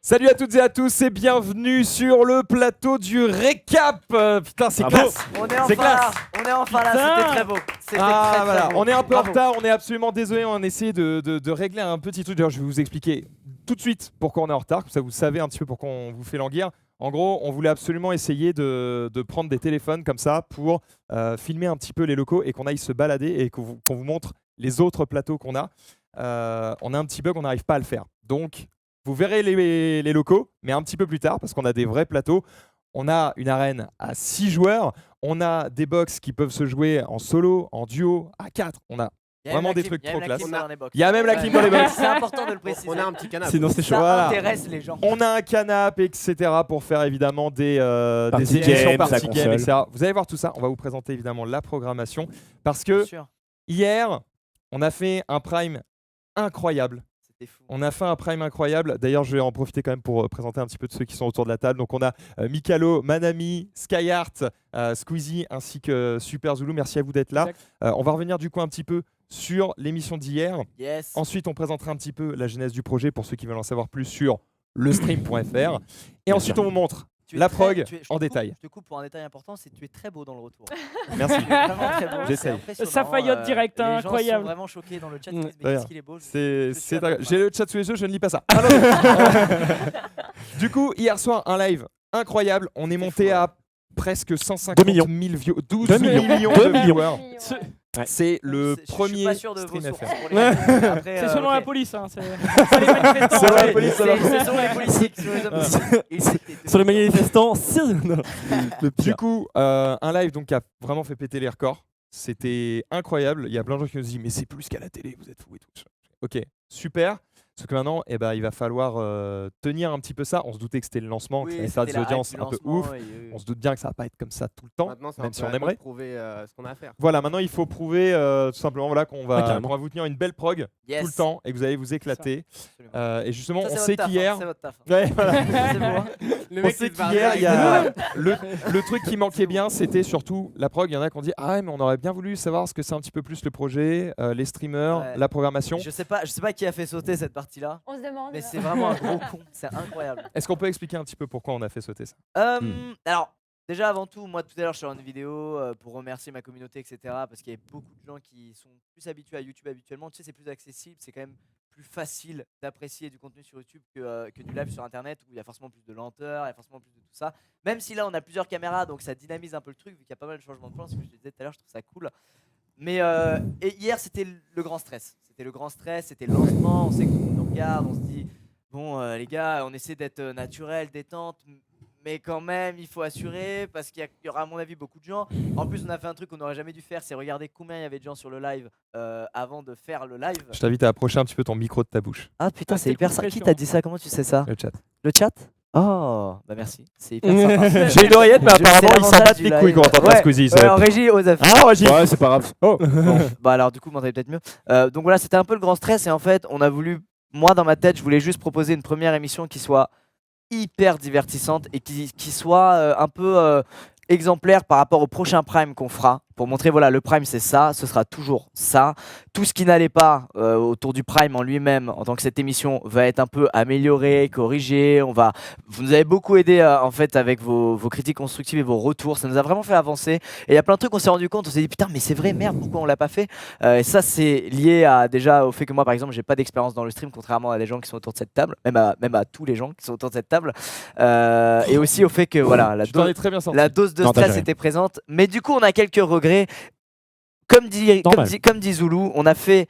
Salut à toutes et à tous et bienvenue sur le plateau du récap. Putain, c'est classe. On est enfin C'est classe. là. On est enfin là. C'était très beau. C'était très Voilà, beau. on est un peu en Bravo. retard, on est absolument désolé, on a essayé de régler un petit truc. D'ailleurs, je vais vous expliquer tout de suite pourquoi on est en retard, comme ça vous savez un petit peu pourquoi on vous fait languir. En gros, on voulait absolument essayer de prendre des téléphones comme ça pour filmer un petit peu les locaux et qu'on aille se balader et qu'on vous montre les autres plateaux qu'on a. On a un petit bug, on n'arrive pas à le faire. Donc, vous verrez les locaux, mais un petit peu plus tard, parce qu'on a des vrais plateaux. On a une arène à 6 joueurs. On a des box qui peuvent se jouer en solo, en duo, à 4. On a Il y a vraiment même des la trucs clim- trop il y a même la classe. clim dans les box. Il y a même la clim dans les box. C'est important de le préciser. On a un petit canapé. Sinon c'est chaud. Ça Voilà. intéresse les gens. On a un canapé, etc. pour faire évidemment des Party émissions games, party la games, console. etc. Vous allez voir tout ça. On va vous présenter évidemment la programmation parce que Bien sûr. hier, on a fait un prime incroyable. C'était fou. On a fait un prime incroyable. D'ailleurs, je vais en profiter quand même pour présenter un petit peu de ceux qui sont autour de la table. Donc, on a Mikalo, Manami, Skyheart, Squeezie ainsi que Super Zulu. Merci à vous d'être là. On va revenir du coup un petit peu sur l'émission d'hier. Yes. Ensuite, on présentera un petit peu la genèse du projet pour ceux qui veulent en savoir plus sur lestream.fr. Et ensuite, on vous montre Tu es la très- prog je en te coupe- détail. Je te coupe pour un détail important, c'est que tu es très beau dans le retour. Merci. Tu es vraiment très beau. J'essaye. c'est impressionnant, Ça faillote direct, hein, les gens incroyable. sont vraiment choqués dans le chat. Ils disent, mais D'ailleurs, qu'est-ce qu'il est beau. C'est J'ai le chat sous les yeux, je ne lis pas ça. Du coup, hier soir, un live incroyable. On est monté fou, à presque 150 2 millions. 000 views. 12 2 millions millions. de viewers. Ouais. C'est le Je suis premier pas sûr de vos stream sources FR. pour les Après, C'est selon ok. la police, hein. C'est les manifestants. Selon la ouais. police, C'est selon les politiques, sur les hommes politiques. Et c'était- Sur les manifestants, non. Le Du pire. coup, un live donc, qui a vraiment fait péter les records. C'était incroyable. Il y a plein de gens qui nous disent mais c'est plus qu'à la télé, vous êtes fous et tout. Ok, super. Sauf que maintenant, il va falloir tenir un petit peu ça. On se doutait que c'était le lancement, que ça Oui, allait faire c'était des la hype audiences du un peu lancement, ouf. et, On se doute bien que ça va pas être comme ça tout le temps, Maintenant, c'est même un si peu on à nous de aimerait. prouver ce qu'on a à faire. Voilà, maintenant il faut prouver tout simplement voilà, qu'on va, carrément. qu'on va vous tenir une belle prog Yes. tout le temps et que vous allez vous éclater. Absolument. Et justement, Ça, on c'est sait votre taf, qu'hier. hein, c'est votre taf. Ouais, voilà. C'est bon, hein. Le On mec sait qui se barre qu'hier, il y direct. a le truc qui manquait bien, c'était surtout la prog. Il y en a qui ont dit ah ouais, mais on aurait bien voulu savoir ce que c'est un petit peu plus le projet, les streamers, Ouais. la programmation. Je sais pas qui a fait sauter cette partie-là, On se demande. mais c'est vraiment un gros con. C'est incroyable. Est-ce qu'on peut expliquer un petit peu pourquoi on a fait sauter ça? Alors, déjà avant tout, moi tout à l'heure je suis en une vidéo pour remercier ma communauté, etc. Parce qu'il y a beaucoup de gens qui sont plus habitués à YouTube habituellement. Tu sais, c'est plus accessible, c'est quand même plus facile d'apprécier du contenu sur YouTube que du live sur Internet où il y a forcément plus de lenteur, il y a forcément plus de tout ça. Même si là on a plusieurs caméras, donc ça dynamise un peu le truc vu qu'il y a pas mal de changements de plan. Ce que je te disais tout à l'heure, je trouve ça cool. Mais et hier c'était le grand stress. C'était le grand stress, c'était le lancement. On sait que tout le monde nous regarde, on se dit bon les gars, on essaie d'être naturel, détente. Mais quand même, il faut assurer parce qu'il y aura à mon avis beaucoup de gens. En plus, on a fait un truc qu'on n'aurait jamais dû faire, c'est regarder combien il y avait de gens sur le live avant de faire le live. Je t'invite à approcher un petit peu ton micro de ta bouche. Ah putain, Ah, c'est c'est hyper cool, sympa. Qui pression. t'a dit ça? Comment tu sais ça? Le chat. Le chat? Oh, bah merci. C'est hyper sympa. J'ai une oreillette, mais Je- apparemment c'est il s'en l'avantage bat du les couilles live. quand on entend pas Ouais, Squeezie. Ouais, en régie, Osef. Ah, ouais, Ouais, c'est pas grave. Oh. Bon, bah alors du coup, vous m'entendez peut-être mieux. Donc voilà, c'était un peu le grand stress et en fait, on a voulu, moi dans ma tête, je voulais juste proposer une première émission qui soit hyper divertissante et qui soit un peu exemplaire par rapport au prochain Prime qu'on fera. Pour montrer, voilà, le Prime c'est ça, ce sera toujours ça. Tout ce qui n'allait pas autour du Prime en lui-même, en tant que cette émission, va être un peu amélioré, corrigé. Vous nous avez beaucoup aidé en fait avec vos critiques constructives et vos retours. Ça nous a vraiment fait avancer. Et il y a plein de trucs qu'on s'est rendu compte. On s'est dit putain, mais c'est vrai, merde, pourquoi on l'a pas fait? Et ça, c'est lié déjà au fait que moi, par exemple, j'ai pas d'expérience dans le stream, contrairement à des gens qui sont autour de cette table, même à tous les gens qui sont autour de cette table. Et aussi au fait que voilà, Tu t'en es très bien sorti. la dose de Non, t'as stress géré. était présente, mais du coup on a quelques regrets. Comme dit Zoulou, on a fait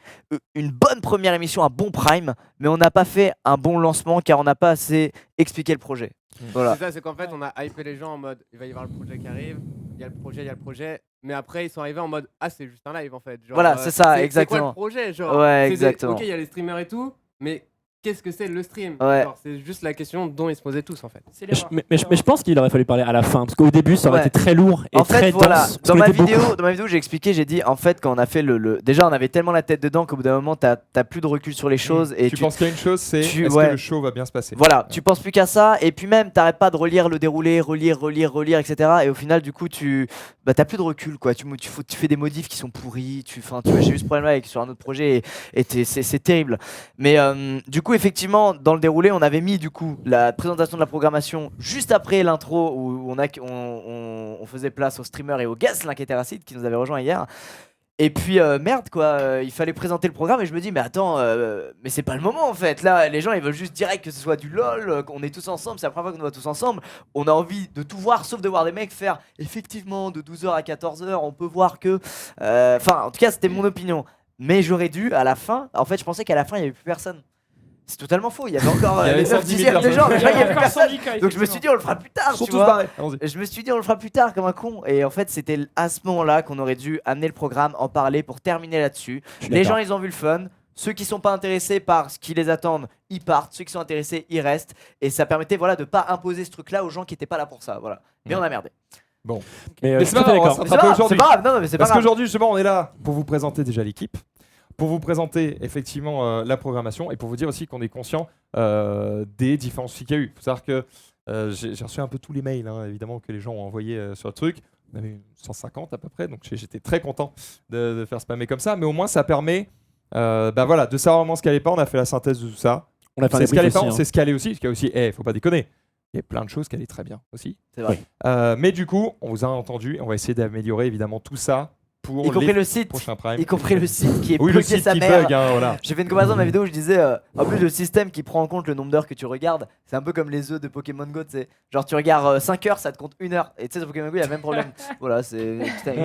une bonne première émission, un bon prime, mais on n'a pas fait un bon lancement car on n'a pas assez expliqué le projet. Voilà. C'est ça, c'est qu'en fait, on a hypé les gens en mode il va y avoir le projet qui arrive, il y a le projet. Mais après, ils sont arrivés en mode ah, c'est juste un live en fait. Genre, Voilà, c'est ça, C'est exactement. quoi le projet genre, Ouais, c'est des- exactement. Ok, il y a les streamers et tout, mais qu'est-ce que c'est le stream? Ouais. Genre, c'est juste la question dont ils se posaient tous en fait. C'est Mais je, l'erreur. mais je pense qu'il aurait fallu parler à la fin, parce qu'au début ça aurait Ouais. été très lourd et En très fait, voilà, dense. parce dans qu'on ma était beaucoup. vidéo, j'ai expliqué, j'ai dit en fait quand on a fait déjà on avait tellement la tête dedans qu'au bout d'un moment t'as plus de recul sur les choses et Tu penses qu'il y a une chose, c'est est-ce ouais. que le show va bien se passer? Voilà, tu penses plus qu'à ça, et puis même t'arrêtes pas de relire le déroulé, relire, etc. Et au final, du coup, t'as plus de recul, quoi. Tu fais des modifs qui sont pourris, tu vois, j'ai eu ce problème-là sur un autre projet, et c'est terrible. Mais du coup, effectivement, dans le déroulé, on avait mis du coup la présentation de la programmation juste après l'intro où on faisait place aux streamers et aux guests, l'Inquéteracide qui nous avait rejoint hier. Et puis merde quoi, il fallait présenter le programme et je me dis mais attends, mais c'est pas le moment en fait. Là, les gens ils veulent juste direct que ce soit du LOL, qu'on est tous ensemble, c'est la première fois qu'on va tous ensemble. On a envie de tout voir sauf de voir des mecs faire effectivement de 12h à 14h, on peut voir que... Enfin, en tout cas, c'était mon opinion. Mais j'aurais dû, à la fin, en fait je pensais qu'à la fin il y avait plus personne. C'est totalement faux, il y avait encore Il y avait les 110 9 000 des gens, mais là, il y avait Encore personne. 110 cas, Donc je me suis dit on le fera plus tard, Ils sont tu tous vois. barrés. Allons-y. Et je me suis dit on le fera plus tard comme un con. Et en fait c'était à ce moment-là qu'on aurait dû amener le programme, en parler pour terminer là-dessus. Je suis Les d'accord. gens ils ont vu le fun. Ceux qui sont pas intéressés par ce qui les attendent, ils partent. Ceux qui sont intéressés, ils restent. Et ça permettait voilà de pas imposer ce truc-là aux gens qui étaient pas là pour ça. Voilà. Mais on a merdé. Mais Mais je c'est suis pas tout à fait grave, on va d'accord. se C'est rattraper pas grave, c'est aujourd'hui. pas grave. Non mais c'est pas Parce grave. qu'aujourd'hui, justement, on est là pour vous présenter déjà l'équipe, pour vous présenter effectivement la programmation et pour vous dire aussi qu'on est conscient des différents soucis qu'il y a eu. Il faut savoir que j'ai reçu un peu tous les mails, hein, évidemment, que les gens ont envoyés sur le truc. On avait 150 à peu près, donc j'étais très content de faire spammer comme ça. Mais au moins, ça permet voilà, de savoir vraiment ce qui allait pas. On a fait la synthèse de tout ça. On a fait un C'est ce qui allait débrief pas, aussi, c'est ce qui allait aussi. Ce qui a aussi, faut pas déconner. Il y a plein de choses qui allaient très bien aussi. C'est vrai. Mais du coup, on vous a entendu et on va essayer d'améliorer évidemment tout ça pour Y compris les le site. prochains primes. Y compris le site qui est Oui, le bugué site sa qui mère. bug, hein, voilà. J'ai fait une comparaison dans ma vidéo où je disais en plus le système qui prend en compte le nombre d'heures que tu regardes, c'est un peu comme les œufs de Pokémon Go, tu sais. Genre tu regardes 5 heures, ça te compte 1 heure. Et tu sais sur Pokémon Go, il y a le même problème. Voilà, c'est putain,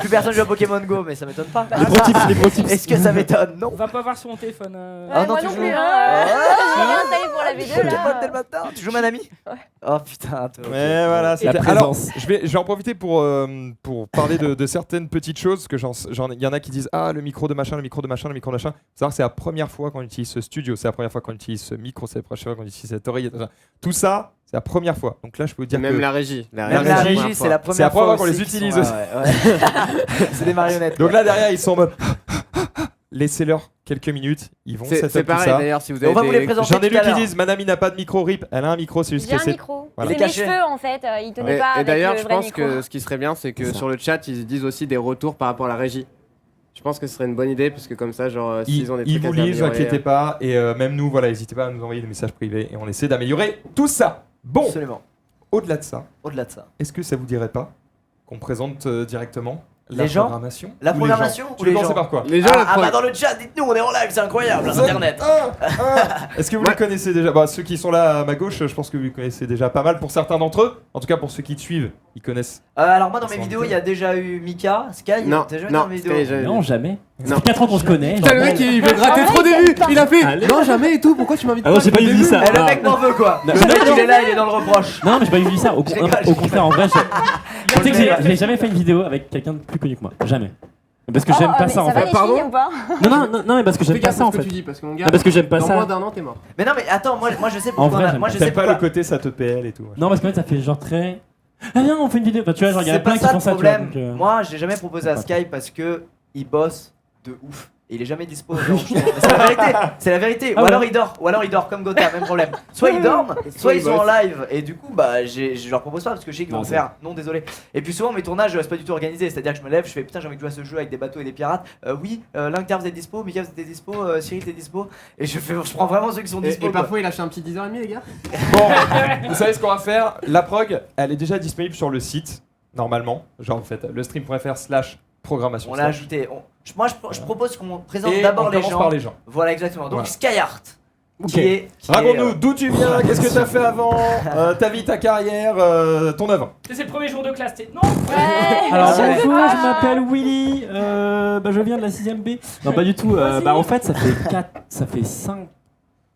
plus personne joue à Pokémon Go, mais ça m'étonne pas. Les pro tips, les pro tips. Est-ce que ça m'étonne? Non. On va pas voir sur mon téléphone. Ah non, moi tu non joues. plus, Ah. hein. J'ai rien installé pour la vidéo Pokémon dès le là. matin. Tu joues Manami? Ouais. Oh putain, toi. Mais voilà, La c'était- alors présence. je vais en profiter pour parler de certaines petites choses que il y en a qui disent ah le micro de machin, le micro de machin, le micro de machin. Faut savoir que c'est la première fois qu'on utilise ce studio, c'est la première fois qu'on utilise ce micro, c'est la première fois qu'on utilise cette oreillette. Tout ça, c'est la première fois. Donc là, je peux vous dire Même que la régie. Même la régie, régie, c'est la première C'est la première fois qu'on aussi les qu'ils utilise sont- aussi. ouais. C'est des marionnettes. donc là derrière ils sont en mode laissez-leur quelques minutes, ils vont C'est setup tout pareil ça. d'ailleurs si vous On va avez vous les des... présenter. J'en ai tout lu à qui l'heure. disent Manami n'a pas de micro rip, elle a un micro, c'est juste J'ai que un c'est micro. Voilà. C'est Il est mes caché. cheveux en fait, il tenait pas Et avec d'ailleurs, le je vrai pense micro. que ce qui serait bien, c'est que C'est ça. sur le chat, ils disent aussi des retours par rapport à la régie. Je pense que ce serait une bonne idée, parce que comme ça, genre, s'ils ont des Ils trucs vous à lisent, vous s'améliorer, inquiétez pas. Et même nous, voilà, n'hésitez pas à nous envoyer des messages privés et on essaie d'améliorer tout ça. Bon, Absolument. au-delà de ça, Au-delà de ça. est-ce que ça vous dirait pas qu'on présente directement la Les gens programmation La ou les programmation gens ou Tu veux les commencer gens par quoi Les gens, Ah bah dans le chat, dites-nous, on est en live, c'est incroyable, internet. Est-ce que vous Ouais. les connaissez déjà bah, ceux qui sont là à ma gauche, je pense que vous les connaissez déjà pas mal pour certains d'entre eux. En tout cas, pour ceux qui te suivent, ils connaissent. Alors moi dans Ils mes sont vidéos, invités. il y a déjà eu Mika, Sky, Non, t'as jamais non, dans mes vidéos. Sky, jamais. Non, jamais. Non. Ça fait 4 ans qu'on se connaît. Putain, le mec, il veut gratter En trop vrai, des vues. Il a fait Allez. non, jamais et tout. Pourquoi tu m'invites Ah non, j'ai pas au eu début ça. Eh, le Ah. mec m'en veut quoi. Non, Le mec il est là, il est dans le reproche. Non, mais j'ai pas eu ça. Au rigole, au contraire, en vrai, tu sais que j'ai jamais fait une vidéo avec quelqu'un de plus connu que moi. Jamais. Parce que j'aime Oh, pas mais ça en va fait. les Pardon filles ou pas? Non, mais parce que Fais j'aime pas gaffe ça à en ce que fait. tu dis, parce que mon gars, Non, parce que j'aime pas dans ça. moins d'un an, t'es mort. Mais non mais attends, moi je sais En pourquoi. vrai, j'aime Moi pas. je sais T'aimes pas pourquoi. le côté ça te PL et tout. Non, parce que en fait, ça fait genre très. Ah viens, on fait une vidéo. Enfin, tu vois, genre, il y a C'est plein pas qui ça font le ça, tu vois. problème. donc, Moi j'ai jamais proposé à Sky parce que il bosse de ouf. Et il est jamais dispo. genre, je trouve. C'est la vérité. C'est la vérité. Ah Ou ouais. alors il dort comme Gotha, même problème. Soit ils dorment, soit ils sont en bossent. live. Et du coup bah je leur propose pas parce que je sais qu'ils vont Non, me c'est faire non désolé. Et puis souvent mes tournages c'est pas du tout organisé. C'est-à-dire que je me lève, je fais putain j'ai envie de jouer à ce jeu avec des bateaux et des pirates. Oui, Linkter vous êtes dispo, Mika vous êtes dispo, Cyril t'es dispo. Et je prends vraiment ceux qui sont dispo. Et quoi. parfois, il lâche un petit 10h30, les gars. Bon, vous savez ce qu'on va faire. La prog, elle est déjà disponible sur le site, normalement. Genre, en fait, le stream.fr/programmation. On l'a ajouté. Moi je propose qu'on présente Et d'abord on les commence gens. par les gens. Voilà exactement. Donc Voilà. Skyheart. Ok. Qui est, Raconte-nous d'où tu viens, qu'est-ce que t'as fait avant, ta vie, ta carrière, ton œuvre. C'est le premier jour de classe, t'es. Non Ouais. Alors je bonjour, sais pas. je m'appelle Willy, je viens de la 6ème B. Non pas du tout, en fait ça fait 5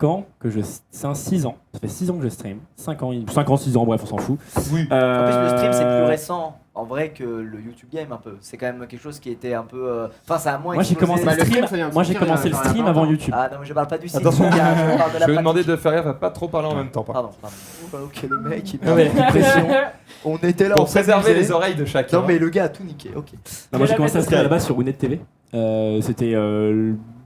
ans que je... C'est 6 ans, ça fait 6 ans que je stream. 5 ans, 6 ans, bref on s'en fout. Oui. En plus le stream c'est plus récent en vrai que le YouTube game un peu. C'est quand même quelque chose qui était un peu. Enfin ça a moins. Moi j'ai explosé. commencé Bah, le le stream, stream, ça vient de moi j'ai sortir, commencé il y le a stream pas avant longtemps. YouTube. Ah non mais je parle pas du site. Attention. je parle de la Je vais pratique. demander de faire gaffe à pas trop parler en même temps. Par Pardon. Ok le mec il Ah ouais. met pression. On était là Pour on préserver s'amusait. les oreilles de chacun. Non mais le gars a tout niqué. Ok. Non, moi j'ai la commencé à bête streamer à la base sur Winnet TV. C'était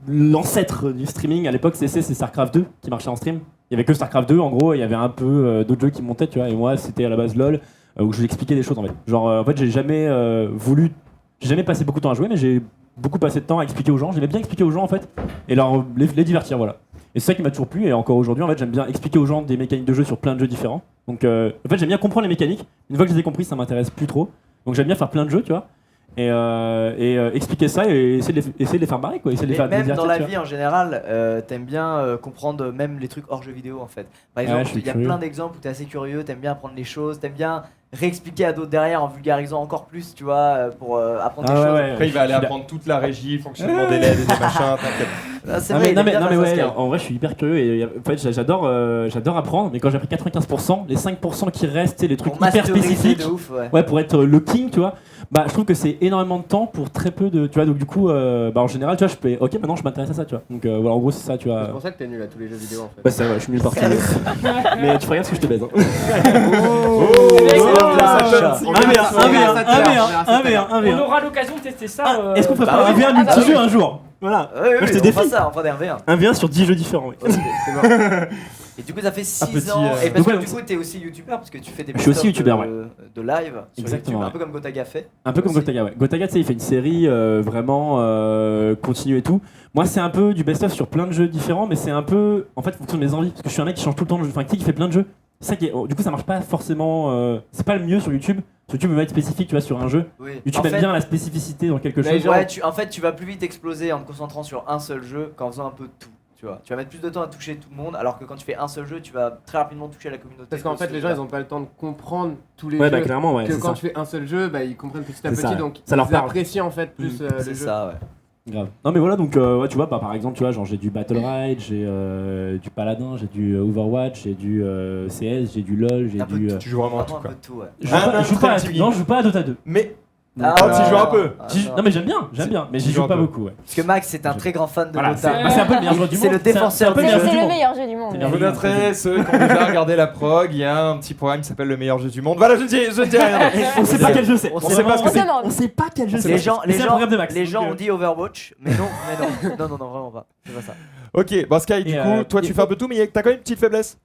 l'ancêtre du streaming. À l'époque, c'est StarCraft 2 qui marchait en stream. Il y avait que StarCraft 2 en gros, et il y avait un peu d'autres jeux qui montaient, tu vois. Et moi, c'était à la base LoL où je expliquais des choses en fait. Genre, en fait, j'ai jamais passé beaucoup de temps à jouer, mais j'ai beaucoup passé de temps à expliquer aux gens. J'aimais bien expliquer aux gens en fait et les divertir, voilà. Et c'est ça qui m'a toujours plu. Et encore aujourd'hui, en fait, j'aime bien expliquer aux gens des mécaniques de jeu sur plein de jeux différents. Donc, en fait, j'aime bien comprendre les mécaniques. Une fois que je les ai compris, ça m'intéresse plus trop. Donc, j'aime bien faire plein de jeux, tu vois. Et expliquer ça et essayer de les faire barrer, quoi. Essayer de les Mais faire même dans divertir, la tu vois. vie en général, t'aimes bien comprendre même les trucs hors jeux vidéo en fait. Par Ouais, exemple, je suis il y a curieux. plein d'exemples où t'es assez curieux, t'aimes bien apprendre les choses, t'aimes bien réexpliquer à d'autres derrière en vulgarisant encore plus, tu vois, pour apprendre Ah des ouais, choses. ouais, Après, il va aller je suis apprendre toute la régie, fonctionnement des LED et des machins. T'inquiète. Ah, c'est Non, vrai, mais, il non, aime mais, bien non, mais faire ça, ouais, Sky. en vrai je suis hyper curieux et en fait j'adore apprendre, mais quand j'ai appris 95%, les 5% qui restent, c'est les trucs Pour hyper masteriser spécifiques, de ouf, ouais. ouais, pour être le king, tu vois, bah je trouve que c'est énormément de temps pour très peu de, tu vois, donc du coup, bah en général, tu vois, je fais, ok, maintenant je m'intéresse à ça, tu vois, donc voilà, en gros c'est ça, tu vois. C'est pour ça que t'es nul à tous les jeux vidéo en fait. Bah c'est vrai, je suis nul parti. Mais tu regardes ce que je te baise. Hein. Oh, On aura l'occasion de tester ça. Est-ce qu'on peut Bah faire un oui. V1 multi-jeu un jour? Voilà. Ouais, Moi, je te on défie. fera ça, on fera des RV1. Un V1 sur 10 jeux différents, oui. Et du coup, ça fait 6 petit, ans. Et donc parce que ouais, du coup, t'es aussi youtubeur parce que tu fais des Je suis aussi best-of youtubeur, de live sur Exactement, YouTube, un ouais. peu comme Gotaga fait. Un peu comme Aussi. Gotaga, ouais. Gotaga, tu sais, il fait une série vraiment continue et tout. Moi, c'est un peu du best-of sur plein de jeux différents, mais c'est un peu en fait en fonction de mes envies. Parce que je suis un mec qui change tout le temps de jeu. Enfin, qui fait plein de jeux. C'est ça qui est... Du coup, ça marche pas forcément. C'est pas le mieux sur YouTube. Sur YouTube, il va être spécifique, tu vois, sur un jeu. Oui. YouTube En aime fait, bien la spécificité dans quelque Mais chose. genre- ouais, en fait, tu vas plus vite exploser en te concentrant sur un seul jeu qu'en faisant un peu de tout. Tu vois, tu vas mettre plus de temps à toucher tout le monde, alors que quand tu fais un seul jeu, tu vas très rapidement toucher la communauté. Parce qu'en fait, dessus, les tu gens vois. ils ont pas le temps de comprendre tous les Ouais, bah jeux. clairement, ouais. Que C'est quand ça. tu fais un seul jeu, bah ils comprennent petit à C'est petit, ça, donc ça leur ils parle. apprécient en fait plus le C'est jeu. ça, ouais. Grave. Non mais voilà donc ouais, tu vois bah, par exemple tu vois genre j'ai du Battle Ride, j'ai du Paladin, j'ai du Overwatch, j'ai du CS, j'ai du LoL, j'ai Un peu du de tout. Tu joues vraiment à tout, Vraiment un quoi. peu de tout, ouais. je joue pas, je joue pas à- non je joue pas à Dota 2. Mais Donc, Ah, tu joues un peu. Non mais j'aime bien, mais j'y joues un joue pas peu. beaucoup ouais. Parce que Max, c'est un très grand fan de Voilà, Dota. c'est un peu le meilleur joueur du monde. C'est le défenseur un peu du le jeu. meilleur C'est du le monde. meilleur jeu du monde. C'est mais- Vous noterez, ceux qui ont déjà regardé la prog, il y a un petit programme qui s'appelle le meilleur jeu du monde. Voilà, je ne dis rien d'autre. On sait pas quel jeu c'est. On sait pas ce que c'est. On sait pas quel jeu c'est. Les gens, Mais c'est un programme de Max. les gens donc, ont dit Overwatch, mais non, non, vraiment pas. C'est pas ça. Ok, bon Sky, du Et, coup, toi et- tu fais un peu tout, mais t'as quand même une petite faiblesse.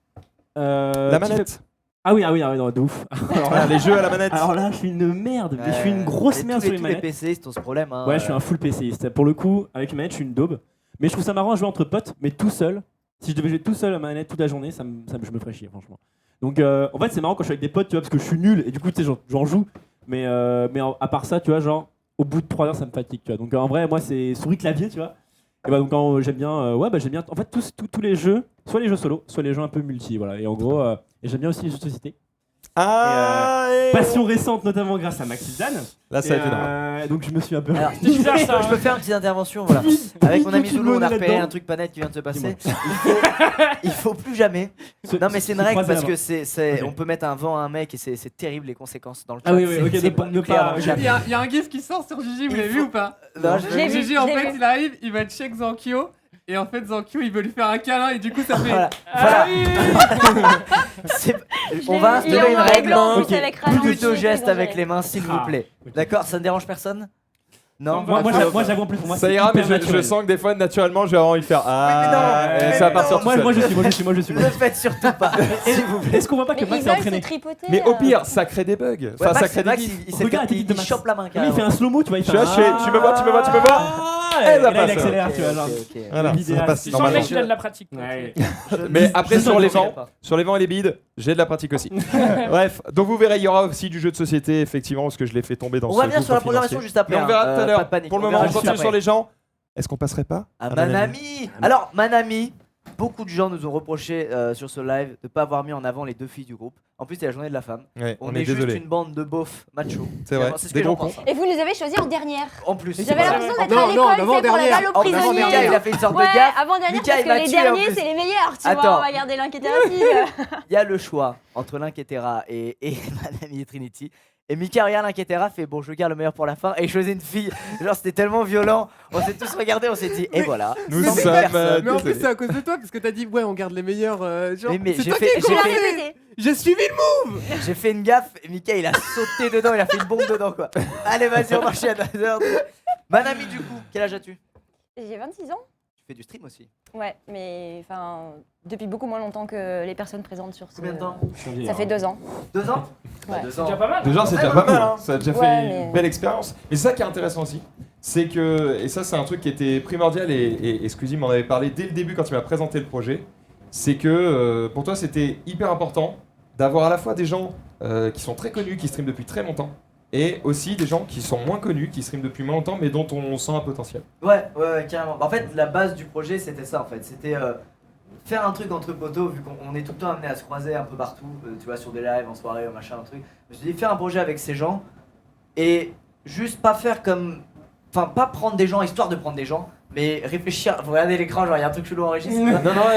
La petit manette. fait- Ah oui, non, de ouf. Alors là, Les jeux à la manette. alors là, je suis une merde, mais je suis une grosse merde sur les Tous les manettes. PC, c'est ce problème. Hein. Ouais, je suis un full PCiste. Pour le coup, avec une manette, je suis une daube. Mais je trouve ça marrant à jouer entre potes, mais tout seul. Si je devais jouer tout seul à ma manette toute la journée, je me ferais chier, franchement. Donc, en fait, c'est marrant quand je suis avec des potes, tu vois, parce que je suis nul et du coup, tu sais, j'en joue. Mais à part ça, tu vois, genre, au bout de 3 heures, ça me fatigue, tu vois. Donc, en vrai, moi, c'est souris clavier, tu vois. Et bah, donc, j'aime bien, j'aime bien, en fait, tous les jeux, soit les jeux solo, soit les jeux un peu multi, voilà. Et en gros, et j'aime bien aussi les jeux de société. Passion récente, notamment grâce à Maxi Dan. Là, ça a été drôle. Donc, je me suis un peu. Alors, C'est bizarre, ça, je hein. peux faire une petite intervention, voilà. Avec mon ami Tu Zoulou, on a me repéré là-dedans. un truc pas net qui vient de se passer. Dis-moi. Il faut plus jamais. Non, mais c'est une règle parce que Ok. on peut mettre un vent à un mec et c'est terrible les conséquences dans le chat. Ah oui, C'est- ok, c'est ne pas- nucléaire, ok. jamais. Il y a un gif qui sort sur Gigi, vous Il l'avez faut- vu ou pas? Non, je- Je l'ai vu, Gigi en je l'ai fait vu. il arrive, il va check Zankyo et en fait Zankyo il veut lui faire un câlin et du coup ça fait Voilà. Ah Voilà. oui. C'est- Je On l'ai va vu, il est instaurer en une noir et règle. blanc, Ok. c'est avec Plus ralenti, de gestes exagéré. avec les mains, s'il vous Ah, plaît. ok. D'accord, ça ne dérange personne? Non. Moi, j'avoue en plus pour moi. Ça c'est ira, mais hyper je naturel. sens que des fois, naturellement, j'ai envie de faire mais et non, ça va mais partir non. tout seul. Moi, je suis. Ne le faites surtout pas. S'il vous plaît. Est-ce qu'on voit pas que Mais Max ils est veulent se entraîné? tripoter. Mais au pire, ça crée des bugs. Ouais, Enfin, ça Max, crée des Max, gifs. il Regarde la technique de il Max. chope la main Lui, il fait carrément. un slow-mo, tu vois, il fait Je suis un- haché. Tu me vois. Ah, Eh, et ça là, il passe. accélère, Ok, tu vois, genre. ok, ok. Voilà, L'idéal, ça passe c'est- Tu sens le normalement. mec, il a de la pratique. Ouais. Mais après, Je sur les sais vents, pas. sur les vents et les bides, j'ai de la pratique aussi. Bref, donc vous verrez, il y aura aussi du jeu de société, effectivement, parce que je l'ai fait tomber dans On ce revenir jeu sur la confidentiel. programmation juste après. Mais on verra hein. tout à Pas l'heure. de panique, Pour le on moment, verra on juste continue après. sur les gens. Est-ce qu'on passerait pas Ah, à Manami. Alors, Manami, beaucoup de gens nous ont reproché sur ce live de ne pas avoir mis en avant les deux filles du groupe. En plus, c'est la journée de la femme. Ouais, On on est est juste désolé. une bande de beaufs machos. C'est vrai, C'est ce des que j'en gros pense. Et vous nous avez choisi en dernière. En plus. J'avais l'impression d'être Non, à non, l'école, c'est pour la l'avant-dernière. balle aux Oh, Mika, il prisonniers. a fait une sorte Ouais, de gaffe. avant-dernière Mika, parce il m'a que les tué, en derniers plus. c'est les meilleurs, tu Attends. vois, on va garder l'un qui était rapide. Il y a le choix entre l'Inquetera et Manami et Trinity. Et Mika regarde l'Inquetera, fait bon, je garde le meilleur pour la fin. Et je choisis une fille. Genre, c'était tellement violent. On s'est tous regardés, on s'est dit, et voilà. Nous Sans sommes, personne. Mais en plus désolé. c'est à cause de toi parce que t'as dit ouais on garde les meilleurs genre Mais c'est j'ai toi fait- qui as j'ai Tu l'as commencé. répété. J'ai suivi le J'ai fait une gaffe et Mika il a sauté dedans, il a fait une bombe dedans quoi. Allez, vas-y, on enchaîne. Manami, du coup, quel âge as-tu? J'ai 26 ans. Tu fais du stream aussi. Ouais, mais enfin depuis beaucoup moins longtemps que les personnes présentes sur ce. Combien de temps? Ça fait 2 ans. 2 ans? Ouais. 2 C'est ans. déjà pas mal. Déjà, c'est déjà pas mal, hein. Ça a déjà Ouais, fait mais- une belle expérience. Et c'est ça qui est intéressant aussi. c'est que, et ça c'est un truc qui était primordial et Squeezie m'en avait parlé dès le début quand il m'a présenté le projet, c'est que pour toi c'était hyper important d'avoir à la fois des gens qui sont très connus, qui streament depuis très longtemps, et aussi des gens qui sont moins connus, qui streament depuis moins longtemps, mais dont on sent un potentiel. Ouais, carrément. En fait, la base du projet, c'était ça, en fait. C'était faire un truc entre potos, vu qu'on est tout le temps amené à se croiser un peu partout, tu vois, sur des lives, en soirée, machin, un truc. Je me suis dit, faire un projet avec ces gens, et juste pas faire comme... Enfin, pas prendre des gens, histoire de prendre des gens, mais réfléchir. Vous regardez l'écran, genre, il y a un truc chelou enregistré. Non,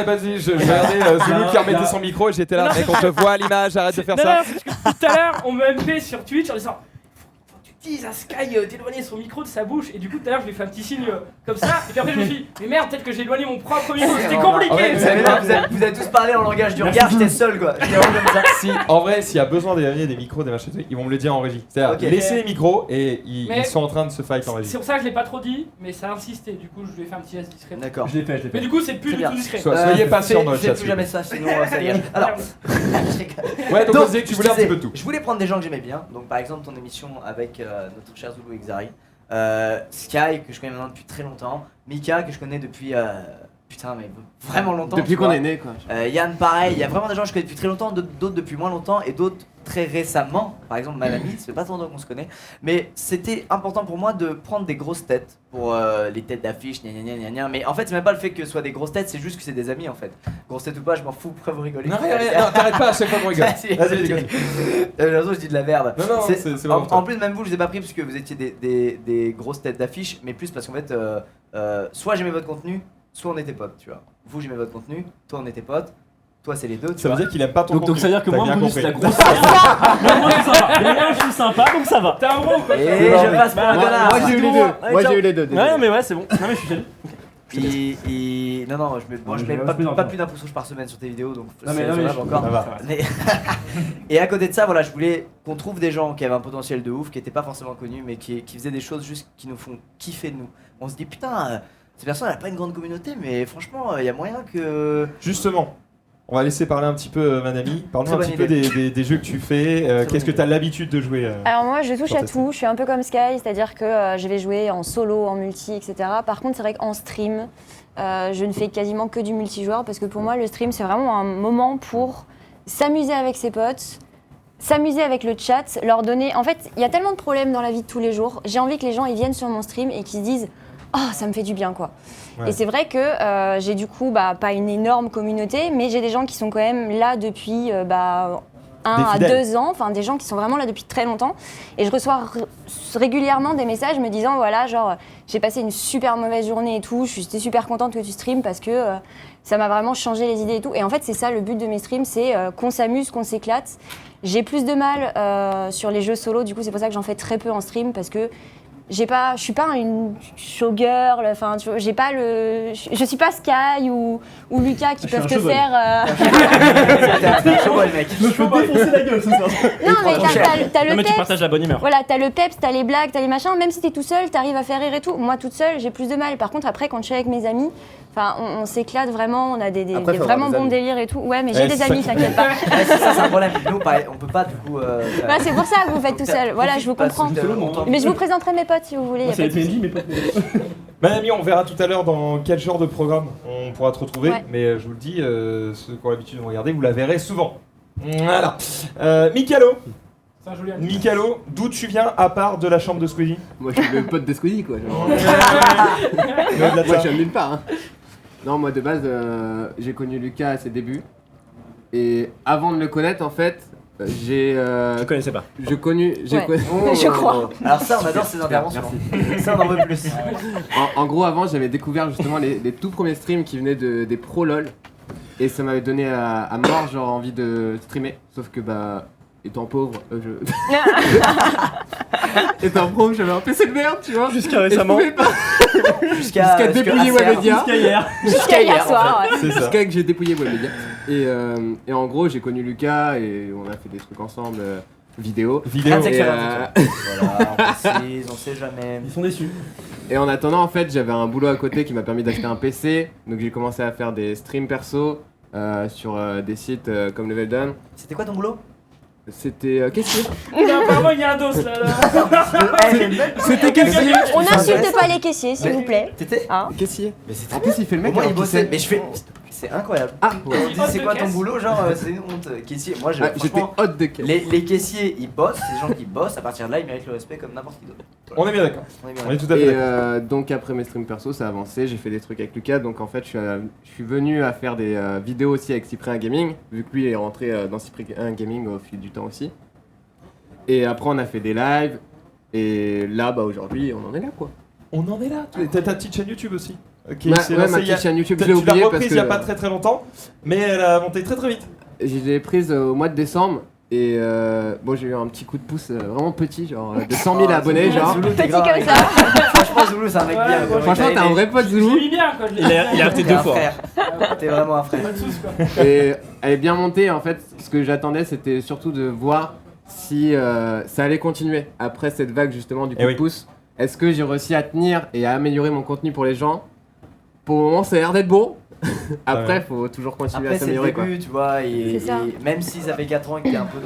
vas-y, je regardais Zulu qui remettait son micro et j'étais là, mec, on te voit à l'image, arrête de faire Non, ça. non, parce que tout à l'heure, on me MP sur Twitch en disant faut que tu dises à Sky d'éloigner son micro de sa bouche. Et du coup, tout à l'heure, je lui ai fait un petit signe comme ça. Et puis après, je me suis dit, mais merde, peut-être que j'ai éloigné mon propre micro. C'était compliqué. En fait, vous avez tous parlé en langage du regard, j'étais seul, quoi. J'étais vraiment comme ça. Si, en vrai, s'il y a besoin d'éloigner des micros, des machins, ils vont me le dire en régie. C'est-à-dire, Ok. laissez les micros et Mais- ils sont en train de se fight en C'est régie. pour ça que je l'ai pas trop dit, mais ça a insisté. Du coup, je lui ai fait un petit geste discret. D'accord. Je l'ai fait. Mais du coup, c'est plus Très du bien. tout discret. Soyez patient dans le fais chat. plus jamais ça, sinon ça y est. Alors, je rigole. Ouais, donc Donc, on disait que tu je voulais un disais, petit peu de tout. Je voulais prendre des gens que j'aimais bien, donc par exemple ton émission avec notre cher Zulu Xari, Sky que je connais maintenant depuis très longtemps, Mika que je connais depuis putain mais vraiment longtemps. Depuis tu qu'on vois. est né, quoi. Yann pareil, il y a vraiment des gens que je connais depuis très longtemps, d'autres depuis moins longtemps et d'autres très récemment. Par exemple Malami, ça fait pas tant longtemps qu'on se connaît, mais c'était important pour moi de prendre des grosses têtes pour les têtes d'affiche, gna gna gna gna. Mais en fait c'est même pas le fait que ce soit des grosses têtes, c'est juste que c'est des amis en fait. Grosses têtes ou pas, je m'en fous, pourquoi vous rigolez? Non, t'arrêtes pas à chaque fois qu'on rigole. Si, Vas-y, ok. vas-y. J'ai l'impression que je dis de la merde. Non, c'est vraiment en toi. plus, même vous, je vous ai pas pris parce que vous étiez des grosses têtes d'affiche, mais plus parce qu'en fait, soit j'aimais votre contenu, soit on était potes, tu vois. Vous, j'aimais votre contenu, toi, on était potes, toi, c'est les deux, tu Ça veut vois. dire qu'il aime pas ton Donc ça veut dire que T'as moi, bien mon bonus, compris. c'est la grosse. Moi, moi, ça va. Mais moi, je suis sympa, donc ça va. T'es un gros quoi. Et je passe pour un connard. Moi, j'ai eu les deux. Moi, j'ai eu les deux. Ouais, désolé. mais ouais, c'est bon. Non, mais je suis jaloux. Non, je mets je pas plaisante. plus d'un pouce rouge par semaine sur tes vidéos, donc Non, mais c'est non, mais raisonnable encore. Ça va. Mais- Et à côté de ça, voilà, je voulais qu'on trouve des gens qui avaient un potentiel de ouf, qui étaient pas forcément connus, mais qui faisaient des choses juste qui nous font kiffer de nous. On se dit putain, cette personne elle a pas une grande communauté, mais franchement, il y a moyen que. Justement, on va laisser parler un petit peu Manami. Parle-nous Très un petit bonne peu des jeux que tu fais. Très Qu'est-ce que bonne tu as l'habitude de jouer Alors moi je touche Sur à tes tout, je suis un peu comme Sky, c'est-à-dire que je vais jouer en solo, en multi, etc. Par contre c'est vrai qu'en stream, je ne fais quasiment que du multijoueur parce que pour moi le stream c'est vraiment un moment pour s'amuser avec ses potes, s'amuser avec le chat, leur donner... En fait il y a tellement de problèmes dans la vie de tous les jours, j'ai envie que les gens ils viennent sur mon stream et qu'ils se disent « Oh ça me fait du bien quoi ». Ouais. Et c'est vrai que j'ai du coup pas une énorme communauté, mais j'ai des gens qui sont quand même là depuis 1 à fidèles. 2 ans, enfin des gens qui sont vraiment là depuis très longtemps. Et je reçois régulièrement des messages me disant voilà, genre j'ai passé une super mauvaise journée et tout, j'étais super contente que tu streames parce que ça m'a vraiment changé les idées et tout. Et en fait, c'est ça le but de mes streams, c'est qu'on s'amuse, qu'on s'éclate. J'ai plus de mal sur les jeux solo, du coup c'est pour ça que j'en fais très peu en stream parce que je suis pas une showgirl, enfin tu vois, j'ai pas je suis pas Sky ou Lucas qui Je suis peuvent un te showboy. faire Chaud, ouais, mec. Je me fais défoncer la gueule ce soir. non mais t'as le Non, mais tu peps. partages la bonne humeur. Voilà, t'as le peps, t'as les blagues, t'as les machins, même si t'es tout seul, t'arrives à faire rire et tout. Moi toute seule, j'ai plus de mal. Par contre après quand je suis avec mes amis, enfin on s'éclate vraiment, on a des Après, faut vraiment avoir bons des amis. délires et tout. Ouais mais j'ai Ouais, des c'est amis, ça. t'inquiète pas. Ouais, c'est ça, c'est un problème. Nous, pareil, on peut pas du coup. Bah, c'est pour ça que vous faites tout seul. Voilà, je vous comprends. Mais je vous présenterai mes potes si vous voulez. y a C'est pas les de souci. PNJ, mais pas Manami, on verra tout à l'heure dans quel genre de programme on pourra te retrouver. Ouais. Mais je vous le dis, ceux qui ont l'habitude de me regarder, vous la verrez souvent. Voilà. Mikalo, C'est un joli ami. Mikalo, d'où tu viens à part de la chambre de Squeezie Moi, je suis le pote de Squeezie, quoi. genre. Mais au-delà de Moi, ça. je viens nulle part. Hein. Non, moi, de base, j'ai connu Lucas à ses débuts. Et avant de le connaître, en fait, Je connaissais pas. j'ai connu. Ouais. Je crois. Alors, ça, on adore ces interventions. Ça, on en veut plus. En gros, avant, j'avais découvert justement les tout premiers streams qui venaient des pro LOL. Et ça m'avait donné à mort, genre, envie de streamer. Sauf que, bah, étant pauvre, étant pauvre, j'avais un PC de merde, tu vois. Jusqu'à Et je récemment. pouvais pas. Jusqu'à Jusqu'à dépouiller ACR. Webedia. Jusqu'à hier. Jusqu'à hier soir. ouais. C'est ça. Jusqu'à que j'ai dépouillé Webedia. Et en gros, j'ai connu Lucas et on a fait des trucs ensemble, vidéo. Vidéo. Rien de Et, sexuel, Voilà, on précise, on sait jamais. Ils sont déçus. et en attendant, en fait, j'avais un boulot à côté qui m'a permis d'acheter un PC. Donc j'ai commencé à faire des streams perso sur des sites comme Level Down. C'était quoi ton boulot? C'était caissier. Non, apparemment, il y a un dos là. C'était caissier. On n'insulte pas les caissiers, s'il vous plaît. T'étais Hein Caissier. Mais c'est En plus, il fait le Au mec. moins, il alors qu'il bossait. sait- Mais je fais. C'est incroyable. Ah, On dit Hôte c'est de quoi ton caisse. boulot, genre c'est une honte. Caissier, moi Ah, j'étais franchement, hôte de caisse. les caissiers ils bossent, c'est des gens qui bossent, à partir de là ils méritent le respect comme n'importe qui d'autre. On est bien d'accord. On est bien On est tout à fait Et d'accord. donc après mes streams perso, ça a avancé, j'ai fait des trucs avec Lucas, donc en fait je suis venu à faire des vidéos aussi avec Cyprien Gaming, vu que lui est rentré dans Cyprien Gaming au fil du temps aussi. Et après on a fait des lives, et là bah aujourd'hui on en est là quoi. On en est là. T'as ta petite chaîne YouTube aussi. Ok, Ma, c'est ouais, lancé ma il y a- petite chaîne YouTube, Tu je l'ai l'as oublié parce reprise que il y a pas très longtemps, mais elle a monté très vite. je l'ai prise au mois de décembre, et bon j'ai eu un petit coup de pouce vraiment petit, genre de 100 000 abonnés genre. Zoulou, t'es Petit grave, comme mec. ça. Franchement Zoulou c'est un mec Ouais, bien. ouais, quoi. Franchement t'es un vrai pote Je l'ai Zoulou. mis bien quoi. Il a T'es peut-être deux un fois. frère. T'es vraiment un frère. Pas de soucis quoi. Et elle est bien montée en fait. Ce que j'attendais, c'était surtout de voir si ça allait continuer après cette vague justement du coup Eh de oui. pouce. Est-ce que j'ai réussi à tenir et à améliorer mon contenu pour les gens? Pour le moment, ça a l'air d'être bon. Après, faut toujours continuer Après à c'est le s'améliorer quoi. début, tu vois, et C'est ça. même s'ils avaient 4 ans et que t'es un peu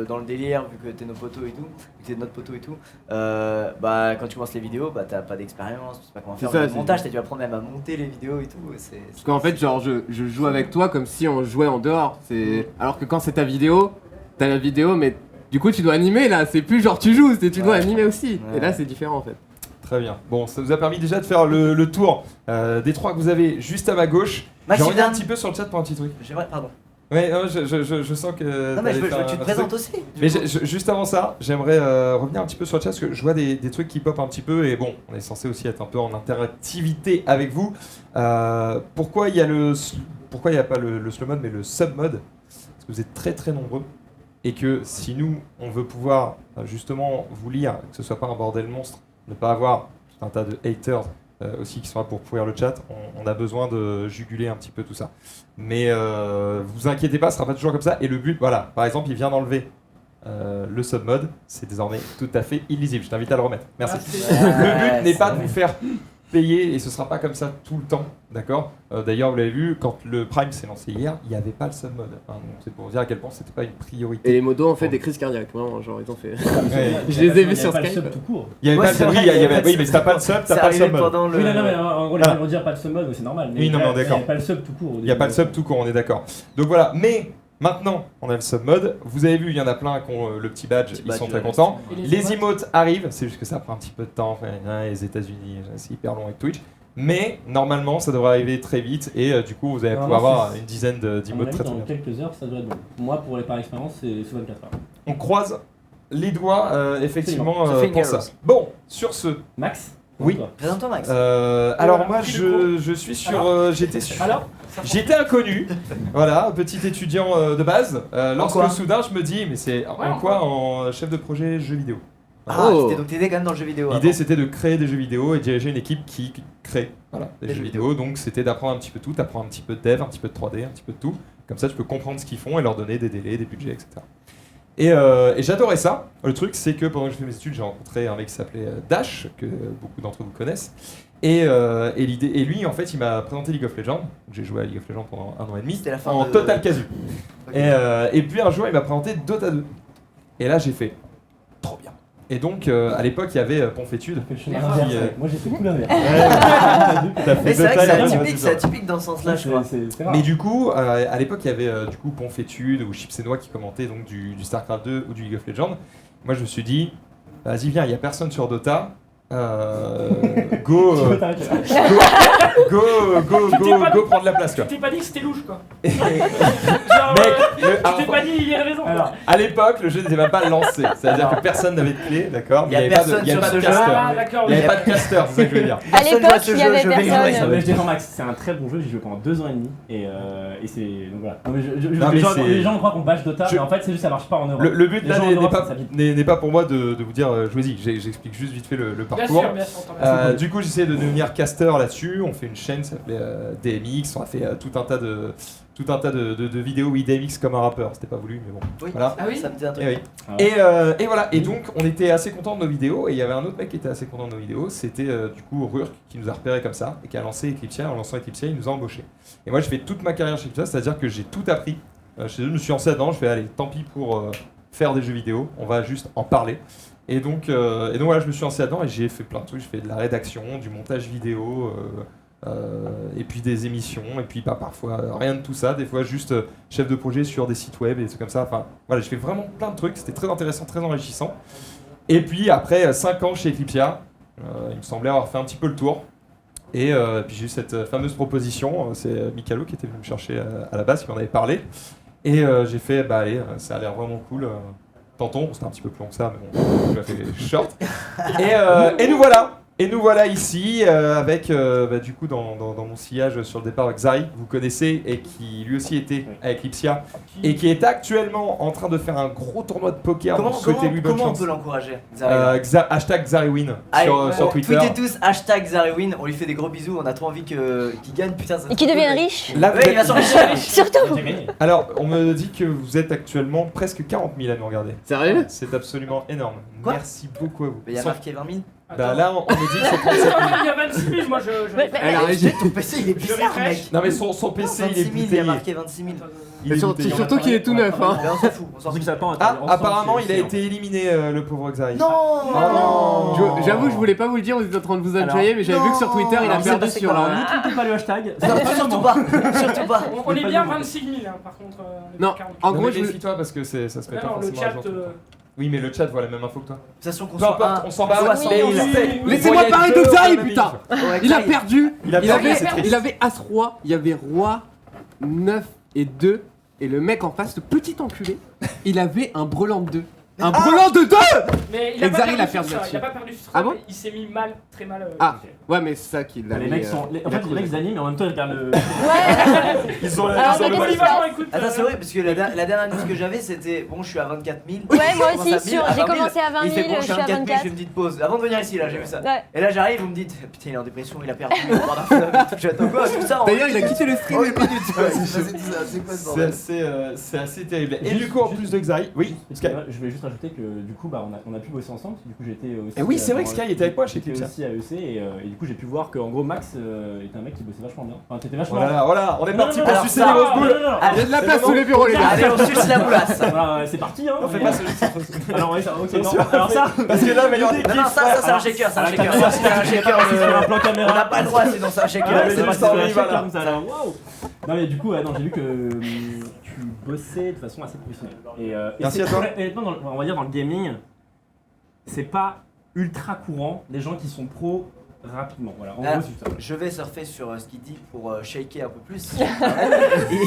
dans le délire, vu que t'es nos potos et tout, vu que t'es notre poteau et tout, bah quand tu commences les vidéos, bah t'as pas d'expérience, tu sais pas comment faire C'est ça, le c'est- montage, tu vas apprendre même à monter les vidéos et tout. Parce qu'en fait, genre, je joue avec toi comme si on jouait en dehors. Alors que quand c'est ta vidéo, t'as la vidéo, mais du coup, tu dois animer là. C'est plus genre tu joues, c'est tu dois Ouais. animer aussi. Ouais. Et là, c'est différent en fait. Très bien. Bon, ça vous a permis déjà de faire le tour des trois que vous avez juste à ma gauche. Max, Je tu reviens un viens- petit peu sur le chat pour un petit truc. J'aimerais, pardon. Ouais, je sens que. Non mais je t'allais veux faire que tu un te truc. présentes aussi. Mais juste avant ça, j'aimerais revenir un petit peu sur le chat parce que je vois des trucs qui pop un petit peu et bon, on est censé aussi être un peu en interactivité avec vous. Pourquoi il y a pas le slow mode mais le sub mode? Parce que vous êtes très très nombreux et que si nous on veut pouvoir justement vous lire, que ce soit pas un bordel monstre, ne pas avoir tout un tas de haters aussi qui sont là pour pourrir le chat, on a besoin de juguler un petit peu tout ça. Mais vous inquiétez pas, ce sera pas toujours comme ça. Et le but, voilà, par exemple, il vient d'enlever le sub mode, c'est désormais tout à fait illisible. Je t'invite à le remettre. Merci. Le but n'est pas de vous faire payer et ce sera pas comme ça tout le temps, d'accord. D'ailleurs, vous l'avez vu, quand le Prime s'est lancé hier, il n'y avait pas le sub mode. Hein, donc c'est pour vous dire à quel point c'était pas une Et priorité. les modos ont fait des crises cardiaques, vraiment, genre ils ont fait. Ouais. Je les ai vus Il y sur avait pas le Skype. sub tout court. Il y avait Ouais, pas c'est le vrai, oui, il y il y avait avait, pas oui, de mais si t'as pas le sub, C'est t'as pas le arrivé sub mode. pendant le. Oui, non, mais en gros, Voilà. les gens vont dire pas de sub mode, mais c'est normal. Oui, non, mais il y d'accord. avait pas le sub tout court. Il n'y a pas le sub tout court, on est d'accord. Donc voilà, mais maintenant on a le sub mode. Vous avez vu, il y en a plein qui ont le petit badge, Petit ils badge, sont très ouais. contents. Et Les emotes arrivent, c'est juste que ça prend un petit peu de temps. Enfin, les États-Unis, c'est hyper long avec Twitch. Mais normalement, ça devrait arriver très vite et du coup, vous allez pouvoir Normalement, avoir une dizaine À mon d'emotes avis, très très dans bien. quelques heures, ça doit être bon. Moi, par expérience, c'est sous 24 heures. On croise les doigts effectivement The pour fingers. ça. Bon, sur ce. Max Oui. toi. Présente-toi Max. Alors moi, pris le je suis sur, Alors j'étais sur. Alors J'étais inconnu, voilà, petit étudiant de base. Lorsque quoi soudain je me dis, mais c'est en en quoi en chef de projet jeux vidéo. Ah, Oh. donc t'étais quand même dans le jeu vidéo. L'idée avant. c'était de créer des jeux vidéo et diriger une équipe qui crée des Des jeux jeux vidéo. Donc c'était d'apprendre un petit peu tout, d'apprendre un petit peu de dev, un petit peu de 3D, un petit peu de tout. Comme ça je peux comprendre ce qu'ils font et leur donner des délais, des budgets, etc. Et j'adorais ça. Le truc c'est que pendant que je fais mes études j'ai rencontré un mec qui s'appelait Dash, que beaucoup d'entre vous connaissent. Et lui en fait il m'a présenté League of Legends. J'ai joué à League of Legends pendant 1 an et demi C'était la fin en de- total casu. Ok. Et puis un jour, il m'a présenté Dota 2. Et là, j'ai fait trop bien. Et donc, à l'époque, il y avait Ponfétude. Fais le chemin Mais inverse, enfin, ouais. Moi, j'ai fait tout l'inverse. T'as fait Mais c'est vrai que Dota, c'est là, atypique, tu c'est vois. atypique dans ce sens-là, je crois. C'est rare. Mais du coup, à l'époque, il y avait du coup Ponfétude ou Chipsenois qui commentaient donc du StarCraft 2 ou du League of Legends. Moi, je me suis dit, vas-y, viens, il n'y a personne sur Dota. Go, Tu peux t'arrêter là. go prendre la place, quoi. Tu t'es pas dit que c'était louche quoi. Mec, Tu alors, t'es pas dit il y a raison. Alors, à l'époque, le jeu n'était même pas lancé. C'est-à-dire que personne n'avait de clé, d'accord. Il y a Mais il n'y avait personne pas sur de ce caster. jeu. Ah d'accord. Il n'y avait pas de caster, c'est ça que je veux dire. À Personne l'époque, voit ce il y jeu, avait je vais y personne. jouer. mais je défends Max, c'est un très bon jeu, j'y joue pendant 2 ans et demi. Et c'est. Donc voilà. Non, mais Non, mais c'est- les gens croient qu'on bâche Dota, Je- mais en fait, c'est juste ça marche pas en Europe. Le but Les là gens en n'est Europe, pas, ça vite. n'est pas pour moi de vous dire jouez-y, j'explique juste vite fait le Bien parcours. sûr, bien sûr. t'en vas-y. Du coup, j'essaie de devenir caster là-dessus. On fait une chaîne, ça s'appelait DMX. On a fait tout un tas de vidéos. Oui, DMX comme un rappeur. C'était pas voulu, mais bon. Oui. Voilà. Ah oui. Ça me dit un truc. Et, oui. Ah ouais. Et voilà. Et donc, on était assez contents de nos vidéos. Et il y avait un autre mec qui était assez content de nos vidéos. C'était du coup Rurk qui nous a repéré comme ça et qui a lancé Eclipsia. En lançant Eclipsia, il nous a embauchés. Et moi, je fais toute ma carrière chez Eclipsia, c'est-à-dire que j'ai tout appris chez eux. Je me suis lancé là-dedans. Je fais allez, tant pis pour faire des jeux vidéo, on va juste en parler. Et donc voilà, je me suis lancé là-dedans et j'ai fait plein de trucs. J'ai fait de la rédaction, du montage vidéo, et puis des émissions, et puis parfois rien de tout ça. Des fois juste chef de projet sur des sites web et des trucs comme ça. Enfin voilà, je fais vraiment plein de trucs. C'était très intéressant, très enrichissant. Et puis après 5 ans chez Eclipsia, il me semblait avoir fait un petit peu le tour. Et puis j'ai eu cette fameuse proposition. C'est Mikalo qui était venu me chercher à la base, qui m'en avait parlé. Et j'ai fait, bah allez, ça a l'air vraiment cool. Tentons, c'était un petit peu plus long que ça, mais bon, je l'ai fait short. Et nous voilà ici, avec du coup dans mon sillage sur le départ Xari, que vous connaissez, et qui lui aussi était à Eclipsia, et qui est actuellement en train de faire un gros tournoi de poker. Comment, Donc souhaitez-lui bonne comment on chance. peut l'encourager, Xari? Hashtag XariWin sur Twitter. Tweetez tous hashtag XariWin, on lui fait des gros bisous, on a trop envie qu'il gagne, putain. Et qui devienne riche. Là, Ouais, il va s'enrichir. Surtout. Alors, on me dit que vous êtes actuellement presque 40 000 à nous regarder. Sérieux? C'est absolument énorme. Quoi? Merci beaucoup à vous. Il y a marqué 20 000. Bah là, on me dit que c'est 37 000. Il y a 26 000, moi je. Ouais, Elle a réagi. Ton PC il est bizarre, refresh. mec. Non mais son PC il 26 est 000, il y a bouteillé. marqué 26 000. Il est bouteillé. Surtout qu'il est tout neuf, hein. Mais on s'en fout, on s'en fout. Apparemment il a été éliminé le pauvre Xari. Non, non. J'avoue, je voulais pas vous le dire, vous êtes en train de vous enjailler, mais j'avais vu que sur Twitter il a Alors, perdu c'est sur passé un. Ne trompez pas le hashtag. Surtout pas, surtout pas. On est bien 26 000, hein, par contre. on est Non, pas 40 000. en Non, gros, mais je. méfie-toi parce que ça se met Non, pas non, le forcément à chat. jour tout le temps. Oui mais le chat voit la même info que toi. De toute façon, qu'on Peu soit importe, on s'en bat. soit Oui, 100 oui, 000. oui. Laissez-moi Vous parler voyez de deux Xari, dans la putain! Ouais, Il a Xari. perdu! Il a perdu. Il avait As-Roi, il y avait Roi 9 et 2, et le mec en face, ce petit enculé, il avait un brelan de 2. Un brelan de 2! Mais il a Xari, il pas a perdu perdu sur ça, là-dessus. il a pas perdu sur ça, Ah bon mais il s'est mis mal, très mal. Ah, ouais, mais c'est ça qui l'a Les mis, mecs sont. En fait, les mecs ils animent et en même temps ils regardent le. Ils ont Alors, ils ont mais le qu'est-ce bon qui se Polyvalent, passe écoute. Attends, c'est vrai, parce que la dernière news que j'avais c'était bon, je suis à 24 000. Ouais, moi Je commence aussi, à 1000, à j'ai 20 000. commencé à 20 Il fait 000, bon, je suis à 24 000, je 24. fais une petite pause. Avant de venir ici, là, j'ai vu ça. Ouais. Et là, j'arrive, vous me dites, putain, il est en dépression, il a perdu. J'attends quoi, tout ça. D'ailleurs, il a quitté le stream. Oh, il est pas du tout. C'est quoi ce bordel? C'est assez terrible. Et du coup en plus de Xari, oui, Sky. Je voulais juste rajouter que du coup on a pu bosser ensemble. Du coup j'étais aussi. Et oui, c'est vrai que Sky était avec moi chez J'étais Eclipsia. aussi à EC et du coup j'ai pu voir qu'en gros Max était un mec qui bossait vachement bien. Enfin t'étais vachement. Voilà, on est parti pour alors sucer ça- les grosses boules. Il y a de la place sous les bureaux, les gars. Allez, on suce la boulasse. Voilà, c'est parti hein. On fait pas ce Alors ouais, ça, ok, non. sûr. Alors ça. Parce que là, meilleur des Non, non, ça c'est un shaker, c'est un shaker. Ça, c'est un shaker. Sur un plan caméra. On n'a pas le droit, sinon c'est un shaker. Ouais, C'est mais parti juste sur la envie, shaker voilà. comme ça, là. Waouh. Non mais du coup non, j'ai vu que tu bossais de façon assez professionnelle. Et Merci c'est- à toi. Honnêtement, on va dire dans le gaming, c'est pas ultra courant des gens qui sont pros rapidement. Voilà, en Ah. gros c'est ça. Je vais surfer sur ce qu'il dit pour shaker un peu plus. Et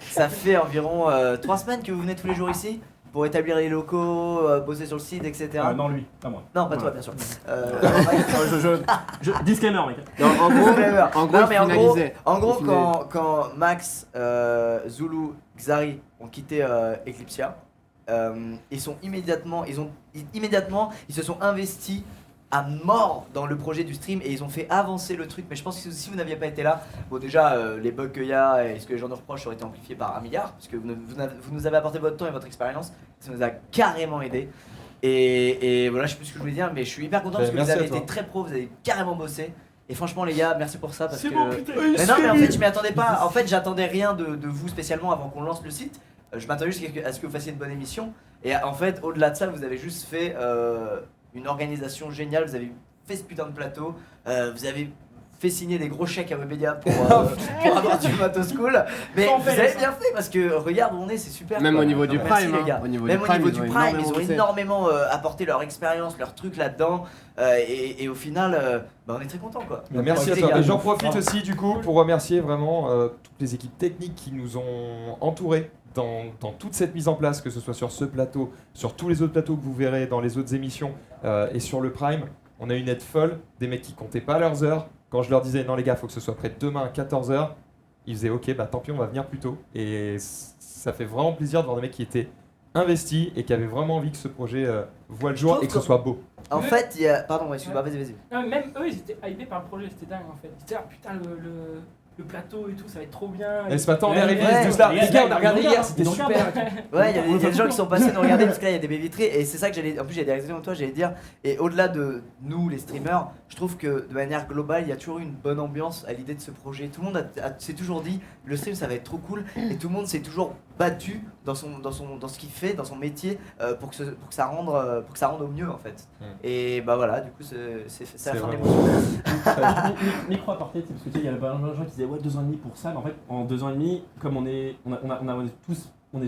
ça fait environ 3 semaines que vous venez tous les jours ici pour établir les locaux, bosser sur le site, etc. Non lui, pas moi. Non, pas toi, bien sûr. Disclaimer mec. Non, en gros, Non, il mais en gros, finalisait. en gros, Il finalisait. quand Max, Zulu, Xari ont quitté Eclipsia, ils se sont investis à mort dans le projet du stream et ils ont fait avancer le truc. Mais je pense que si vous n'aviez pas été là, bon déjà les bugs qu'il y a et ce que les gens nous reprochent auraient été amplifiés par 1 milliard parce que vous nous avez apporté votre temps et votre expérience, ça nous a carrément aidé. Et voilà, je sais plus ce que je voulais dire, mais je suis hyper content parce que vous merci avez à toi. été très pro, vous avez carrément bossé. Et franchement les gars, merci pour ça parce que. C'est bon, putain. Mais non, mais en fait, je m'y attendais pas. En fait, j'attendais rien de vous spécialement avant qu'on lance le site. Je m'attendais juste à ce que vous fassiez une bonne émission. Et en fait, au-delà de ça, vous avez juste fait une organisation géniale. Vous avez fait ce putain de plateau. Vous avez fait signer des gros chèques à Webedia pour avoir du matos cool. Mais Sans vous faire avez ça. bien fait parce que regarde où on est, c'est super. Même quoi. au niveau du Donc, merci, Prime, les gars. hein. Au niveau Même du au Prime, niveau du Prime, ils ont bossé. énormément apporté leur expérience, leur truc là-dedans. Et au final, bah, on est très contents quoi. Bah, merci à les toi. gars. Et j'en profite aussi du coup pour remercier vraiment toutes les équipes techniques qui nous ont entourés dans toute cette mise en place, que ce soit sur ce plateau, sur tous les autres plateaux que vous verrez dans les autres émissions et sur le Prime. On a une aide folle, des mecs qui comptaient pas leurs heures. Quand je leur disais non les gars, faut que ce soit prêt demain à 14h, ils faisaient ok, bah tant pis, on va venir plus tôt. Et ça fait vraiment plaisir de voir des mecs qui étaient investis et qui avaient vraiment envie que ce projet voit le jour et que ce soit beau. En fait, il y a. Pardon, excuse-moi, vas-y. Non, mais même eux, ils étaient hypés par le projet, c'était dingue en fait. Ils étaient là, putain, le plateau et tout, ça va être trop bien. Et ce matin, on est arrivé, Ouais. ils se disent là, Ouais. les gars, on a regardé Ils hier, nous c'était regardent. super. Ouais, il y a des gens qui sont passés nous regarder parce que là il y a des baies vitrées et c'est ça que j'allais. En plus, j'ai des réactions comme toi, j'allais dire. Et au-delà de nous, les streamers, je trouve que de manière globale, il y a toujours eu une bonne ambiance à l'idée de ce projet. Tout le monde s'est toujours dit le stream ça va être trop cool et tout le monde s'est toujours battu dans ce qu'il fait, dans son métier, pour que ça rende au mieux en fait. Et bah voilà, du coup c'est la fin de l'émotion. Micro aparté, parce que tu sais, il y a pas mal de gens qui disaient ouais 2 ans et demi pour ça, mais en fait en 2 ans et demi, comme on est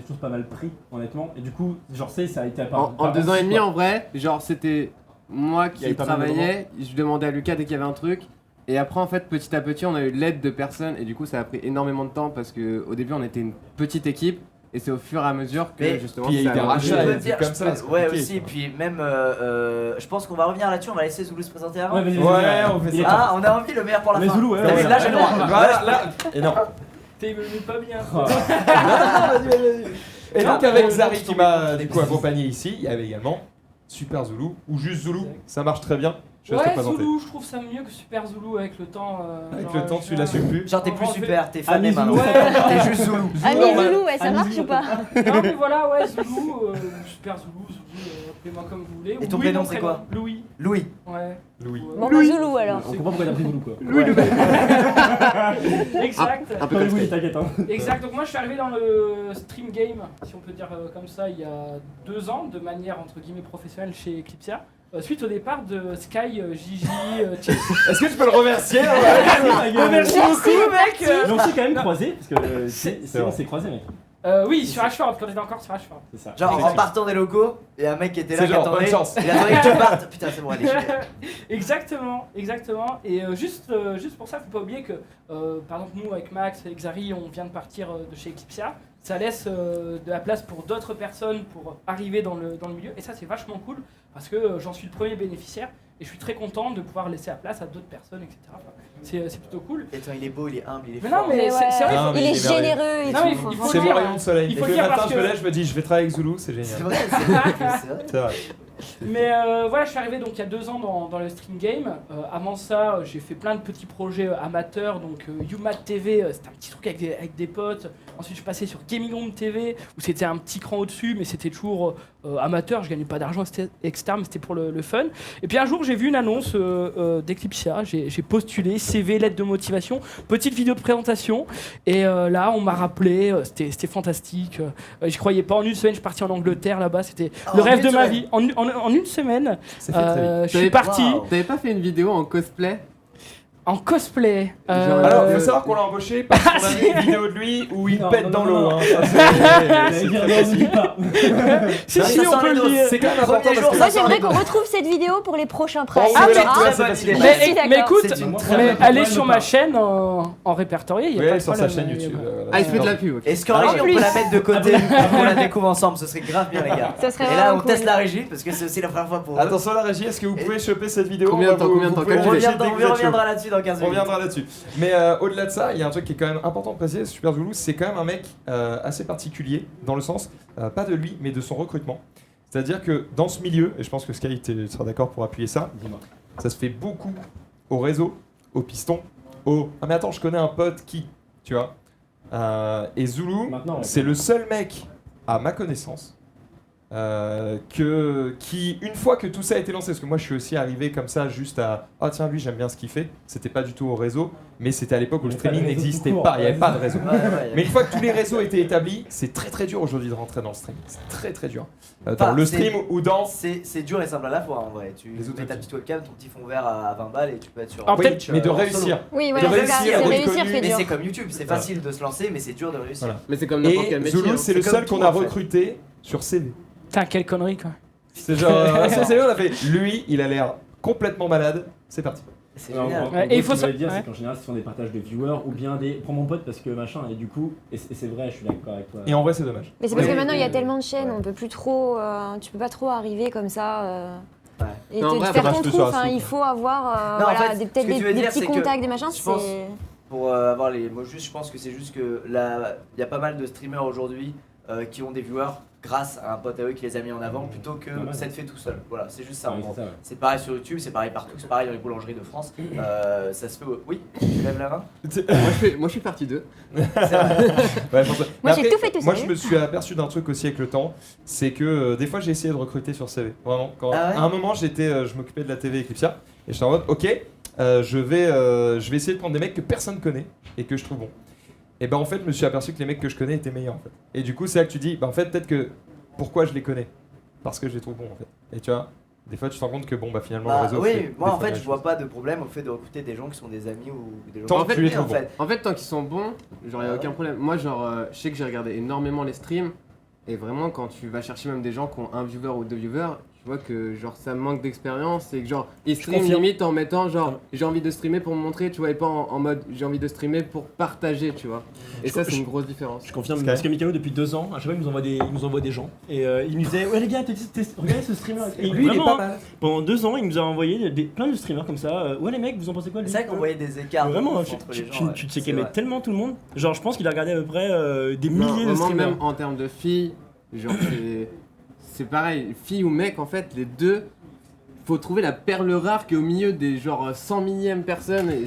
tous pas mal pris honnêtement, et du coup genre ça a été à part. En 2 ans et demi en vrai, genre c'était moi Il y avait qui pas mal de travaillais, je demandais à Lucas dès qu'il y avait un truc. Et après en fait petit à petit on a eu l'aide de personnes et du coup ça a pris énormément de temps parce que au début on était une petite équipe et c'est au fur et à mesure que Mais- justement Puis il y a eu des ça a rachats, marché. il y a des trucs comme ça, c'est Ouais compliqué, aussi, quoi. puis même je pense qu'on va revenir là-dessus, on va laisser Zoulou se présenter avant. Ouais, vas-y, Ouais, on fait Il est ça. temps. Ah, on a envie le meilleur pour la Mais fin. Zoulou, ouais, T'as vu, ouais. là j'ai le droit. Voilà, là, et non. T'es me pas bien. Et donc Ah, avec non, Zari non, qui non, m'a non, du non, coup non, accompagné ici, il y avait également Super Zoulou ou juste Zoulou, ça marche très bien. Je vais te Ouais, présenter. Zoulou, je trouve ça mieux que Super Zoulou avec le temps. Avec genre, le temps, tu l'as su plus. Genre t'es plus Enlever- super, t'es fané Ami maintenant. Zoulou. T'es juste Zoulou. Ami normal. Zoulou, ouais, ça Ami marche Zoulou. ou pas? Non mais voilà, ouais, Zoulou, Super Zoulou, appelez-moi comme vous voulez. Et ton Louis, prénom, mon c'est quoi? Louis. Louis. Ouais. Louis. Bon, bah, Zoulou alors. On comprend pourquoi t'as pris Zoulou quoi. Exact. Un peu Oui, comme oui, ça. t'inquiète hein. Exact, donc moi je suis arrivé dans le stream game, si on peut dire comme ça, il y a 2 ans, de manière entre guillemets professionnelle chez Eclipsia, suite au départ de Sky, Gigi, Chips. Est-ce que tu peux le remercier Merci beaucoup mec Mais on s'est quand même croisés, parce que C'est on vrai. s'est croisés mec. Oui, sur Ashford, quand on était encore sur Ashford. C'est ça. Genre en partant des locaux, il y a un mec qui était là C'est qui genre, attendait. bonne chance. Il attendait que tu partes. Putain, c'est bon, allez. Exactement. Et juste pour ça, faut pas oublier que, par exemple, nous avec Max et Xari, on vient de partir de chez Eclipsia. Ça laisse de la place pour d'autres personnes pour arriver dans le milieu. Et ça, c'est vachement cool parce que j'en suis le premier bénéficiaire et je suis très content de pouvoir laisser la place à d'autres personnes, etc. Enfin, c'est plutôt cool. Et attends, il est beau, il est humble, il est Mais fort. non, mais c'est vrai. Non, mais Il est il est merveilleux. généreux et Non, mais tout. il faut C'est le mon dire. rayon de soleil. Il Et faut que le le dire matin parce je me que- lève, je me dis je vais travailler avec Zoulou, c'est C'est génial. vrai, c'est vrai. C'est vrai. Mais voilà, je suis arrivé donc il y a 2 ans dans le stream game. Avant ça, j'ai fait plein de petits projets amateurs. Donc YouMad TV, c'était un petit truc avec des potes. Ensuite, je suis passé sur Gaming Room TV, où c'était un petit cran au-dessus, mais c'était toujours amateur. Je gagnais pas d'argent, etc. Mais c'était pour le fun. Et puis un jour, j'ai vu une annonce d'Eclipsia. J'ai postulé, CV, lettre de motivation, petite vidéo de présentation. Et là, on m'a rappelé. C'était fantastique. J'y croyais pas. En une semaine, je suis parti en Angleterre là-bas. C'était le En rêve une de ma semaine. vie. En une semaine, C'est fait très vite. je suis T'avais- parti Wow. T'avais pas fait une vidéo en cosplay? en cosplay. Alors, il faut savoir qu'on l'a embauché parce qu'on a vu une vidéo de lui où il Non, pète non, dans non, l'eau. non. hein. Ça, c'est- C'est très précis. Si, Ça si, sent on peut les le doses. dire. C'est quand même Premier important jour, parce que. Moi, j'aimerais qu'on retrouve cette vidéo pour les prochains primes. Ah, mais c'est tu vois, très c'est bonne facile. idée. Mais, Je suis mais d'accord. écoute, C'est une très mais bonne allez idée. sur ma chaîne en répertorié. Il y a Ouais, pas de sur sa problème, chaîne il y a YouTube. pas- Ah, il fait de la pub, ok. Est-ce qu'en régie, on plus. peut la mettre de côté pour qu'on la découvre ensemble? Ce serait grave bien, les gars. Ça serait Et là, vraiment on cool. teste la régie parce que c'est aussi la première fois pour eux. Attention la régie, est-ce que vous pouvez choper cette vidéo? Combien de temps, Vous combien de temps, pouvez quelle On le vidéo lâcher dès que vous êtes chaud. reviendra là-dessus dans 15 On minutes. reviendra là-dessus. Mais au-delà de ça, il y a un truc qui est quand même important de préciser. Super Zoulou, c'est quand même un mec assez particulier dans le sens, pas de lui, mais de son recrutement. C'est-à-dire que dans ce milieu, et je pense que Sky sera d'accord pour appuyer ça, Dis-moi. ça se fait beaucoup au réseau, au piston, au « Ah mais attends, je connais un pote qui… » Tu vois. Et Zoulou, Maintenant, ouais. c'est le seul mec, à ma connaissance, qui, une fois que tout ça a été lancé, parce que moi je suis aussi arrivé comme ça juste à « Ah tiens, lui j'aime bien ce qu'il fait », c'était pas du tout au réseau, mais c'était à l'époque où le Il y avait pas de streaming réseau n'existait tout court, pas, il n'y avait ouais, pas c'est de réseau. Ouais, ouais, Mais une fois que tous les réseaux étaient établis, c'est très très dur aujourd'hui de rentrer dans le stream. C'est très très dur. Dans Enfin, le c'est- stream ou dans… C'est dur et simple à la fois en vrai. Tu Les autres mets ta outils. petite webcam, ton petit fond vert à 20 balles et tu peux être sur Ah, Oui, Twitch, mais de en solo. réussir. Oui, De voilà, c'est réussir, ça. d'être C'est réussir connu. qui est Mais dur. c'est comme YouTube, c'est Voilà. facile de se lancer, mais c'est dur de réussir. Voilà. Mais c'est comme n'importe Et quel métier. Zoulou, hein. c'est le C'est seul comme qu'on tout, a en fait. recruté sur CV. Putain, quelle connerie quoi. C'est genre, c'est sérieux, on a fait. Lui, il a l'air complètement malade. C'est parti. C'est Ouais, génial. en gros, Ouais, et il faut ce que je voulais ça- dire, ouais. c'est qu'en général, ce sont des partages de viewers ou bien des prends mon pote parce que machin, et du coup, et c'est vrai, je suis d'accord avec toi. Et en vrai, c'est dommage. Mais c'est parce Oui, que maintenant il y a oui, tellement de chaînes, ouais. on peut plus trop, tu peux pas trop arriver comme ça Ouais. et Non, en vrai, te faire ça ton marche trou. sur la Enfin, soupe. il faut avoir Non, en voilà, fait, peut-être ce que tu veux des dire, petits c'est que contacts, des machins. je pense- c'est- Pour avoir les mots justes, je pense que c'est juste que là, il y a pas mal de streamers aujourd'hui qui ont des viewers grâce à un pote à eux qui les a mis en avant plutôt que Pas mal. ça te fait tout seul. Voilà, c'est juste ça. en Ouais, gros. c'est ça, ouais. C'est pareil sur YouTube, c'est pareil partout, c'est pareil dans les boulangeries de France. Ça se fait. Oui, tu lèves la main. Moi je suis partie 2. Ouais, pour ça. Mais Moi, j'ai tout fait tout Moi, seul. je me suis aperçu d'un truc aussi avec le temps. C'est que des fois, j'ai essayé de recruter sur CV. Vraiment. Ah ouais À un moment, je m'occupais de la TV Eclipsia. Et j'étais en mode, ok, je vais essayer de prendre des mecs que personne connaît et que je trouve bons. Et ben en fait, je me suis aperçu que les mecs que je connais étaient meilleurs en fait. Et du coup, c'est là que tu dis, bah en fait, peut-être que pourquoi je les connais? Parce que je les trouve bons en fait. Et tu vois, des fois, tu te rends compte que bon, bah finalement, le réseau. fait oui, des moi en fois fait, la je même vois chose. pas de problème au fait de recruter des gens qui sont des amis ou des gens Tant que que tu les connais, en trouves fait. En fait, tant qu'ils sont bons, genre, y a aucun problème. Moi, genre, je sais que j'ai regardé énormément les streams. Et vraiment, quand tu vas chercher même des gens qui ont un viewer ou deux viewers, tu vois que genre ça manque d'expérience et que genre ils streament confirme. limite en mettant genre j'ai envie de streamer pour me montrer, tu vois, et pas en mode j'ai envie de streamer pour partager, tu vois. Et ça, c'est une grosse différence. Je confirme, Sky. parce que Mikao, depuis 2 ans, à chaque fois, il nous envoie des gens. Et il nous disait, ouais les gars, regardez ce streamer. Et Lui, il est vraiment, pas mal. pendant 2 ans, il nous a envoyé plein de streamers comme ça. Ouais les mecs, vous en pensez quoi de C'est lui vrai qu'on voyait des écarts Vraiment, entre les gens. tu C'est checkais mais vrai. tellement tout le monde. Genre, je pense qu'il a regardé à peu près des Non, milliers de vraiment, streamers. même en termes de filles, genre c'est pareil, filles ou mecs en fait, les deux. Faut trouver la perle rare qui est au milieu des genre 100 millième personnes. Et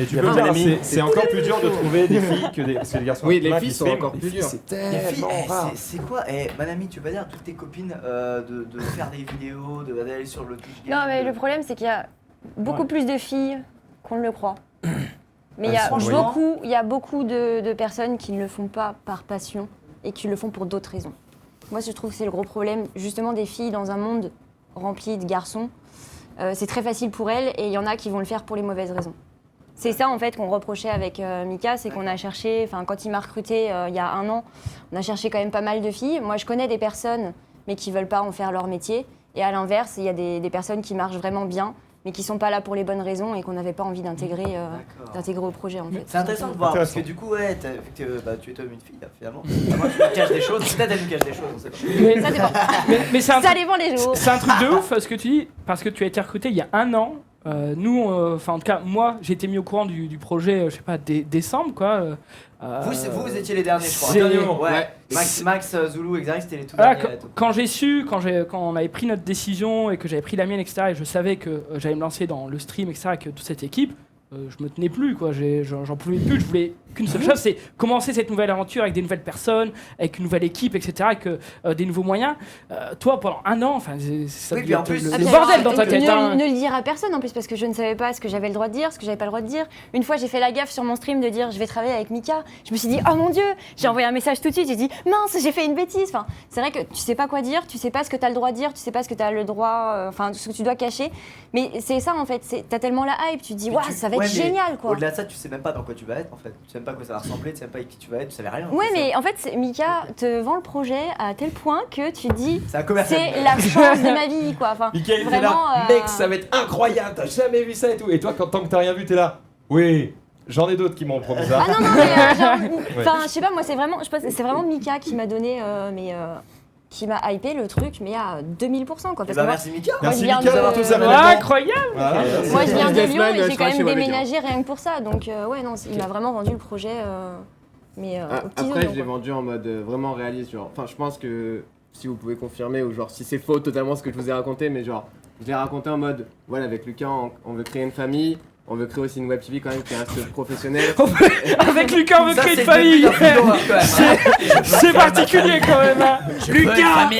Et tu y a peux pas dire, d'ami. c'est encore plus dur de trouver des filles que des. Parce que les garçons. Oui, les plein filles qui sont streament, encore les plus filles, dures. C'est Les filles, tellement rare. c'est quoi Manami, tu veux pas dire à toutes tes copines de faire des vidéos, d'aller sur le Twitch game Non, mais le problème, c'est qu'il y a beaucoup plus de filles qu'on ne le croit. Mais il y a franchement. beaucoup de personnes qui ne le font pas par passion et qui le font pour d'autres raisons. Moi, je trouve que c'est le gros problème, justement, des filles dans un monde rempli de garçons. C'est très facile pour elles et il y en a qui vont le faire pour les mauvaises raisons. C'est ça en fait qu'on reprochait avec Mika, c'est qu'on a cherché, enfin quand il m'a recruté il y a 1 an, on a cherché quand même pas mal de filles. Moi je connais des personnes mais qui veulent pas en faire leur métier. Et à l'inverse, il y a des personnes qui marchent vraiment bien mais qui sont pas là pour les bonnes raisons et qu'on n'avait pas envie d'intégrer au projet en fait. C'est intéressant de voir, parce que du coup, ouais, tu es toi une fille, là, finalement. Moi, tu me caches des choses, peut-être elle me cache des choses, on sait pas. Mais, Ça dépend. mais c'est un, Ça dépend les jours. c'est un truc de ouf ce que tu dis, parce que tu as été recruté il y a 1 an. Nous, enfin en tout cas, moi, j'ai été mis au courant du projet, je sais pas, décembre quoi. Vous étiez les derniers, je crois. c'est- Dernier moment. Ouais. Ouais. Max, Zulu, Exarix, c'était les tout Voilà, derniers. quand j'ai su, quand on avait pris notre décision et que j'avais pris la mienne, etc., et je savais que j'allais me lancer dans le stream, etc., avec toute cette équipe, je me tenais plus, quoi. J'en pouvais plus. Je voulais qu'une seule chose, c'est commencer cette nouvelle aventure avec des nouvelles personnes, avec une nouvelle équipe, etc., avec des nouveaux moyens. Toi, pendant 1 an, enfin, ça Oui, devient puis en un peu plus, le c'est- bordel dans ta tête. hein. Ne le dire à personne en plus parce que je ne savais pas ce que j'avais le droit de dire, ce que j'avais pas le droit de dire. Une fois j'ai fait la gaffe sur mon stream de dire je vais travailler avec Mika. Je me suis dit oh mon dieu, j'ai envoyé un message tout de suite, j'ai dit mince j'ai fait une bêtise. Enfin, c'est vrai que tu sais pas quoi dire, tu sais pas ce que tu as le droit de dire, tu sais pas ce que tu as le droit, enfin ce que tu dois cacher. Mais c'est ça en fait, t'as tellement la hype, tu te dis Mais waouh ça va être génial quoi. Au-delà de ça, tu sais même pas dans quoi tu vas être en fait. Tu sais même pas à quoi ça va ressembler, tu sais même pas avec qui tu vas être, tu savais rien. Ouais C'est mais en fait Mika te vend le projet à tel point que tu te dis C'est un commercial. c'est la chance de ma vie quoi. Enfin, Michael était vraiment, là, mec, ça va être incroyable, t'as jamais vu ça et tout. Et toi, tant que t'as rien vu, t'es là. Oui, j'en ai d'autres qui m'ont promis ça. Ah non, non, mais genre, enfin, je sais pas, moi, c'est vraiment Mika qui m'a donné, qui m'a hypé le truc, mais à 2000%, quoi. Eh Parce ben, que moi, merci Mika. moi, je Merci viens Mika de- d'avoir tout ça. Incroyable. Voilà. moi, je viens de Businessman, Lyon et je j'ai quand travaille même chez déménagé rien que pour ça. Donc, ouais, non, il m'a vraiment vendu le projet, mais aux petits Après, oignons, je l'ai quoi. vendu en mode vraiment réaliste. Genre. Enfin, je pense que si vous pouvez confirmer, ou genre si c'est faux totalement ce que je vous ai raconté, mais genre, je l'ai raconté en mode voilà, avec Lucas, on veut créer une famille. On veut créer aussi une web TV quand même qui reste professionnelle. Avec Lucas, on veut Ça, créer c'est une le début famille. d'un film d'horreur, quand même, hein. C'est particulier quand même. hein. Lucas.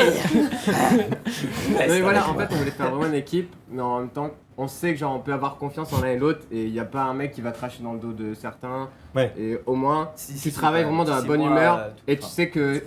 Non, mais voilà, en fait, on voulait faire vraiment une équipe, mais en même temps, on sait que genre on peut avoir confiance en l'un et l'autre, et il n'y a pas un mec qui va cracher dans le dos de certains. Ouais. Et au moins, Si, tu si, travailles quand vraiment même. dans la Si, bonne moi, humeur, tout et le tu temps. sais que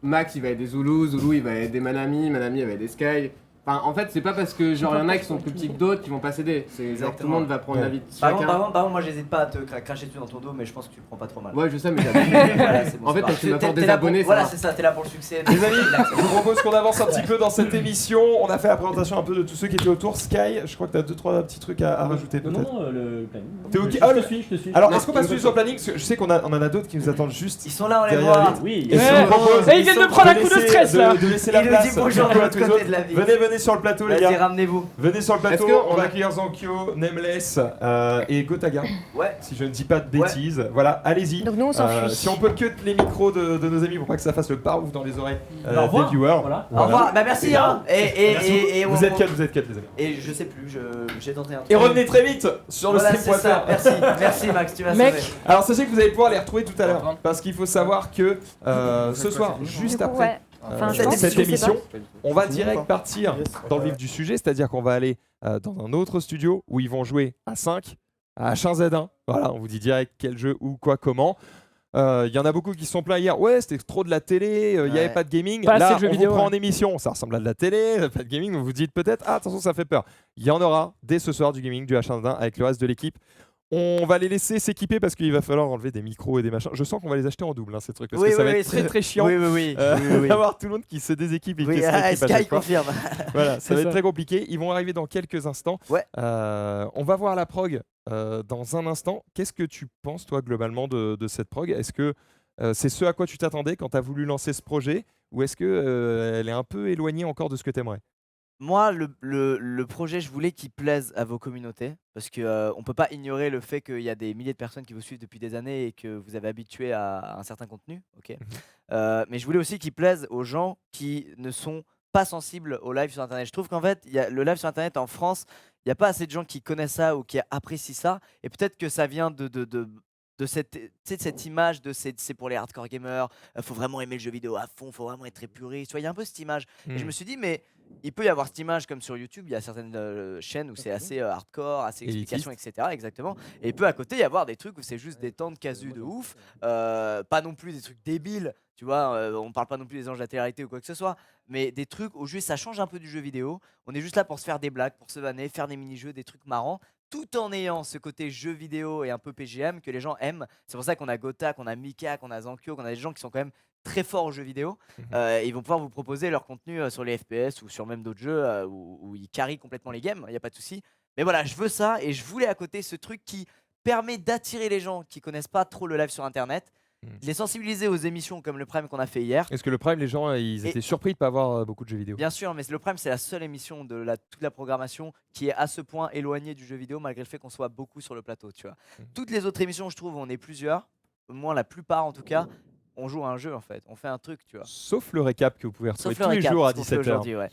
Max il va aider Zulu, Zulu il va aider Manami, Manami il va aider Sky. Enfin, en fait, c'est pas parce que genre y en a qui sont plus petits que d'autres qui vont pas s'aider. C'est genre tout le Exactement. monde va prendre Ouais. l'avis de Par chacun. contre, moi j'hésite pas à te cracher dessus dans ton dos, mais je pense que tu le prends pas trop mal. Ouais, je sais, mais j'adore. Voilà, c'est bon, En c'est fait, pas quand grave. tu m'apportes T'es des là pour- abonnés, ça voilà, va. c'est ça, t'es là pour le succès. Les amis, je vous propose qu'on avance un petit peu dans cette émission. On a fait la présentation un peu de tous ceux qui étaient autour. Sky, je crois que tu as 2-3 petits trucs à rajouter Non, peut-être. non, le planning. T'es ok? Je Ah, te suis, je te suis. Alors, Non, est-ce qu'on passe il me sur le planning? Parce que je sais qu'on en a d'autres qui nous attendent juste. Ils sont là, on les Derrière voit. vite. Oui, Et Ouais. si on propose Et ils viennent de prendre un coup de laisser- stress, là. de laisser la Il nous place dit bonjour du coup de à l'autre tous les côté autres. de la vie. Venez sur le plateau, les Vas-y, gars. ramenez-vous. Venez sur le plateau. Est-ce que On on va va- accueillir Zankyo, Nameless et Gotaga. Ouais. Si je ne dis pas de bêtises. Voilà, allez-y. Donc nous, on s'enfuit. Si on peut cut les micros de nos amis pour pas que ça fasse le parouf dans les oreilles Au des revoir. viewers. Voilà. Au revoir. Bah merci. Hein. Et Vous êtes 4, les amis. Et je sais plus, j'ai tenté un truc. Et revenez très vite sur le Voilà, c'est ça. stream.fr. Merci Max, tu m'as Mec. sauvé. Alors sachez que vous allez pouvoir les retrouver tout à l'heure parce qu'il faut savoir que ce soir, juste Du coup, après ouais. Enfin, je dans pense, cette je sais émission, pas. on va direct partir dans le vif du sujet, c'est-à-dire qu'on va aller dans un autre studio où ils vont jouer à 5, à H1Z1. Voilà, on vous dit direct quel jeu, où, quoi, comment. Il y en a beaucoup qui se sont plaints hier. Ouais, c'était trop de la télé, il n'y avait Ouais. pas de gaming. Pas assez Là, de jeux on vidéo, vous prend ouais. en émission. Ça ressemble à de la télé, pas de gaming. Vous vous dites peut-être, ah, attention, ça fait peur. Il y en aura dès ce soir du gaming, du H1 avec le reste de l'équipe. On va les laisser s'équiper parce qu'il va falloir enlever des micros et des machins. Je sens qu'on va les acheter en double, ces trucs. Parce que ça va être très très chiant. Oui. D'avoir tout le monde qui se déséquipe et qui Oui, se rééquipe à Sky chaque fois. confirme. Voilà, ça C'est va être ça. très compliqué. Ils vont arriver dans quelques instants. Ouais. On va voir la prog dans un instant. Qu'est-ce que tu penses, toi, globalement, de cette prog? Est-ce que c'est ce à quoi tu t'attendais quand tu as voulu lancer ce projet? Ou est-ce qu'elle est un peu éloignée encore de ce que tu aimerais? Moi, le projet, je voulais qu'il plaise à vos communautés parce qu'on ne peut pas ignorer le fait qu'il y a des milliers de personnes qui vous suivent depuis des années et que vous avez habitué à un certain contenu. Ok. Mais je voulais aussi qu'il plaise aux gens qui ne sont pas sensibles au live sur Internet. Je trouve qu'en fait, le live sur Internet en France, il n'y a pas assez de gens qui connaissent ça ou qui apprécient ça. Et peut-être que ça vient de cette image de c'est pour les hardcore gamers, faut vraiment aimer le jeu vidéo à fond, faut vraiment être épuré. Tu vois, il y a un peu cette image. Et je me suis dit, mais il peut y avoir cette image comme sur YouTube, il y a certaines chaînes où c'est assez hardcore, assez explications, etc. Exactement. Et il peut à côté y avoir des trucs où c'est juste des temps de casu de ouf, pas non plus des trucs débiles, tu vois, on parle pas non plus des anges de la télé-réalité ou quoi que ce soit, mais des trucs où juste ça change un peu du jeu vidéo. On est juste là pour se faire des blagues, pour se vanner, faire des mini-jeux, des trucs marrants, tout en ayant ce côté jeu vidéo et un peu PGM que les gens aiment. C'est pour ça qu'on a Gotha, qu'on a Mika, qu'on a Zankyo, qu'on a des gens qui sont quand même très forts aux jeux vidéo. Ils vont pouvoir vous proposer leur contenu sur les FPS ou sur même d'autres jeux où ils carrient complètement les games, il n'y a pas de souci. Mais voilà, je veux ça et je voulais à côté ce truc qui permet d'attirer les gens qui connaissent pas trop le live sur Internet, de les sensibiliser aux émissions comme le Prime qu'on a fait hier. Est-ce que le Prime, les gens, ils étaient surpris de ne pas avoir beaucoup de jeux vidéo? Bien sûr, mais le Prime, c'est la seule émission de toute la programmation qui est à ce point éloignée du jeu vidéo, malgré le fait qu'on soit beaucoup sur le plateau. Tu vois. Toutes les autres émissions, je trouve, on est plusieurs, au moins la plupart en tout cas, on joue à un jeu en fait, on fait un truc, tu vois. Sauf le récap que vous pouvez retrouver Sauf tous le les récap, jours à ce qu'on fait 17h. aujourd'hui, ouais.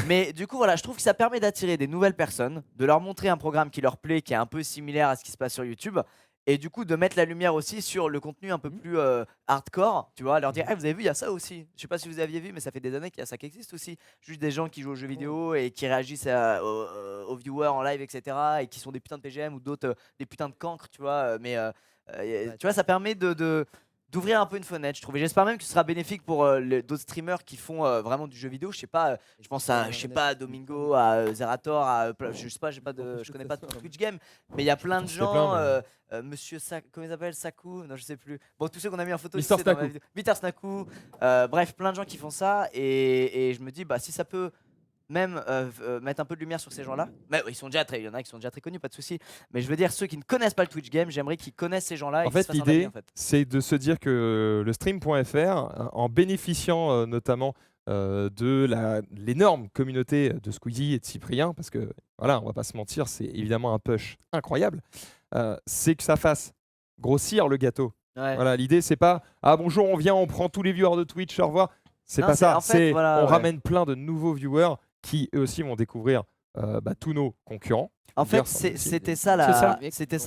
Mais du coup, voilà, je trouve que ça permet d'attirer des nouvelles personnes, de leur montrer un programme qui leur plaît, qui est un peu similaire à ce qui se passe sur YouTube. Et du coup, de mettre la lumière aussi sur le contenu un peu plus hardcore, tu vois, leur dire, hey, vous avez vu, il y a ça aussi. Je sais pas si vous aviez vu, mais ça fait des années qu'il y a ça qui existe aussi. Juste des gens qui jouent aux jeux vidéo et qui réagissent aux viewers en live, etc. Et qui sont des putains de PGM ou d'autres, des putains de cancres, tu vois. Mais tu vois, ça permet d'ouvrir un peu une fenêtre, je trouve. Et j'espère même que ce sera bénéfique pour d'autres streamers qui font vraiment du jeu vidéo. Je sais pas, je pense à, je sais pas, à Domingo, à Zerator, je sais pas, je connais pas de Twitch Game, mais il y a plein de gens. Monsieur comment il s'appelle, Saku, non je sais plus. Bon, tous ceux qu'on a mis en photo, Mister Snaku. Mister Snaku, bref, plein de gens qui font ça et je me dis bah si ça peut même mettre un peu de lumière sur ces gens-là. Mais ils sont déjà il y en a qui sont déjà très connus, pas de souci. Mais je veux dire ceux qui ne connaissent pas le Twitch Game, j'aimerais qu'ils connaissent ces gens-là. En fait, l'idée, c'est de se dire que le stream.fr, en bénéficiant notamment de l'énorme communauté de Squeezie et de Cyprien, parce que voilà, on va pas se mentir, c'est évidemment un push incroyable, c'est que ça fasse grossir le gâteau. Ouais. Voilà, l'idée, c'est pas ah bonjour, on vient, on prend tous les viewers de Twitch, au revoir. C'est Non, pas ça. en fait, voilà, on ouais. ramène plein de nouveaux viewers qui eux aussi vont découvrir tous nos concurrents. En fait, c'était ça,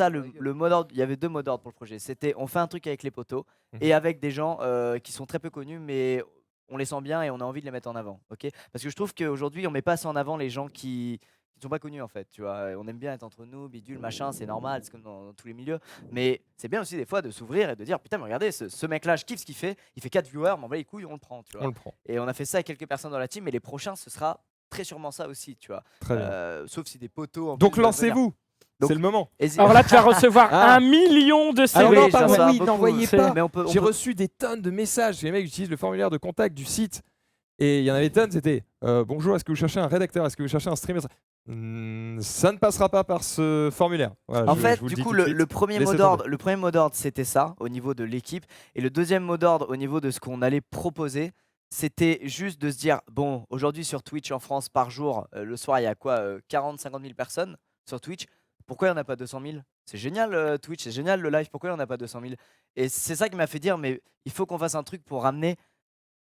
le mot d'ordre. Il y avait deux mots d'ordre pour le projet. C'était on fait un truc avec les potos et avec des gens qui sont très peu connus, mais on les sent bien et on a envie de les mettre en avant. Ok. Parce que je trouve qu'aujourd'hui, on met pas assez en avant les gens qui sont pas connus en fait. Tu vois, on aime bien être entre nous, bidule, machin, c'est normal, c'est comme dans tous les milieux. Mais c'est bien aussi des fois de s'ouvrir et de dire putain, mais regardez, ce mec-là, je kiffe ce qu'il fait. Il fait 4 viewers, m'en bat les couilles, on le prend. Tu vois. On le prend. Et on a fait ça avec quelques personnes dans la team, et les prochains, ce sera très sûrement ça aussi, tu vois. Très bien. Sauf si des potos. En Donc plus veulent venir. lancez-vous. Donc- C'est le moment. Alors là, tu vas recevoir 1 million de CV. Alors non, j'en pardon, reçois oui, beaucoup. n'envoyez C'est- pas. mais on peut- J'ai reçu des tonnes de messages. Les mecs utilisent le formulaire de contact du site. Et il y en avait tonnes, c'était bonjour, est-ce que vous cherchez un rédacteur? Est-ce que vous cherchez un streamer? Ça ne passera pas par ce formulaire. Voilà, En je fait, vous le du dis coup, tout de suite. le premier Laissez mot d'ordre, c'était ça, au niveau de l'équipe. Et le deuxième mot d'ordre, au niveau de ce qu'on allait proposer, c'était juste de se dire, bon, aujourd'hui sur Twitch en France, par jour, le soir, il y a quoi 40-50 000 personnes sur Twitch. Pourquoi il n'y en a pas 200 000? C'est génial Twitch, c'est génial le live, pourquoi il n'y en a pas 200 000? Et c'est ça qui m'a fait dire, mais il faut qu'on fasse un truc pour ramener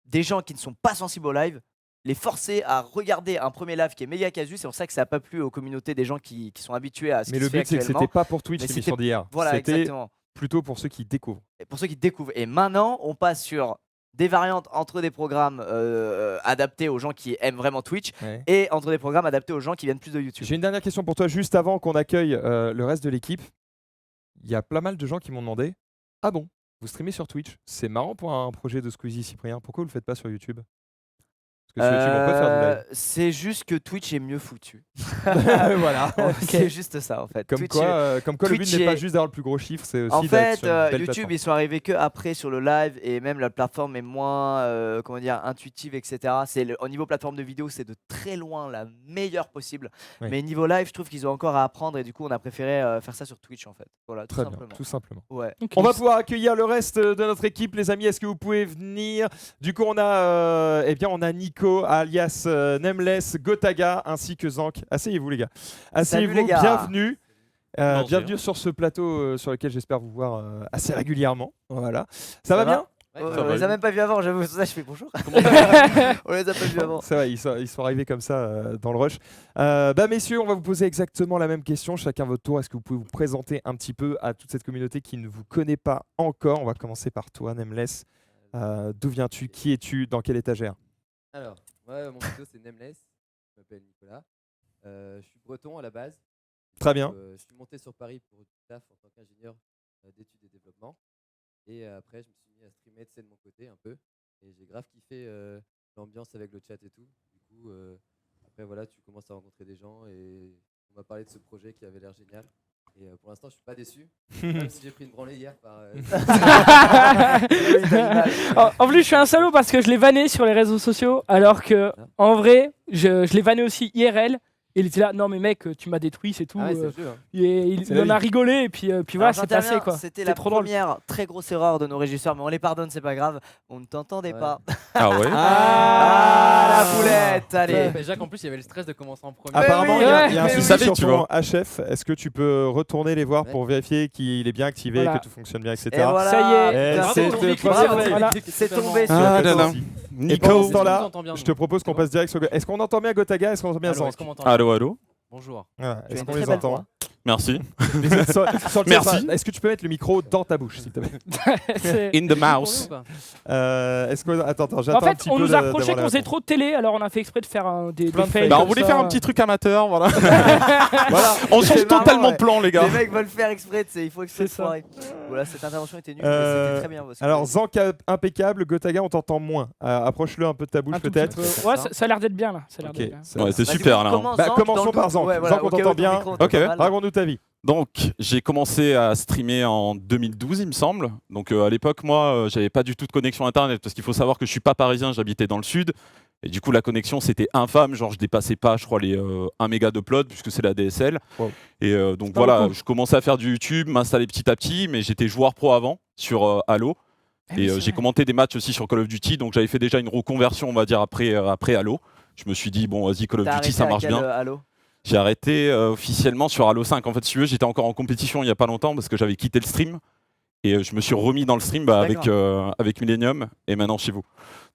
des gens qui ne sont pas sensibles au live, les forcer à regarder un premier live qui est méga casu. C'est pour ça que ça n'a pas plu aux communautés des gens qui sont habitués à ce Mais qui le se fait but, c'est que actuellement. c'était pas pour Twitch Mais l'émission c'était- d'hier. Voilà, C'était exactement. plutôt pour ceux qui découvrent. Et pour ceux qui découvrent. Et maintenant, on passe sur des variantes entre des programmes adaptés aux gens qui aiment vraiment Twitch Ouais. et entre des programmes adaptés aux gens qui viennent plus de YouTube. J'ai une dernière question pour toi, juste avant qu'on accueille le reste de l'équipe. Il y a pas mal de gens qui m'ont demandé ah bon, vous streamez sur Twitch. C'est marrant pour un projet de Squeezie Cyprien. Pourquoi vous le faites pas sur YouTube? Parce que sur YouTube, on peut faire du live. C'est juste que Twitch est mieux foutu. Voilà. C'est juste ça en fait. Comme Twitch quoi, le but Twitch n'est pas est- juste d'avoir le plus gros chiffre, c'est aussi En d'être fait, sur une belle YouTube, plateforme. ils sont arrivés que après sur le live et même la plateforme est moins comment dire, intuitive, etc. Au niveau plateforme de vidéo, c'est de très loin la meilleure possible. Oui. Mais niveau live, je trouve qu'ils ont encore à apprendre et du coup, on a préféré faire ça sur Twitch en fait. Voilà, tout Très bien, simplement. tout simplement. Ouais. Ok. On va pouvoir accueillir le reste de notre équipe, les amis. Est-ce que vous pouvez venir? Du coup, on a Nico, alias Nameless, Gotaga, ainsi que Zank. Asseyez-vous, les gars. Asseyez-vous, les gars. bienvenue. Bonjour. Bienvenue sur ce plateau sur lequel j'espère vous voir assez régulièrement. Voilà. Ça va bien? Ça On va, les a oui. même pas vus avant, j'avoue. C'est ça, je fais bonjour. Comment ça va On les a pas vus avant. Ça va, ils sont arrivés comme ça dans le rush. Messieurs, on va vous poser exactement la même question, chacun votre tour. Est-ce que vous pouvez vous présenter un petit peu à toute cette communauté qui ne vous connaît pas encore? On va commencer par toi, Nameless. D'où viens-tu? Qui es-tu? Dans quelle étagère? Alors, moi, mon pseudo c'est Nameless, je m'appelle Nicolas. Je suis breton à la base. Très bien. Je suis monté sur Paris pour du taf en tant qu'ingénieur d'études et développement. Et après, je me suis mis à streamer de mon côté un peu. Et j'ai grave kiffé l'ambiance avec le chat et tout. Du coup, après, voilà, tu commences à rencontrer des gens et on m'a parlé de ce projet qui avait l'air génial. Et pour l'instant, je suis pas déçu, même si j'ai pris une branlée hier par. En plus, je suis un salaud parce que je l'ai vanné sur les réseaux sociaux, alors que en vrai, je l'ai vanné aussi IRL. Et il était là, non mais mec, tu m'as détruit, c'est tout. Ah ouais, c'est le jeu. Hein. Il C'est la en a vie. rigolé et puis voilà, Alors, c'est passé j'interviens, quoi. C'était la trop drôle. première très grosse erreur de nos régisseurs, mais on les pardonne, c'est pas grave. On ne t'entendait Ouais. pas. Ah ouais. Ah, la boulette, allez. Mais Jacques, en plus, il y avait le stress de commencer en premier. Apparemment, il y a un mais souci oui. Savais, sur tu ton HF. Est-ce que tu peux retourner les voir Ouais. pour vérifier qu'il est bien activé, Voilà. que tout fonctionne bien, etc. Et voilà. Ça y est. Et Bravo, c'est tombé, de quoi bravo, c'est- voilà. C'est tombé sur Ah le là là. Et pendant Nico. ce temps-là, Je vous entends bien, je te donc. propose qu'on C'est passe direct sur. Est-ce qu'on entend bien Gotaga? Est-ce qu'on entend bien Allô, Zank? est-ce qu'on m'entend Allô, allô. Bonjour. Voilà. Tu as Est-ce une qu'on très les belle entend? voix. Merci. Sur le Merci. chat, est-ce que tu peux mettre le micro dans ta bouche, s'il te plaît? C'est- In the mouse. Est-ce que attends, En j'attends un fait, petit on peu nous a de- reproché d'avoir la qu'on faisait réponse. trop de télé, alors on a fait exprès de faire des Plein de fails fails. Bah, on comme voulait ça. faire un petit truc amateur, voilà. Voilà. On change C'est marrant, totalement ouais. de plan, les gars. Les mecs veulent faire exprès, il faut exprès de C'est ça. foirer. Voilà, cette intervention était nulle, Euh, mais c'était très bien. Alors Zank impeccable, Gotaga on t'entend moins. Approche-le un peu de ta bouche Un tout peut-être. petit peu. Ouais, ça a l'air d'être bien là. Ça a l'air Ok. d'être bien. ça- Ouais, c'est Vas-y, super là. hein. commence, Bah, Zank, commençons dans le par coup. Zank. Ouais, voilà, Zank, on au cas où t'entend ton bien. micro, t'es Ok. pas mal. Raconte-nous ta vie. Donc, j'ai commencé à streamer en 2012, il me semble. Donc, à l'époque, moi, j'avais pas du tout de connexion internet parce qu'il faut savoir que je suis pas parisien, j'habitais dans le sud. Et du coup, la connexion, c'était infâme. Genre, je dépassais pas, je crois, les 1 méga d'upload puisque c'est la DSL. Wow. Et donc, pas voilà, beaucoup. je commençais à faire du YouTube, m'installer petit à petit. Mais j'étais joueur pro avant sur Halo. Ah oui, Et c'est j'ai vrai. commenté des matchs aussi sur Call of Duty. Donc, j'avais fait déjà une reconversion, on va dire, après Halo. Je me suis dit, bon, vas-y, Call of T'as Duty, arrêté ça à marche quel, bien. Halo J'ai arrêté officiellement sur Halo 5. En fait, si tu veux, j'étais encore en compétition il n'y a pas longtemps parce que j'avais quitté le stream. Et je me suis remis dans le stream avec Millennium et maintenant chez vous.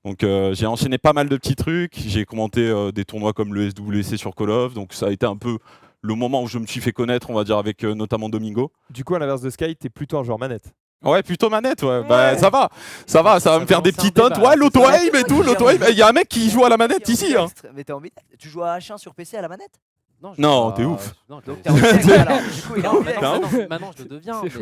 Donc j'ai enchaîné pas mal de petits trucs. J'ai commenté des tournois comme le SWC sur Call of. Donc ça a été un peu le moment où je me suis fait connaître, on va dire, avec notamment Domingo. Du coup à l'inverse de Sky, t'es plutôt un joueur manette. Ouais, plutôt manette, ouais. Bah ça va, ça va me faire des va lancer petits un taunts. débat, Ouais, c'est l'auto-aim et tout, l'auto-aim. Il y a un mec qui joue à la manette ici. Hein. Mais t'es en bidette. Tu joues à H1 sur PC à la manette Non, t'es ouf. Non, Donc je- t'es en bidette alors. Du coup, il est en Non, bidette. maintenant, je le deviens, C'est chaud.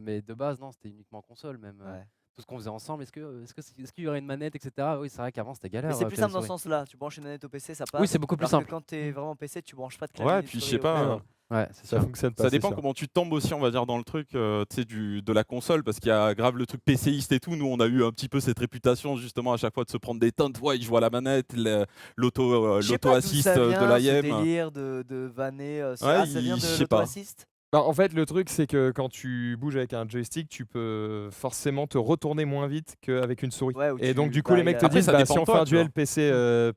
mais de base, non, c'était uniquement console même. Ouais. Tout ce qu'on faisait ensemble, est-ce qu'il y aurait une manette, etc. Oui, c'est vrai qu'avant c'était galère. Mais c'est plus clavier simple dans ce souris. sens-là. Tu branches une manette au PC, ça passe. Oui, c'est beaucoup plus Alors que simple. quand t'es vraiment PC, tu branches pas de clavier. Ouais, ni de puis je souris sais pas. au PC. Ouais, c'est Ça sûr. fonctionne pas. Ça c'est dépend sûr. comment tu tombes aussi, on va dire, dans le truc tu sais, de la console, parce qu'il y a grave le truc PCiste et tout. Nous, on a eu un petit peu cette réputation, justement, à chaque fois de se prendre des taunts. Ouais, il joue à la manette, Je sais pas d'où l'auto-assist ça de vient, ce l'IM. délire de vanner. Ouais, Ça vient je de sais pas. l'auto-assist. Bah, en fait, le truc, c'est que quand tu bouges avec un joystick, tu peux forcément te retourner moins vite qu'avec une souris. Ouais, ou Et tu donc, du coup, les mecs te Après, disent ça bah, dépend si de on fait toi, un tu duel vois.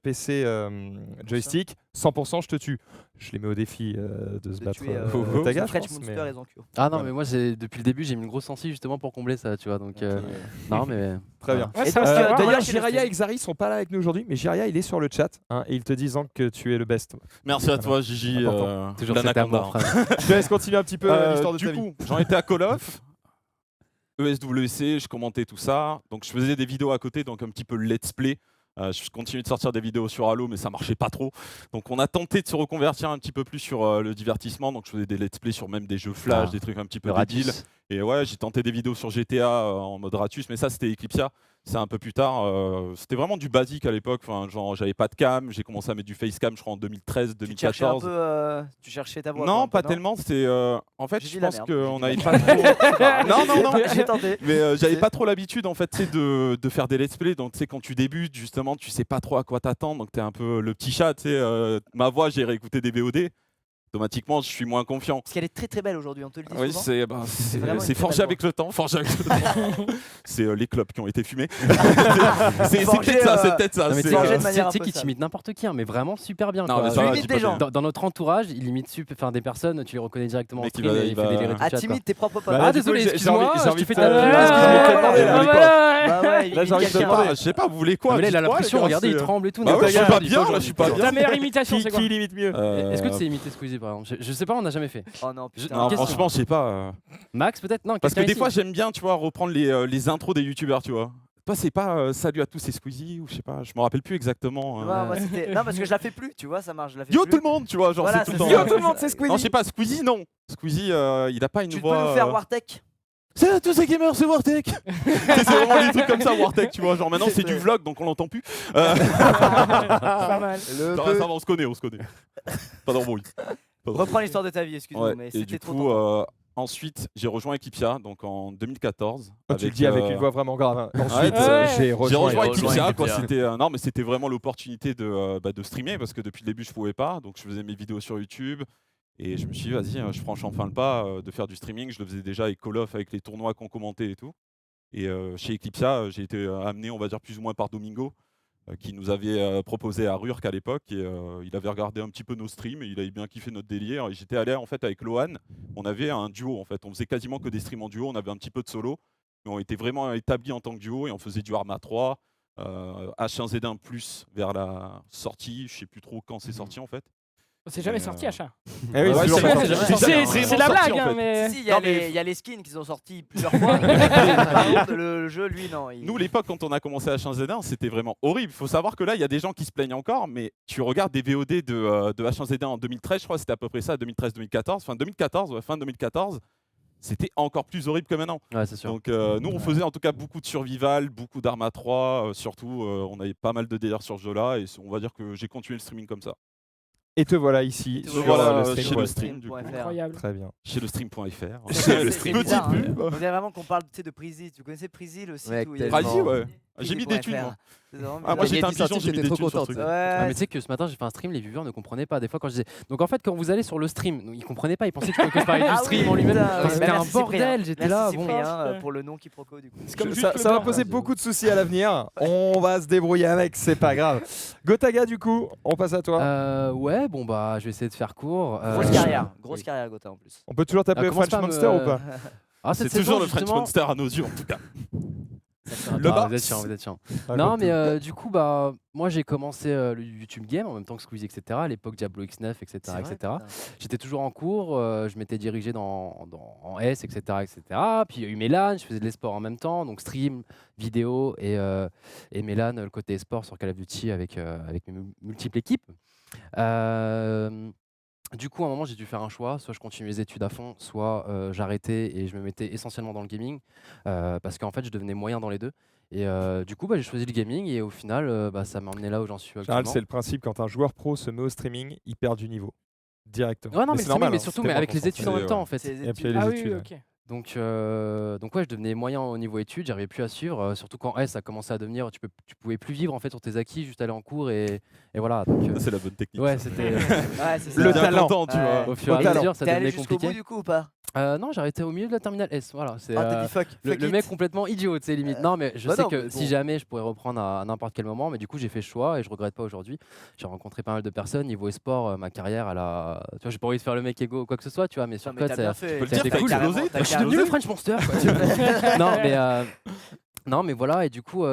PC joystick, 100% je te tue. Je les mets au défi de se de battre tuer Taga, je French pense, Monster mais- et Zankyo. Ah non, Voilà. mais moi, depuis le début, j'ai mis une grosse sensi justement pour combler ça, tu vois. Donc, non, mais. Très bien. Ouais, Et ça, donc, c'est vrai. D'ailleurs, voilà, chez le Jiraya stream. et Xari sont pas là avec nous aujourd'hui, mais Jiraya, il est sur le chat hein, et il te dit Zank, que tu es le best. Merci à toi, Gigi. Important. Toujours cet l'Anaconda. amour, frère. Je te laisse continuer un petit peu l'histoire de ta Du vie. coup, j'en étais à Call of, ESWC, je commentais tout ça. Donc, je faisais des vidéos à côté, donc un petit peu let's play. Je continue de sortir des vidéos sur Halo, mais ça marchait pas trop. Donc on a tenté de se reconvertir un petit peu plus sur le divertissement. Donc je faisais des let's play sur même des jeux flash, des trucs un petit peu débiles. Et ouais, j'ai tenté des vidéos sur GTA en mode Ratus, mais ça c'était Eclipsia. C'est un peu plus tard. C'était vraiment du basique à l'époque. Enfin, genre, j'avais pas de cam. J'ai commencé à mettre du facecam, je crois, en 2013, 2014. Tu cherchais ta voix. Non, pas non tellement. C'est en fait, J'ai je dit la pense merde. qu'on n'avait pas trop. non. J'ai tenté. Mais j'avais pas trop l'habitude en fait, tu sais, de faire des let's play. Donc tu sais, quand tu débutes, justement, tu sais pas trop à quoi t'attendre. Donc t'es un peu le petit chat. Tu sais, ma voix, j'ai réécouté des VOD. Automatiquement, je suis moins confiant. Parce qu'elle est très très belle aujourd'hui, on te le dit Oui, souvent. c'est forgé avec le temps. C'est les clopes qui ont été fumées. c'est Forgé, peut-être ça, c'est peut-être ça. Non, mais c'est, c'est forgé de tu manière un sais peu qu'il sale. t'imite n'importe qui, hein, mais vraiment super bien. Non, quoi. mais ça va, Tu imites dis pas des gens. Dans notre entourage, il imite des personnes, tu les reconnais directement en Mec, il stream va- et il il fait va- des délires et tout Ah, chat, quoi. t'imites tes propres potes. Bah, Ah du coup, désolé, j'ai excuse-moi, envie- j'ai je envie te fais de ta te- pub. Bah ouais, Là, j'ai envie de te quelqu'un. demander. Je sais pas, vous voulez quoi Mais là, il a dites-moi, la pression, les gars, regardez, il c'est- tremble et tout. Bah Non, ouais, je suis pas il bien, faut là, je suis pas aujourd'hui. bien. La meilleure imitation, c'est quoi? Qui limite mieux Est-ce que tu sais imiter Squeezie par exemple? Je sais pas, on n'a jamais fait. Oh non, putain. Non, Question. franchement, je sais pas. Max peut-être? Non, Parce que quelqu'un des ici. fois, j'aime bien, tu vois, reprendre les intros des youtubeurs, tu vois. Toi, c'est pas salut à tous, c'est Squeezie ou je sais pas, je me rappelle plus exactement. Moi, c'était- Non, parce que je la fais plus, tu vois, ça marche. Je la fais Yo plus. tout le monde, tu vois, genre Voilà, c'est tout le c'est temps. ça. Yo tout le monde, c'est Non, je Squeezie. sais pas, Squeezie, non. Squeezie, il a pas une Tu peux voix. nous faire Wartech? C'est à tous les gamers, c'est Wartech. C'est vraiment des trucs comme ça, Wartech, tu vois. Genre maintenant, c'est du vlog, donc on l'entend plus. Pas mal. Le Non, peu- ça va, on se connaît. Pas d'embrouille. Reprends l'histoire de ta vie, excuse-moi, Ouais, mais et c'était du trop coup, tentant. ensuite, j'ai rejoint Eclipsia, donc en 2014. Tu le dis avec une voix vraiment grave. hein. Ensuite, Ouais. j'ai J'ai rejoint. rejoint Eclipsia. Eclipsia, quoi. C'était non, mais c'était vraiment l'opportunité de streamer parce que depuis le début je pouvais pas, donc je faisais mes vidéos sur YouTube et je me suis dit vas-y, je franchis enfin le pas de faire du streaming. Je le faisais déjà avec Call of, avec les tournois qu'on commentait et tout. Et chez Eclipsia, j'ai été amené, on va dire plus ou moins par Domingo, qui nous avait proposé à Rurk à l'époque et il avait regardé un petit peu nos streams et il avait bien kiffé notre délire. Et j'étais allé en fait avec Lohan, on avait un duo en fait, on faisait quasiment que des streams en duo, on avait un petit peu de solo. Mais on était vraiment établis en tant que duo et on faisait du Arma 3, H1Z1 plus vers la sortie, je sais plus trop quand c'est sorti en fait. C'est jamais sorti, achat. Eh oui, Ouais, c'est toujours c'est pas vrai, sorti. c'est jamais sorti. C'est de la Vraiment blague, sorti, en hein, fait. mais. Si, il y a non, mais- il y a les skins qui sont sortis plusieurs fois. Par contre, le jeu, lui, non. Nous, l'époque, quand on a commencé H1Z1, c'était vraiment horrible. Il faut savoir que là, il y a des gens qui se plaignent encore, mais tu regardes des VOD de H1Z1 en 2013, je crois, c'était à peu près ça, 2013-2014, fin 2014, fin 2014, c'était encore plus horrible que maintenant. Ouais, c'est sûr. Donc nous, on faisait en tout cas beaucoup de survival, beaucoup d'Arma 3, surtout, on avait pas mal de délire sur ce jeu-là, et on va dire que j'ai continué le streaming comme ça. Et te voilà ici. Voilà, sur, voilà, le chez stream. le Ouais. stream, du coup. Incroyable. Très bien. Chez le stream.fr. C'est Petite bizarre, hein. pub. On dirait vraiment qu'on parle, tu sais, de Prezi. Tu connaissais Prezi, le site Ouais, où il y a tellement. Prezi, ouais. J'ai mis des Prezi.fr. thunes, moi. C'est vraiment Ah, moi bizarre. j'étais un Il y a pigeon, j'ai mis t'étais des trop thunes sur ce contente. truc. Ouais, Ah, mais tu sais que ce matin j'ai fait un stream, les viewers ne comprenaient pas. Des fois quand je disais. Donc en fait quand vous allez sur le stream, ils comprenaient pas, ils pensaient que je parlais du Ah stream oui, en lui-même. putain, Enfin, ouais. C'était Bah, un merci, Cyprien. bordel, j'étais Merci, là. Cyprien, Bon. pour le nom quiproquo du coup. C'est comme Ça, juste ça va le poser temps. beaucoup de soucis à l'avenir. On va se débrouiller avec, c'est pas grave. Gotaga, du coup, on passe à toi. Ouais, bon bah je vais essayer de faire court. Grosse carrière Gotha en plus. On peut toujours t'appeler commence French pas à me- Monster ou pas Ah, C'est cette toujours saison, le French justement- Monster à nos yeux, en tout cas. Le bas. Vous êtes chiant, vous êtes chiant. Ah, Non, comme mais tout. du coup, bah, moi j'ai commencé le YouTube Game en même temps que Squeezie, etc. À l'époque Diablo X9, etc. etc. J'étais toujours en cours, je m'étais dirigé en S, etc., etc. Puis il y a eu Mélan, je faisais de l'esport en même temps, donc stream, vidéo et Mélan, le côté sport sur Call of Duty avec mes multiples équipes. Du coup, à un moment, j'ai dû faire un choix. Soit je continue mes études à fond, soit j'arrêtais et je me mettais essentiellement dans le gaming. Parce qu'en fait, je devenais moyen dans les deux. Et du coup, bah, j'ai choisi le gaming et au final, bah, ça m'a emmené là où j'en suis Charles, actuellement. c'est le principe quand un joueur pro se met au streaming, il perd du niveau. Directement. Ouais, non, mais c'est c'est normal. mais hein, surtout c'était mais pas avec les constant. études en même temps, en fait. Et puis les Ah oui, études. ok. Donc ouais, je devenais moyen au niveau études, j'arrivais plus à suivre, surtout quand ça commençait à devenir, tu pouvais plus vivre en fait sur tes acquis, juste aller en cours et voilà. Donc, Ça, c'est la bonne technique. ouais, ça. c'était Ouais, c'est ça. Le Bien talent. content, tu Ouais. vois. au fur et Au à talent. mesure, ça T'es allé devenait jusqu'au bout compliqué. du coup ou pas? Non, j'ai arrêté au milieu de la terminale S, voilà. C'est Ah, t'as dit fuck. le fuck it. mec complètement idiot, tu sais, limite. Non, mais je Bah sais non, que mais si bon. jamais je pourrais reprendre à n'importe quel moment, mais du coup j'ai fait le choix et je regrette pas aujourd'hui. J'ai rencontré pas mal de personnes niveau e-sport, ma carrière, elle a, tu vois, j'ai pas envie de faire le mec égo ou quoi que ce soit, tu vois, mais sur Non, mais Code, t'as bien ça. fait. peux le dire, T'as t'as carrément- explosé, t'as Je suis devenu le carrément- French Monster, quoi, tu vois. Non, mais Non, mais voilà, et du coup,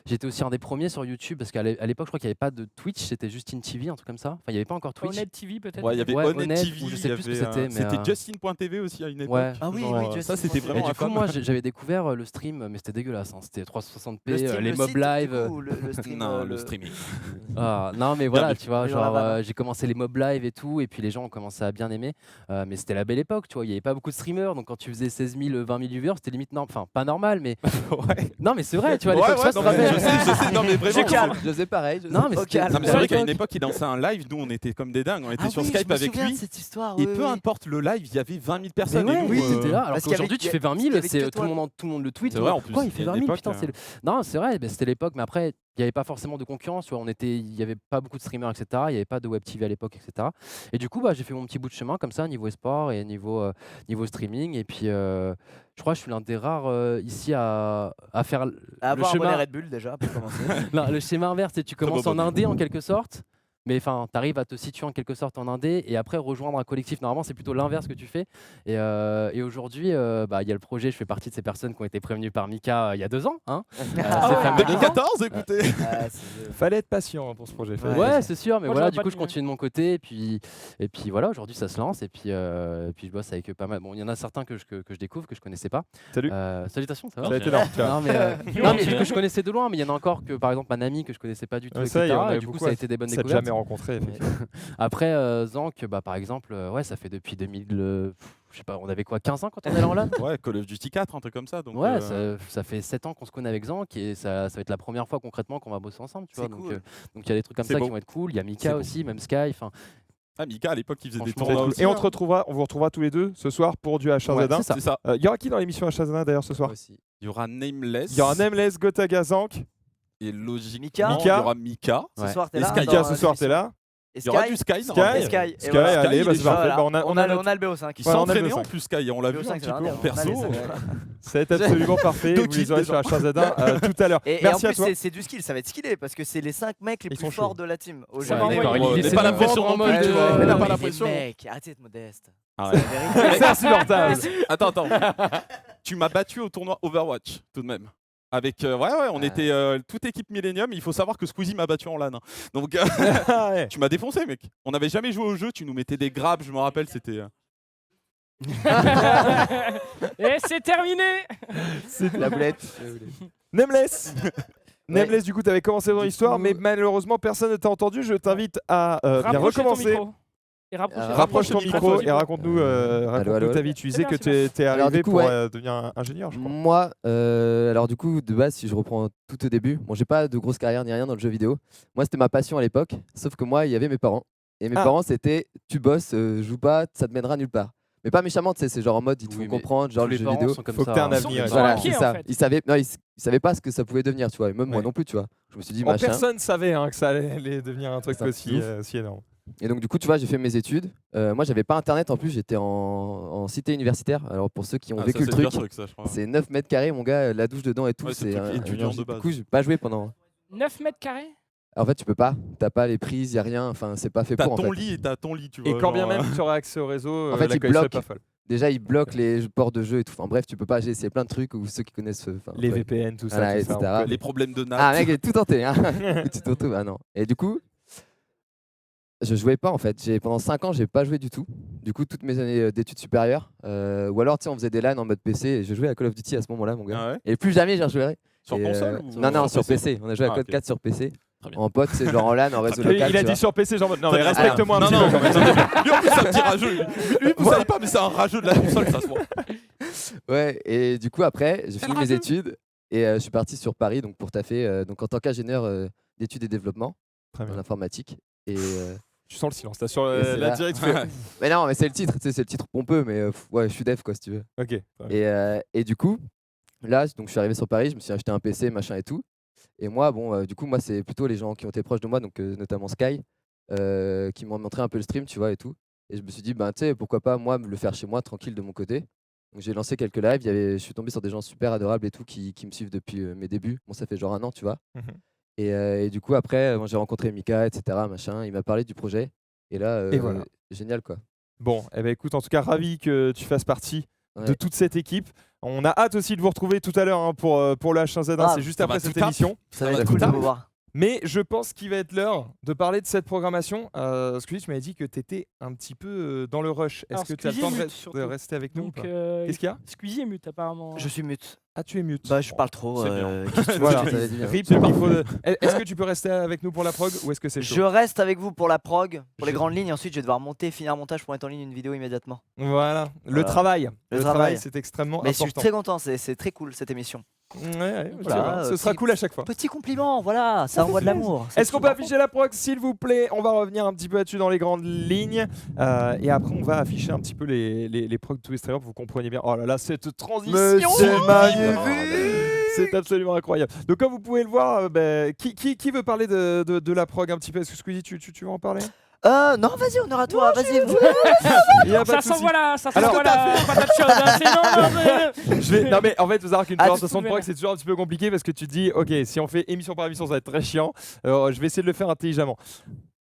j'étais aussi un des premiers sur YouTube parce qu'à l'époque, je crois qu'il n'y avait pas de Twitch, c'était juste InTV, un truc comme ça. Enfin, il n'y avait pas encore Twitch. Honnête TV peut-être. Ouais, il y avait Ouais, Honnête Honnête, TV, ou je il sais y plus ce que avait, c'était, mais, c'était Justin.tv aussi à une époque. Ouais. Ah oui, genre, oui, ça, Justin. c'était Et vraiment du coup, infâme. moi, j'avais découvert le stream, mais c'était dégueulasse. Hein. C'était 360p, Le stream, les le mob site, live. du coup, le stream, Non, le streaming. Ah, non, mais voilà, vu. tu vois, Oui, on la genre, vanne, hein. j'ai commencé les mob live et tout, et puis les gens ont commencé à bien aimer. Mais c'était la belle époque, tu vois. Il n'y avait pas beaucoup de streamers, donc quand tu faisais 16 000, 20 000 viewers, c'était limite, enfin, pas normal, mais. Ouais. Non, mais c'est vrai, tu vois, à Ouais, l'époque, ouais, ça, non, mais je sais, non, mais vraiment. Je faisais pareil. Non, mais c'était- Non, mais c'est vrai qu'à une époque, il lançait un live, nous on était comme des dingues, on était Ah sur oui, Skype je me avec souviens de lui. cette histoire. Et oui, peu oui. importe le live, il y avait 20 000 personnes. Mais et ouais, nous, oui, t'étais là. Alors parce qu'il y avait- qu'aujourd'hui, tu fais 20 il y 000, avait c'est que tout le toi. monde le tweet. C'est vrai, en plus, Quoi, il il y fait a 20 une 000, époque, putain, c'est le. Non, c'est vrai, ben, c'était l'époque, mais après, il n'y avait pas forcément de concurrence, tu vois, il n'y avait pas beaucoup de streamers, etc. Il n'y avait pas de web TV à l'époque, etc. Et du coup, bah, j'ai fait mon petit bout de chemin comme ça, niveau sport et niveau streaming. Et puis, je crois que je suis l'un des rares ici à faire le Avoir un chemin. bonnet Red Bull déjà pour commencer. Non, le schéma inverse, c'est que tu commences beau en bonnet. indé en quelque sorte. Mais enfin, tu arrives à te situer en quelque sorte en indé et après rejoindre un collectif. Normalement, c'est plutôt l'inverse que tu fais. Et aujourd'hui, il y a le projet. Je fais partie de ces personnes qui ont été prévenues par Mika il y a 2 ans. Hein. C'est fameux 2 ans. 2014, écoutez. Ah, c'est- Fallait être patient pour ce projet. fallait Ouais, être c'est sûr, mais Moi, voilà, j'aurais du pas coup, je tenu, continue de mon côté, et puis voilà, aujourd'hui, ça se lance, et puis je bosse avec pas mal. Bon, il y en a certains que je découvre, que je connaissais pas. Salut. Salutations, ça va. Ça a été énorme, tu vois. Non, mais, non, mais que je connaissais de loin, mais il y en a encore que, par exemple, Nanami, que je connaissais pas du tout, Ouais, ça, il y etc. en a Et du coup, beaucoup, ça a été des bonnes Ça t'a découvertes. jamais rencontré, effectivement. Après, Zank, bah, par exemple, ouais, ça fait depuis 2000, je sais pas, on avait quoi, 15 ans quand on est là en LAN. Ouais, Call of Duty 4, un truc comme ça. Donc, Ouais, ça fait 7 ans qu'on se connaît avec Zank et ça va être la première fois concrètement qu'on va bosser ensemble, tu vois. C'est cool. Donc il y a des trucs comme C'est ça beau. qui vont être cool. Il y a C'est Mika beau. aussi, même Sky. Enfin, Ah, Mika, à l'époque, il faisait des Franchement, tournois Cool. aussi. Et on hein. on vous retrouvera tous les deux ce soir pour du H1Z1. c'est ça. C'est ça. Il y aura qui dans l'émission H1Z1 d'ailleurs ce soir? Aussi. Il y aura Nameless. Il y aura Nameless, Gotaga, Zank. Et logiquement, Mika. il y aura Mika. Ce Ouais. soir, t'es Et là. Sky. dans Mika, ce soir, l'émission. t'es là. Et Il y aura Sky. du Sky. Sky. normalement. Et Sky. Et Sky, voilà. allez, Sky, bah, il c'est est parfait. Voilà. Bah, on a notre- on a le BO5. Il Ouais, on a s'entraînait le en cinq. plus, Sky. On l'a vu BO5, un petit peu en c'est perso. vrai, Ça va être absolument parfait. Deux Vous les kills aurez sur déjà. H1Z1 tout à l'heure. Et en Merci à plus, toi. c'est du skill, ça va être skillé parce que c'est les 5 mecs les Ils plus sont forts chauds. de la team. Au Ouais, jeu. d'accord, il il n'est essaie pas de la pression vendre non en plus, mode, tu vois. Mais Il non, n'a pas mais la les pression. mecs, arrêtez d'être modeste. Arrête. C'est insupportable. Attends. Tu m'as battu au tournoi Overwatch, tout de même. Avec, ouais, on était toute équipe Millennium. Il faut savoir que Squeezie m'a battu en LAN. Hein. Donc, Ah ouais. tu m'as défoncé, mec. On n'avait jamais joué au jeu. Tu nous mettais des grabs, je me rappelle. C'était. Et c'est terminé. La boulette. Nameless. Nameless, du coup, tu avais commencé ton histoire, mais malheureusement, personne ne t'a entendu. Je t'invite à bien Rapproche ton recommencer. micro. Et Rapproche ton micro et raconte-nous allô. ta vie. Tu disais que Très bien, tu es Alors, arrivé du coup, pour ouais. devenir ingénieur, je crois. Moi, alors du coup, de base, si je reprends tout au début, bon, j'ai pas de grosse carrière ni rien dans le jeu vidéo. Moi, c'était ma passion à l'époque, sauf que moi, il y avait mes parents. Et mes Ah. parents, c'était tu bosses, joue pas, ça te mènera nulle part. Mais pas méchamment, tu sais, c'est genre en mode, ils te Oui, font mais comprendre, genre tous le les jeu parents vidéo. sont comme Faut que ça. t'aies un hein. avenir. Ils Voilà, inquiets, c'est en ça. fait. Ils savaient pas ce que ça pouvait devenir, tu vois. Et même moi Ouais. non plus, tu vois. Je me suis dit, Bon, machin. personne savait que ça allait devenir un truc Ça, aussi, c'est aussi énorme. Et donc, du coup, tu vois, j'ai fait mes études. Moi, j'avais pas internet en plus, j'étais en cité universitaire. Alors, pour ceux qui ont Ah, vécu ça, le c'est truc, ça, je crois. c'est 9 mètres carrés, mon gars, la douche dedans et tout. Ouais, c'est le truc étudiant de Du base. coup, j'ai pas joué pendant. 9 mètres carrés. En fait, tu peux pas. T'as pas les prises, y a rien. Enfin, c'est pas fait T'as pour. En ton fait. lit et t'as ton lit, tu vois. Et quand bien genre, même tu aurais accès au réseau, En fait, la ils connexion est bloquent. pas folle. Déjà, ils bloquent les ports de jeu et tout. Enfin, bref, tu peux pas. J'ai essayé plein de trucs ou ceux qui connaissent. Les ouais. VPN, tout ça. Voilà, tout ça, etc. on peut- les problèmes de NAT. Ah, mec, j'ai tout tenté. Hein. Tu te retrouves. Ah non. Et du coup, je jouais pas en fait. Pendant 5 ans, j'ai pas joué du tout. Du coup, toutes mes années d'études supérieures. Ou alors, tu sais, on faisait des LAN en mode PC et je jouais à Call of Duty à ce moment-là, mon gars. Ah ouais Et plus jamais j'y rejouerai. Sur Et, console ou Non, sur PC. On a joué à Ah, Code ok. 4 sur PC. Très bien. En pote, c'est genre en LAN, en réseau Il local. a tu dit vois. sur PC, genre, non mais Très bien. respecte-moi un non, petit non, peu. quand même. Lui en plus c'est un petit rageux. Lui vous savez pas mais c'est un rageux de la console ça se voit. Ouais, et du coup, après, j'ai fini mes rageux. études et je suis parti sur Paris donc, pour taffer donc, en tant qu'ingénieur d'études et développement Très en bien. informatique. Et, Tu sens le silence. T'as sur Et c'est la là. direct. tu fais- mais non, mais c'est le titre, tu sais, c'est le titre pompeux, mais ouais, je suis dev, quoi, si tu veux. Ok. très bien. Et du coup, là, donc, je suis arrivé sur Paris, je me suis acheté un PC, machin et tout. Et moi, bon, du coup, moi, c'est plutôt les gens qui ont été proches de moi, donc notamment Sky, qui m'ont montré un peu le stream, tu vois, et tout. Et je me suis dit, ben, tu sais, pourquoi pas, moi, me le faire chez moi, tranquille de mon côté. Donc, j'ai lancé quelques lives, je suis tombé sur des gens super adorables et tout, qui me suivent depuis mes débuts. Bon, ça fait genre 1 an, tu vois. Mhm. Et du coup, après, j'ai rencontré Mika, etc., machin. Il m'a parlé du projet. Et là, Et voilà. génial, quoi. Bon, eh ben écoute, en tout cas, ravi que tu fasses partie Ouais. de toute cette équipe. On a hâte aussi de vous retrouver tout à l'heure hein, pour le H1Z1, Ah, c'est juste ça après va cette tout tap. émission. Ça va va être tout cool de tard. vous voir. Mais je pense qu'il va être l'heure de parler de cette programmation. Squeezie, tu m'avais dit que tu étais un petit peu dans le rush. Est-ce Alors, que tu as le Squeezie temps est de, mute, de surtout. rester avec nous ou Donc, pas Qu'est-ce qu'il y a Squeezie est mute apparemment. Je suis mute. Ah, tu es mute. Bah, je parle trop. C'est bien. qu'est-ce que tu veux Voilà. que je te dise Rip le micro de- Est-ce que tu peux rester avec nous pour la prog ou est-ce que c'est chaud Je reste avec vous pour la prog, pour les Je- grandes lignes. Ensuite, je vais devoir finir un montage pour mettre en ligne une vidéo immédiatement. Voilà, le Voilà. travail. Le travail, travail. c'est extrêmement Mais je suis important. très content, c'est très cool cette émission. Ouais, ok, Voilà, bah, ce sera petit- cool à chaque fois. Petit compliment, voilà, ça envoie de l'amour. Est-ce qu'on peut afficher la prog, s'il vous plaît? On va revenir un petit peu là-dessus dans les grandes lignes. Et après, on va afficher un petit peu les progs de tous les streamers. Vous comprenez bien. Oh là là, cette transition! Monsieur magnifique. C'est absolument incroyable. Donc, comme vous pouvez le voir, qui veut parler de la prog un petit peu? Est-ce que Squeezie, tu veux en parler? Non, vas-y, honneur à toi, vas-y. Il y a pas Ça de souci. s'envoie la, ça Alors, s'envoie la patate chaude. Hein, Non mais en fait, faut savoir qu'une Ah, présentation de tu prog peux c'est toujours un petit peu compliqué parce que tu te dis ok, si on fait émission par émission ça va être très chiant. Je vais essayer de le faire intelligemment.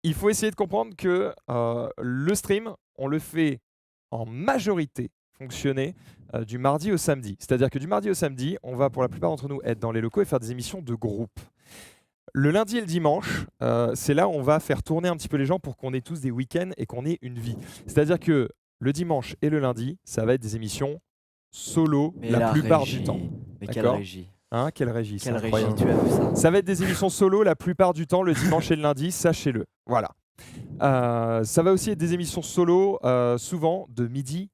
Il faut essayer de comprendre que le stream, on le fait en majorité fonctionner du mardi au samedi. C'est-à-dire que du mardi au samedi, on va pour la plupart d'entre nous être dans les locaux et faire des émissions de groupe. Le lundi et le dimanche, c'est là où on va faire tourner un petit peu les gens pour qu'on ait tous des week-ends et qu'on ait une vie. C'est-à-dire que le dimanche et le lundi, ça va être des émissions solo la plupart du temps. Mais quelle D'accord. régie. Hein, quelle régie, c'est Quelle régie, incroyable. tu as vu ça. Ça va être des émissions solo la plupart du temps, le dimanche et le lundi, sachez-le. Voilà. Ça va aussi être des émissions solo, souvent de midi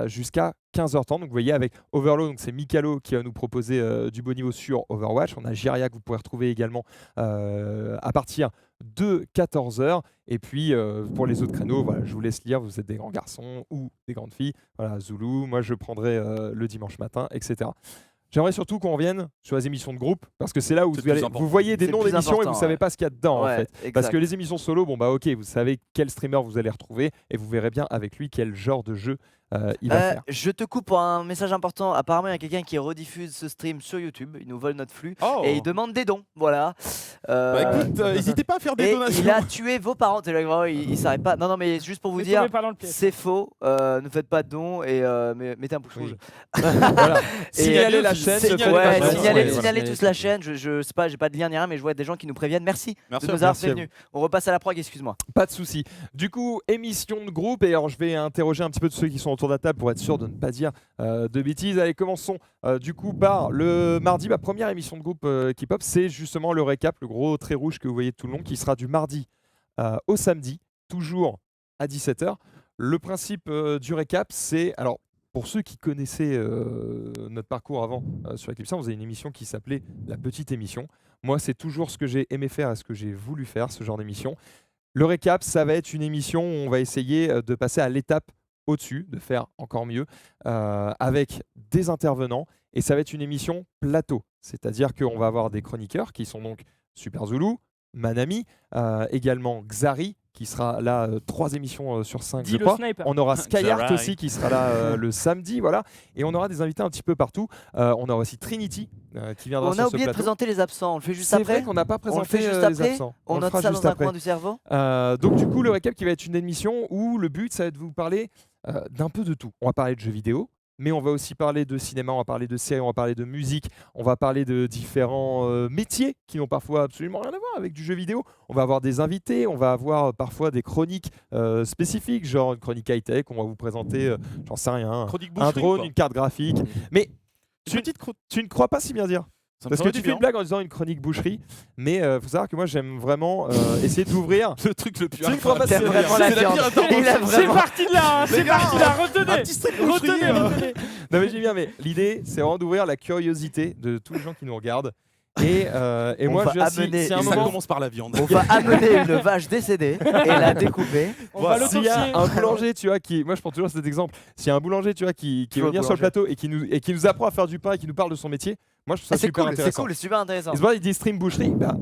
jusqu'à 15h30. Donc vous voyez avec Overload, donc c'est Mikalo qui va nous proposer du beau niveau sur Overwatch. On a Jiria que vous pouvez retrouver également à partir de 14h. Et puis pour les autres créneaux, voilà, je vous laisse lire, vous êtes des grands garçons ou des grandes filles. Voilà, Zulu, moi je prendrai le dimanche matin, etc. J'aimerais surtout qu'on revienne sur les émissions de groupe parce que c'est là où C'est vous, allez- plus important. vous voyez des C'est noms plus d'émissions et vous important, savez ouais. pas ce qu'il y a dedans en Ouais, fait. exact. Parce que les émissions solo, bon bah ok, vous savez quel streamer vous allez retrouver et vous verrez bien avec lui quel genre de jeu il va faire. Je te coupe pour un message important. Apparemment, il y a quelqu'un qui rediffuse ce stream sur YouTube. Il nous vole notre flux Oh. et il demande des dons. Voilà. Bah écoute, n'hésitez pas à faire des Et donations. il a tué vos parents. T'es là, vraiment, il s'arrête pas. Non, non, mais juste pour vous Ne dire, tombez pas dans le piège. c'est faux. Ne faites pas de dons et mettez un pouce Oui. rouge. Voilà. Et Signalez la chaîne. signalez ne faites Ouais, pas de la mal. signalez, ouais, signalez ouais. tous la chaîne. Je sais pas, j'ai pas de lien ni rien, mais je vois des gens qui nous préviennent. Merci, Merci de à nous vous. avoir Merci à prévenus. On repasse à la prog, excuse-moi. Pas de souci. Du coup, émission de groupe. Et alors, je vais interroger un petit peu de ceux qui sont autour de la table pour être sûr de ne pas dire de bêtises. Allez, commençons du coup par le mardi. Ma première émission de groupe qui pop, c'est justement le récap, le gros trait rouge que vous voyez tout le long, qui sera du mardi au samedi, toujours à 17h. Le principe du récap, c'est alors. Pour ceux qui connaissaient notre parcours avant sur Eclipse, on faisait une émission qui s'appelait La Petite Émission. Moi, c'est toujours ce que j'ai aimé faire et ce que j'ai voulu faire, ce genre d'émission. Le récap, ça va être une émission où on va essayer de passer à l'étape au-dessus, de faire encore mieux, avec des intervenants. Et ça va être une émission plateau. C'est-à-dire qu'on va avoir des chroniqueurs qui sont donc Super Zulu, Manami, également Xari, qui sera là 3 émissions sur 5, Dis je le crois. sniper. On aura Skyheart Xari. aussi qui sera là le samedi, voilà. Et on aura des invités un petit peu partout. On aura aussi Trinity qui viendra On sur a ce oublié de plateau. présenter les absents. On le fait juste C'est après. vrai qu'on n'a pas On présenté le fait juste les après. absents. On le note fera ça juste dans un après. coin du cerveau. Donc du coup, le récap qui va être une émission où le but, ça va être de vous parler d'un peu de tout. On va parler de jeux vidéo, mais on va aussi parler de cinéma, on va parler de séries, on va parler de musique, on va parler de différents métiers qui n'ont parfois absolument rien à voir avec du jeu vidéo. On va avoir des invités, on va avoir parfois des chroniques spécifiques, genre une chronique high-tech, on va vous présenter, j'en sais rien, Chronique un boucherie, drone, quoi. une carte graphique. Mais Une petite croûte. tu ne crois pas si bien dire. Ça me Parce que ferait tu du fais une bien. blague en disant une chronique boucherie, mais il faut savoir que moi j'aime vraiment essayer d'ouvrir. Le truc le plus. Tu ne crois pas si T'aimes bien vraiment dire. la C'est la viande. pire intervention. Il a C'est vraiment. parti de là, hein, c'est gars, parti de là, Un retenez. petit steak boucherie. Retenez, retenez. Non mais j'aime bien, mais l'idée c'est vraiment d'ouvrir la curiosité de tous les gens qui nous regardent. Et On moi, va je si amener- à un Et ça moment, commence par la viande. On va amener une vache décédée et la découper. On va s'il y l'autopsier. a un boulanger, tu vois, qui, moi je prends toujours cet exemple, s'il y a un boulanger, tu vois, qui Tu veut vois, venir sur le boulanger. plateau et qui nous apprend à faire du pain et qui nous parle de son métier, moi je trouve ça C'est super cool, c'est intéressant. cool, c'est super intéressant. Et c'est vrai, il dit stream boucherie, bah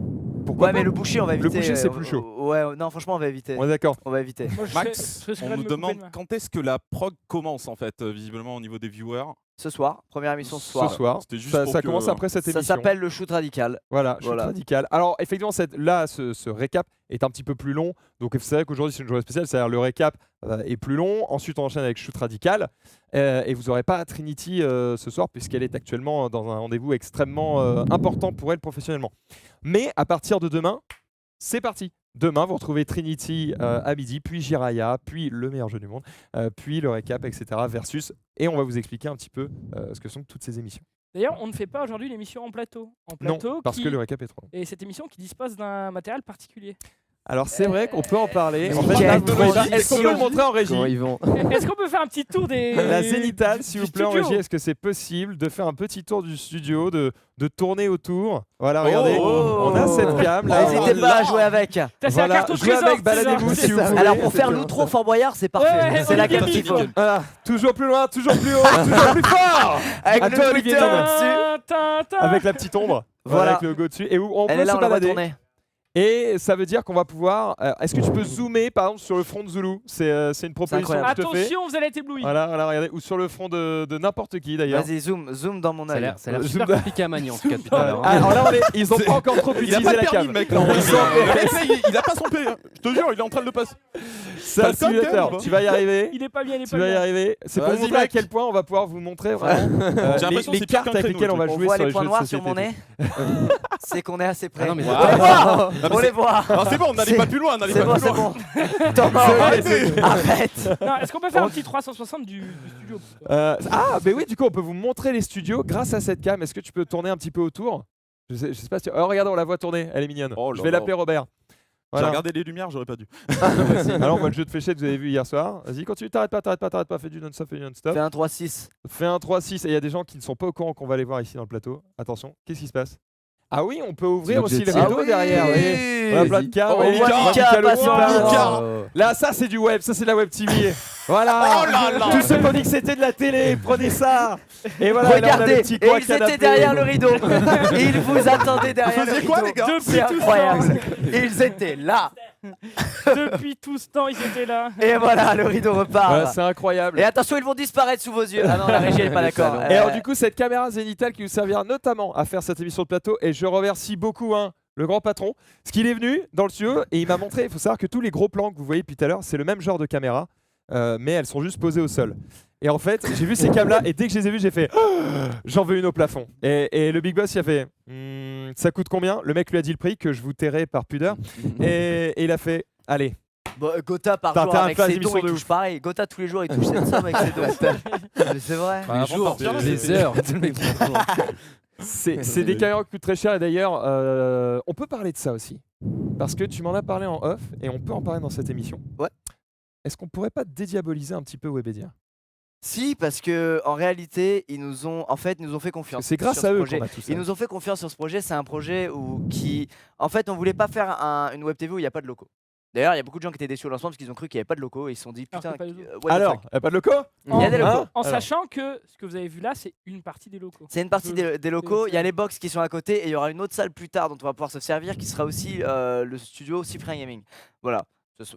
pourquoi Ouais, pas. mais le boucher, on va éviter. boucher, c'est plus chaud. Ouais, non, franchement, on va éviter. On est d'accord. On va éviter. Moi, je Max, serais on là de nous me couper demande une main. quand est-ce que la prog commence en fait, visiblement au niveau des viewers. ce soir. Première émission ce soir. Ce soir. C'était juste Ça, pour ça que- commence après cette Ça émission. s'appelle le shoot radical. Voilà, shoot Voilà. radical. Alors effectivement, ce récap est un petit peu plus long. Donc c'est vrai qu'aujourd'hui c'est une journée spéciale, c'est-à-dire le récap est plus long. Ensuite on enchaîne avec shoot radical. Et vous n'aurez pas Trinity ce soir puisqu'elle est actuellement dans un rendez-vous extrêmement important pour elle professionnellement. Mais à partir de demain, c'est parti. Demain, vous retrouvez Trinity à midi, puis Jiraya, puis le meilleur jeu du monde, puis le récap, etc. versus. Et on va vous expliquer un petit peu ce que sont toutes ces émissions. D'ailleurs, on ne fait pas aujourd'hui l'émission en plateau. Non, parce que le récap est trop long. Et cette émission qui dispose d'un matériel particulier. Alors c'est vrai qu'on peut en parler. En Quelle fait, là, vous voyez pas. Est-ce qu'on peut le transition. montrer en régie? Comment ils vont? Est-ce qu'on peut faire un petit tour des. La Zénithal, s'il vous du plaît, en studio régie, est-ce que c'est possible de faire un petit tour du studio, de tourner autour? Voilà, regardez, Oh. on a cette cam là. N'hésitez pas à jouer avec. Ça, c'est Voilà, un carton jouez trésor, avec, baladez-vous c'est ça. si vous voulez. Alors pour faire l'outro Fort Boyard, c'est parfait. Ouais, c'est la Olivier carte qu'il Mille, faut. quoi. Voilà, toujours plus loin, toujours plus haut, toujours plus fort. Avec À le toi, Olivier Twitter Nord. dessus. Avec la petite ombre, Voilà. avec le logo dessus, et où on Elle peut est là, se on la voit balader. tourner. Et ça veut dire qu'on va pouvoir. Est-ce que tu peux zoomer par exemple sur le front de Zulu? C'est une proposition que incroyable. je te fais. Attention, vous allez être éblouis. Voilà, regardez. Ou sur le front de n'importe qui d'ailleurs. Vas-y, zoom dans mon Ça a œil. l'air Zoom super de- compliqué à manier en tout cas depuis tout à Voilà. l'heure. Ah, alors là, ils ont pas encore trop Il a utilisé pas la le permis, cam. le mec, là. Il a pas son P. Je te jure, il est en train de le passer. C'est T'as un le temps, simulateur. quand même, Tu vas y arriver. Il est pas bien, il est Tu pas vas y bien. arriver. C'est pour Vas-y, vous montrer à mec. quel point on va pouvoir vous montrer vraiment J'ai les, l'impression que les c'est pire cartes qu'un avec créneau, lesquelles on va On jouer voit sur les les points jeux de noirs sur société. mon nez. C'est qu'on est assez près. Ah non, mais On c'est- les voit. mais On les voit. Alors c'est bon, on n'allait C'est- pas plus loin, on n'allait C'est pas bon, plus c'est loin. bon. Thomas, arrête. Non, est-ce qu'on peut faire un petit 360 du studio? Mais oui, du coup, on peut vous montrer les studios grâce à cette cam. Est-ce que tu peux tourner un petit peu autour? Je sais pas si. Oh, regardez, on la voit tourner. Elle est mignonne. Oh là Je vais là. l'appeler Robert. J'ai Voilà. regardé les lumières, j'aurais pas dû. Alors, on voit le jeu de fléchettes que vous avez vu hier soir. Vas-y, continue. T'arrêtes pas. Fais du non-stop, fais du non-stop. Fais un 3-6. Fais un 3-6 et il y a des gens qui ne sont pas au courant qu'on va les voir ici dans le plateau. Attention, qu'est-ce qui se passe? Ah oui, on peut ouvrir l'objet aussi de le ça. rideau derrière. Oui. On a plein de cas. On oui, voit Mika, Mika Mika le passer voit. par Mika. là. Là, ça c'est du web, ça c'est de la web TV. Voilà. Oh là là. Tous ceux qui ont dit que c'était de la télé, prenez ça. Et voilà, là, on a Regardez, les petits et coins ils étaient canapés. derrière le rideau. Et ils vous attendaient derrière le faisiez quoi, rideau. les gars C'est incroyable. Ils étaient là. Depuis tout ce temps, ils étaient là. Et voilà, le rideau repart. Voilà, c'est incroyable. Et attention, ils vont disparaître sous vos yeux. Ah non, la régie elle est pas d'accord. Et alors du coup, cette caméra zénithale qui nous servira notamment à faire cette émission de plateau, et je remercie beaucoup le grand patron, parce qu'il est venu dans le studio et il m'a montré, il faut savoir que tous les gros plans que vous voyez depuis tout à l'heure, c'est le même genre de caméra, mais elles sont juste posées au sol. Et en fait, j'ai vu ces cams-là, et dès que je les ai vues, j'ai fait j'en veux une au plafond. Et le big boss, il a fait ça coûte combien? Le mec lui a dit le prix, que je vous tairai par pudeur, et il a fait allez. Bon, Gotha par T'as jour un avec peu à ses l'émission dons, il de touche ouf. pareil. Gotha tous les jours, il touche cette somme avec ses dons. Mais c'est vrai. Bah, Les jours, les heures. le mec, C'est des caméras qui coûtent très cher, et d'ailleurs, on peut parler de ça aussi. Parce que tu m'en as parlé en off, et on peut en parler dans cette émission. Ouais. Est-ce qu'on pourrait pas dédiaboliser un petit peu Webedia? Si, parce que en réalité, ils nous ont fait confiance. C'est grâce sur à ce eux projet. qu'on a tout ça. Ils nous ont fait confiance sur ce projet. C'est un projet en fait, on voulait pas faire une web TV où il n'y a pas de locaux. D'ailleurs, il y a beaucoup de gens qui étaient déçus au lancement parce qu'ils ont cru qu'il n'y avait pas de locaux et ils se sont dit Alors putain. qu'il y a pas de what the Alors, fuck. y a pas de locaux? Il y a des locaux. En Alors. sachant que ce que vous avez vu là, c'est une partie des locaux. C'est une partie des locaux. Il y a les box qui sont à côté et il y aura une autre salle plus tard dont on va pouvoir se servir qui sera aussi le studio Cyprien Gaming. Voilà.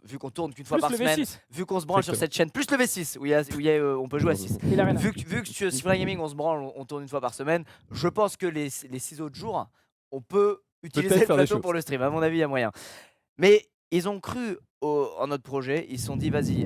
Vu qu'on tourne qu'une fois Plus par le semaine, V6 vu qu'on se branle sur cette chaîne, plus le V6 où on peut jouer à 6. et l'arena. Vu que sur Cyprien Gaming on se branle, on tourne une fois par semaine, je pense que les 6 autres jours, on peut utiliser Peut-être le faire des plateau choses. pour le stream. À mon avis, il y a moyen. Mais ils ont cru en notre projet. Ils se sont dit, vas-y,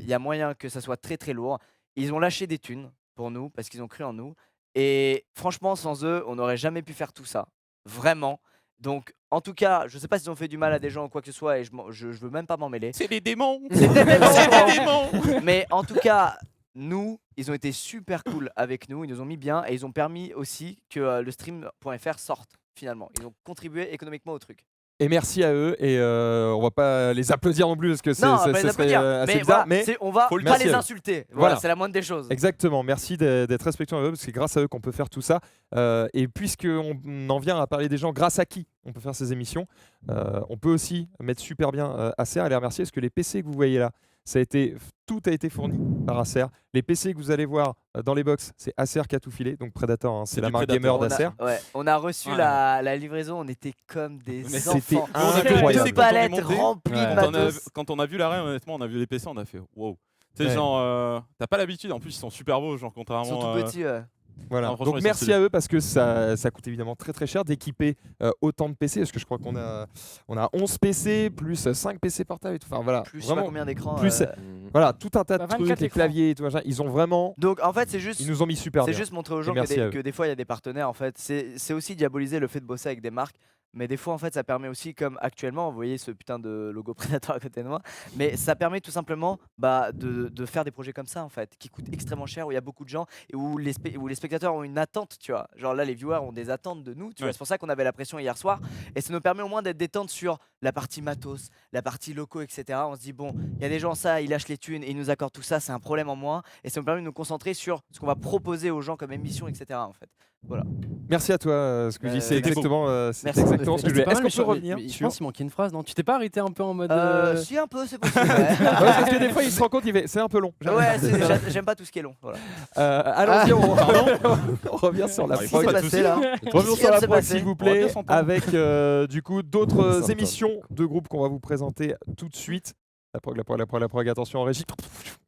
il y a moyen que ça soit très très lourd. Ils ont lâché des thunes pour nous parce qu'ils ont cru en nous. Et franchement, sans eux, on n'aurait jamais pu faire tout ça. Vraiment. Donc, en tout cas, je sais pas s'ils ont fait du mal à des gens ou quoi que ce soit, et je veux même pas m'en mêler. C'est des démons. C'est des démons. C'est des démons. Mais en tout cas, nous, ils ont été super cool avec nous, ils nous ont mis bien et ils ont permis aussi que le stream.fr sorte finalement. Ils ont contribué économiquement au truc. Et merci à eux, et on va pas les applaudir non plus parce que Non, on va ça les serait applaudir. assez Mais bizarre, voilà, on va faut le pas merci les à eux. insulter. Voilà. Voilà, c'est la moindre des choses. Exactement, merci d'être respectueux à eux, parce que c'est grâce à eux qu'on peut faire tout ça. Et puisqu'on en vient à parler des gens grâce à qui on peut faire ces émissions, on peut aussi mettre super bien Acer et les remercier, parce que les PC que vous voyez là, tout a été fourni par Acer. Les PC que vous allez voir dans les box, c'est Acer qui a tout filé, donc Predator, hein, c'est la du marque Predator. gamer d'Acer. On a reçu Ouais. la livraison, on était comme des Mais enfants. c'était on a C'était incroyable. deux Quand on est palettes monté, remplies Ouais. de matos. Quand on a vu l'arrêt, honnêtement, on a vu les PC, on a fait wow. Tu sais, Ouais. genre, t'as pas l'habitude. En plus, ils sont super beaux, genre, Ils contrairement. sont tout petits. Voilà. Ah, franchement, Donc ils sont merci stylés. à eux parce que ça coûte évidemment très très cher d'équiper autant de PC parce que je crois qu'on a 11 PC plus 5 PC portables et tout. Enfin voilà, Plus je sais pas vraiment combien d'écrans. plus- Mhm. voilà, tout un tas de 24 trucs, les écrans. claviers et tout machin, ils ont vraiment Donc en fait, c'est juste. ils nous ont mis super C'est bien. juste montrer aux gens merci à eux. que des fois il y a des partenaires en fait. C'est aussi diaboliser le fait de bosser avec des marques. Mais des fois en fait ça permet aussi, comme actuellement, vous voyez ce putain de logo Predator à côté de moi, mais ça permet tout simplement de faire des projets comme ça en fait, qui coûtent extrêmement cher, où il y a beaucoup de gens et où les spectateurs ont une attente, tu vois. Genre là les viewers ont des attentes de nous, tu vois. Ouais. C'est pour ça qu'on avait la pression hier soir et ça nous permet au moins d'être détente sur la partie matos, la partie locaux, etc. On se dit bon, il y a des gens ça, ils lâchent les thunes et ils nous accordent tout ça, c'est un problème en moins et ça nous permet de nous concentrer sur ce qu'on va proposer aux gens comme émission, etc. en fait. Merci à toi Squeezie, c'est c'était exactement Merci. ce que je voulais. C'était pas Est-ce mal, qu'on peut revenir je sur pense qu'il manquait une phrase, non? Tu t'es pas arrêté un peu en mode. Si un peu, c'est possible. ouais. Ouais, parce que des fois il se rend compte c'est un peu long. Ouais, j'aime pas tout ce qui est long. Voilà. Allons-y, on revient sur la Ah, il Qu'est-ce qui prog. s'est passé là Revenons Qu'est-ce qui sur la s'est prog passé s'il vous On va bien plaît, s'entendre. avec du coup Ça d'autres me émissions de groupes qu'on va vous présenter tout de suite. La prog, attention en régie.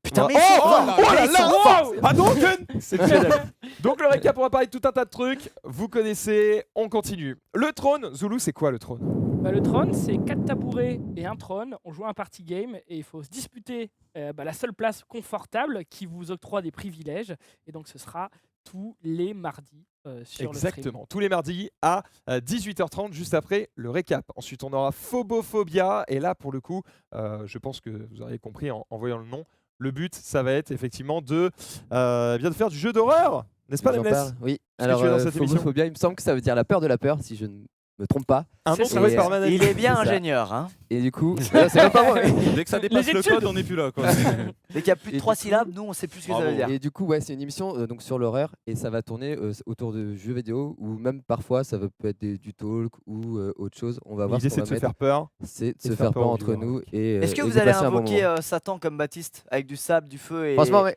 Putain, mais oh là là, Wow ah donc c'est génial. Donc le récap, on va parler de tout un tas de trucs. Vous connaissez, on continue. Le trône, Zulu, c'est quoi le trône? Bah, le trône, c'est 4 tabourets et un trône. On joue un party game et il faut se disputer la seule place confortable qui vous octroie des privilèges. Et donc ce sera tous les mardis sur le stream. Exactement, tous les mardis à 18h30, juste après le récap. Ensuite, on aura Phobophobia. Et là, pour le coup, je pense que vous aurez compris en voyant le nom. Le but, ça va être effectivement de faire du jeu d'horreur, n'est-ce pas, J'en Lemnes? parle, oui. Qu'est-ce que tu fais dans cette émission Phobophobia, il me semble que ça veut dire la peur de la peur, si je ne me trompe pas. Un C'est nom ça. trouvé Et, par Manali. il est bien C'est ça. ingénieur. Hein. Et du coup, c'est même pas moi. Dès que ça dépasse Les le études. code, on n'est plus là, quoi. Dès qu'il y a plus de Et 3 du coup- syllabes, nous on sait plus ce que ça Bravo. veut dire. Et du coup, ouais, c'est une émission donc sur l'horreur et ça va tourner autour de jeux vidéo ou même parfois ça peut être du talk ou autre chose. On va voir Ils ce qu'on essaient va de se mettre. faire peur. C'est de et se faire faire peur peur aux entre viewers. nous et Est-ce que et vous de allez passer un bon invoquer moment. Satan comme Baptiste avec du sable, du feu et. Franchement, ouais.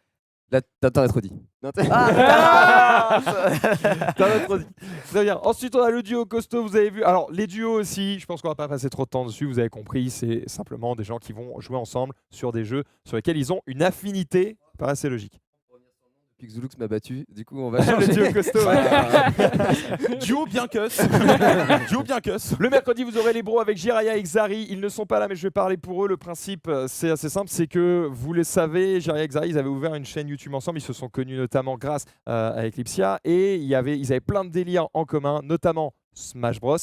Là, t'as trop dit. Ah, T'as notre dit. Très bien. Ensuite, on a le duo costaud, vous avez vu. Alors, les duos aussi, je pense qu'on va pas passer trop de temps dessus, vous avez compris, c'est simplement des gens qui vont jouer ensemble sur des jeux sur lesquels ils ont une affinité, ça paraît assez logique. Depuis que Zulux m'a battu, du coup, on va Le changer. duo costaud, ouais. Duo bien cuss. Duo bien cuss. Le mercredi, vous aurez les bros avec Jiraya et Xari. Ils ne sont pas là, mais je vais parler pour eux. Le principe, c'est assez simple, c'est que vous le savez, Jiraya et Xari, ils avaient ouvert une chaîne YouTube ensemble. Ils se sont connus notamment grâce à Eclipsia et ils avaient plein de délires en commun, notamment Smash Bros,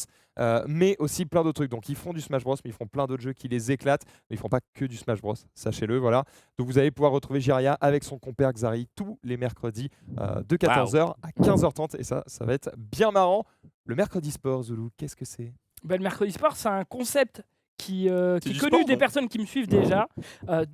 mais aussi plein d'autres trucs. Donc ils font du Smash Bros, mais ils font plein d'autres jeux qui les éclatent. Mais ils font pas que du Smash Bros, sachez-le. Voilà. Donc vous allez pouvoir retrouver Jiraya avec son compère Xari tous les mercredis de 14h à 15h30 et ça va être bien marrant. Le mercredi sport, Zulu, qu'est-ce que c'est? Bah, le mercredi sport, c'est un concept qui est du connu sport, des quoi. personnes qui me suivent déjà.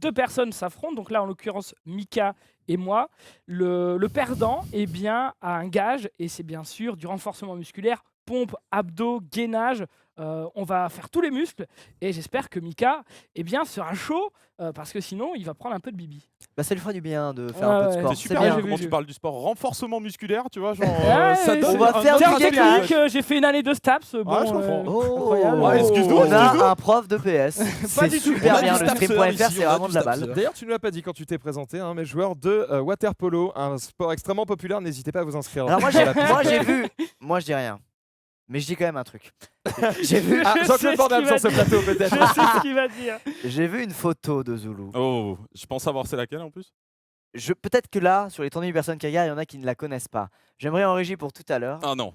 Deux personnes s'affrontent, donc là en l'occurrence Mika et moi. Le perdant eh bien, a un gage et c'est bien sûr du renforcement musculaire, pompe, abdos, gainage. On va faire tous les muscles et j'espère que Mika eh bien, sera chaud parce que sinon il va prendre un peu de bibi. Bah, ça lui fera du bien de faire Ouais, un peu de ouais. sport. C'est super bien, bien j'ai comment vu, tu parles du sport. Renforcement musculaire, tu vois, genre. Ouais, Ça donne on va un faire autre du aspect. gainage. Technique, j'ai fait une année de STAPS. Bon, je comprends. Oh, Incroyable. Ouais, excuse-nous, on a un prof de PS. C'est du tout. super On a bien. du Le stapseur stream.fr, ici, c'est on a vraiment du de la balle. stapseur. D'ailleurs, tu ne l'as pas dit quand tu t'es présenté, hein, mais joueur de water polo, un sport extrêmement populaire. N'hésitez pas à vous inscrire. Alors moi Sur la j'ai piste. vu, moi je dis rien, mais je dis quand même un truc. J'ai vu, Ah, Je sais Jean-Claude ce Van Damme qu'il va sur ce dire. plateau, Je peut-être. sais ce qu'il va dire. j'ai vu une photo de Zulu. Oh, je pense savoir c'est laquelle en plus. Peut-être que là, sur les 30 000 personnes qui regardent, il y en a qui ne la connaissent pas. J'aimerais en régie pour tout à l'heure Ah non.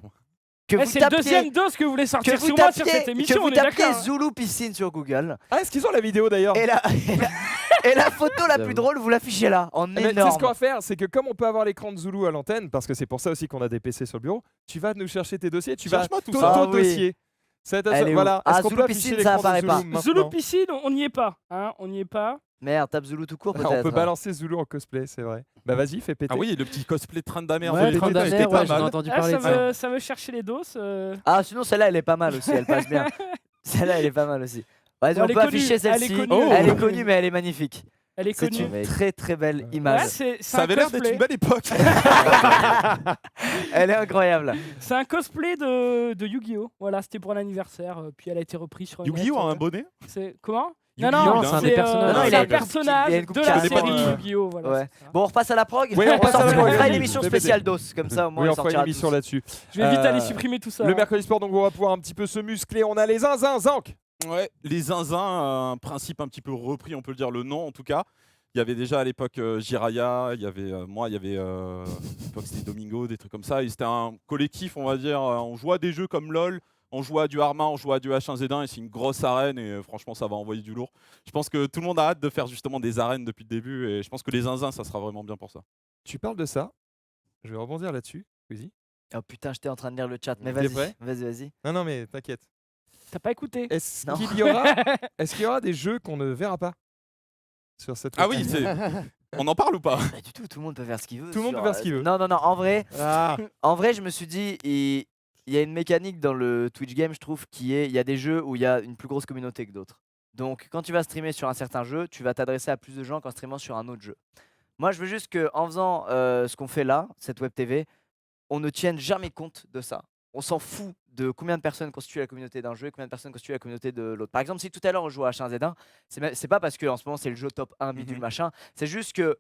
que Eh, vous c'est le tapiez, deuxième dose que vous voulez que sortir vous sur moi sur tapiez, cette que émission, vous on est tapiez d'accord. Zulu piscine sur Google. Ah, est-ce qu'ils ont la vidéo d'ailleurs? Et la photo la plus J'avoue. drôle, vous l'affichez là, en Mais tu sais énorme. ce qu'on va faire, c'est que comme on peut avoir l'écran de Zulu à l'antenne, parce que c'est pour ça aussi qu'on a des PC sur le bureau, tu vas nous chercher tes dossiers, tu vas Cherche-moi tout ça. t'auto-dossier. Ça va être- Elle est où voilà. Ah, Est-ce qu'on Zulu peut piscine, afficher ça l'écran de apparaît pas. Zulu maintenant? Zulu piscine, on n'y est pas. Hein, on n'y est pas. Merde, tape Zulu tout court Ah, peut-être. on peut balancer Zulu en cosplay, c'est vrai. Bah vas-y, fais péter. Ah oui, le petit cosplay de train d'Amer. Ouais, de train l'été, d'Amer, c'était pas ouais, j'en ai mal. entendu Ah, parler ça, de ça. veut, ça veut chercher les doses. Ah sinon celle-là elle est pas mal aussi, elle passe bien. Celle-là elle est pas mal aussi. Vas-y, Bon, on elle est peut connue, afficher elle est celle-ci. connue. Oh. Elle est connue mais elle est magnifique. Elle est C'est connue. une très très belle image. Ouais, c'est Ça un avait l'air d'être cosplay. une belle époque. Elle est incroyable. C'est un cosplay de Yu-Gi-Oh! Voilà, c'était pour l'anniversaire. Puis elle a été reprise sur une Yu-Gi-Oh a un bonnet. C'est comment? Non, Non, non, c'est un c'est des personnages. Non, il c'est a un une coupe- personnage il a une coupe de qui la a- série Ouais. Yu-Gi-Oh! Voilà, Ouais. c'est ça. Bon, on repasse à la prog. Oui, on passe à la prog, On fera vas-y. une émission Répétez. spéciale DOS, comme ça au moins Oui, il on fera une sortira émission tous. là-dessus. Je vais vite aller supprimer tout ça. Le mercredi sport, donc on va pouvoir un petit peu se muscler. On a les zinzins, Zank. Ouais, les zinzins, un principe un petit peu repris, on peut le dire, le nom en tout cas. Il y avait déjà à l'époque Jiraya, il y avait moi, il y avait à l'époque c'était Domingo, des trucs comme ça. Et c'était un collectif, on va dire. On jouait à des jeux comme LoL, on jouait à du Arma, on jouait à du H1Z1 et c'est une grosse arène et franchement ça va envoyer du lourd. Je pense que tout le monde a hâte de faire justement des arènes depuis le début et je pense que les zinzins ça sera vraiment bien pour ça. Tu parles de ça. Je vais rebondir là-dessus. Vas-y. Oh putain, j'étais en train de lire le chat, mais T'es vas-y, prêt vas-y. Non, non, mais t'inquiète. T'as pas écouté? Est-ce Non. qu'il y aura, est-ce qu'il y aura des jeux qu'on ne verra pas sur cette Ah oui, webcam on en parle ou pas? Pas du tout le monde peut faire ce qu'il veut. Tout le monde sur, peut faire ce qu'il veut. Non, en vrai, Ah. je me suis dit, il y a une mécanique dans le Twitch game, je trouve, il y a des jeux où il y a une plus grosse communauté que d'autres. Donc, quand tu vas streamer sur un certain jeu, tu vas t'adresser à plus de gens qu'en streamant sur un autre jeu. Moi, je veux juste qu'en faisant ce qu'on fait là, cette web TV, on ne tienne jamais compte de ça. On s'en fout de combien de personnes constituent la communauté d'un jeu et combien de personnes constituent la communauté de l'autre. Par exemple, si tout à l'heure on joue à H1Z1, c'est pas parce qu'en ce moment c'est le jeu top 1 bidule machin, c'est juste que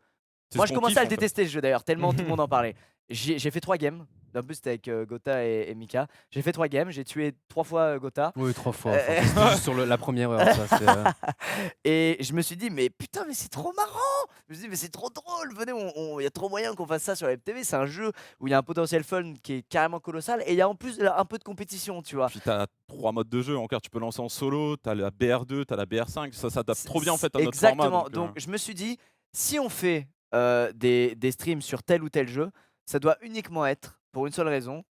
C'est moi ce je qu'on commençais kiffe, à le en fait. détester ce jeu d'ailleurs, tellement tout le monde en parlait. J'ai fait 3 games, en plus c'était avec Gotha et Mika. J'ai fait 3 games, j'ai tué 3 fois Gotha. Oui, 3 fois. Euh, Enfin, c'était juste sur la première heure. Ça, Et je me suis dit, mais putain, mais c'est trop marrant! Je me suis dit, mais c'est trop drôle! Venez, il y a trop moyen qu'on fasse ça sur la TV. C'est un jeu où il y a un potentiel fun qui est carrément colossal et il y a en plus un peu de compétition, tu vois. Puis t'as 3 modes de jeu encore, tu peux lancer en solo, t'as la BR2, t'as la BR5, ça s'adapte trop bien en fait à notre format. Exactement. Donc, je me suis dit, si on fait des streams sur tel ou tel jeu, ça doit uniquement être pour une seule raison,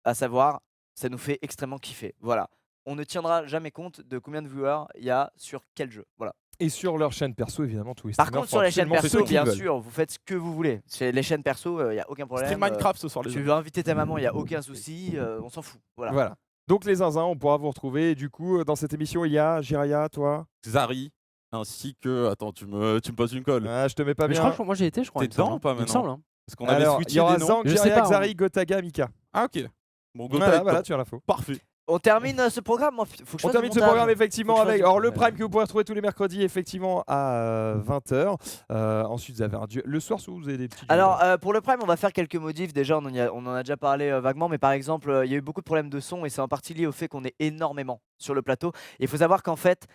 à savoir, ça nous fait extrêmement kiffer. Voilà. On ne tiendra jamais compte de combien de viewers il y a sur quel jeu. Voilà. Et sur leur chaîne perso, évidemment, tous les Par streamers contre, font sur les chaînes absolument ce perso, qu'ils bien veulent. sûr, vous faites ce que vous voulez. Sur les chaînes perso, il n'y a aucun problème. Stream Minecraft ce soir les Tu gars. veux inviter ta maman, il n'y a aucun souci. On s'en fout. Voilà. Voilà. Donc les zinzins, on pourra vous retrouver. Et du coup, dans cette émission, il y a Jiraya, toi. Zari, ainsi que. Attends, tu me poses une colle. Ah, je te mets pas Mais je bien. crois que moi j'ai été, je crois. T'es il me semble, dedans ou pas Il me maintenant semble. Hein. Parce qu'on avait Alors, il y switché aura des noms. Zank, Je sais Jiraya, pas, Xari, Gotaga, Mika. Ah ok. Bon, Voilà, Gotha, voilà, tu as l'info. parfait. On termine ce programme. Moi, faut que je On fasse termine le ce montage. programme effectivement Faut que je avec fasse alors, du le Prime que vous pouvez retrouver tous les mercredis effectivement à 20h. Ensuite, vous avez un duel. Le soir, vous avez des petits duels. Alors, pour le Prime, on va faire quelques modifs. Déjà, on en a déjà parlé vaguement, mais par exemple, il y a eu beaucoup de problèmes de son et c'est en partie lié au fait qu'on est énormément sur le plateau. Et il faut savoir qu'en fait,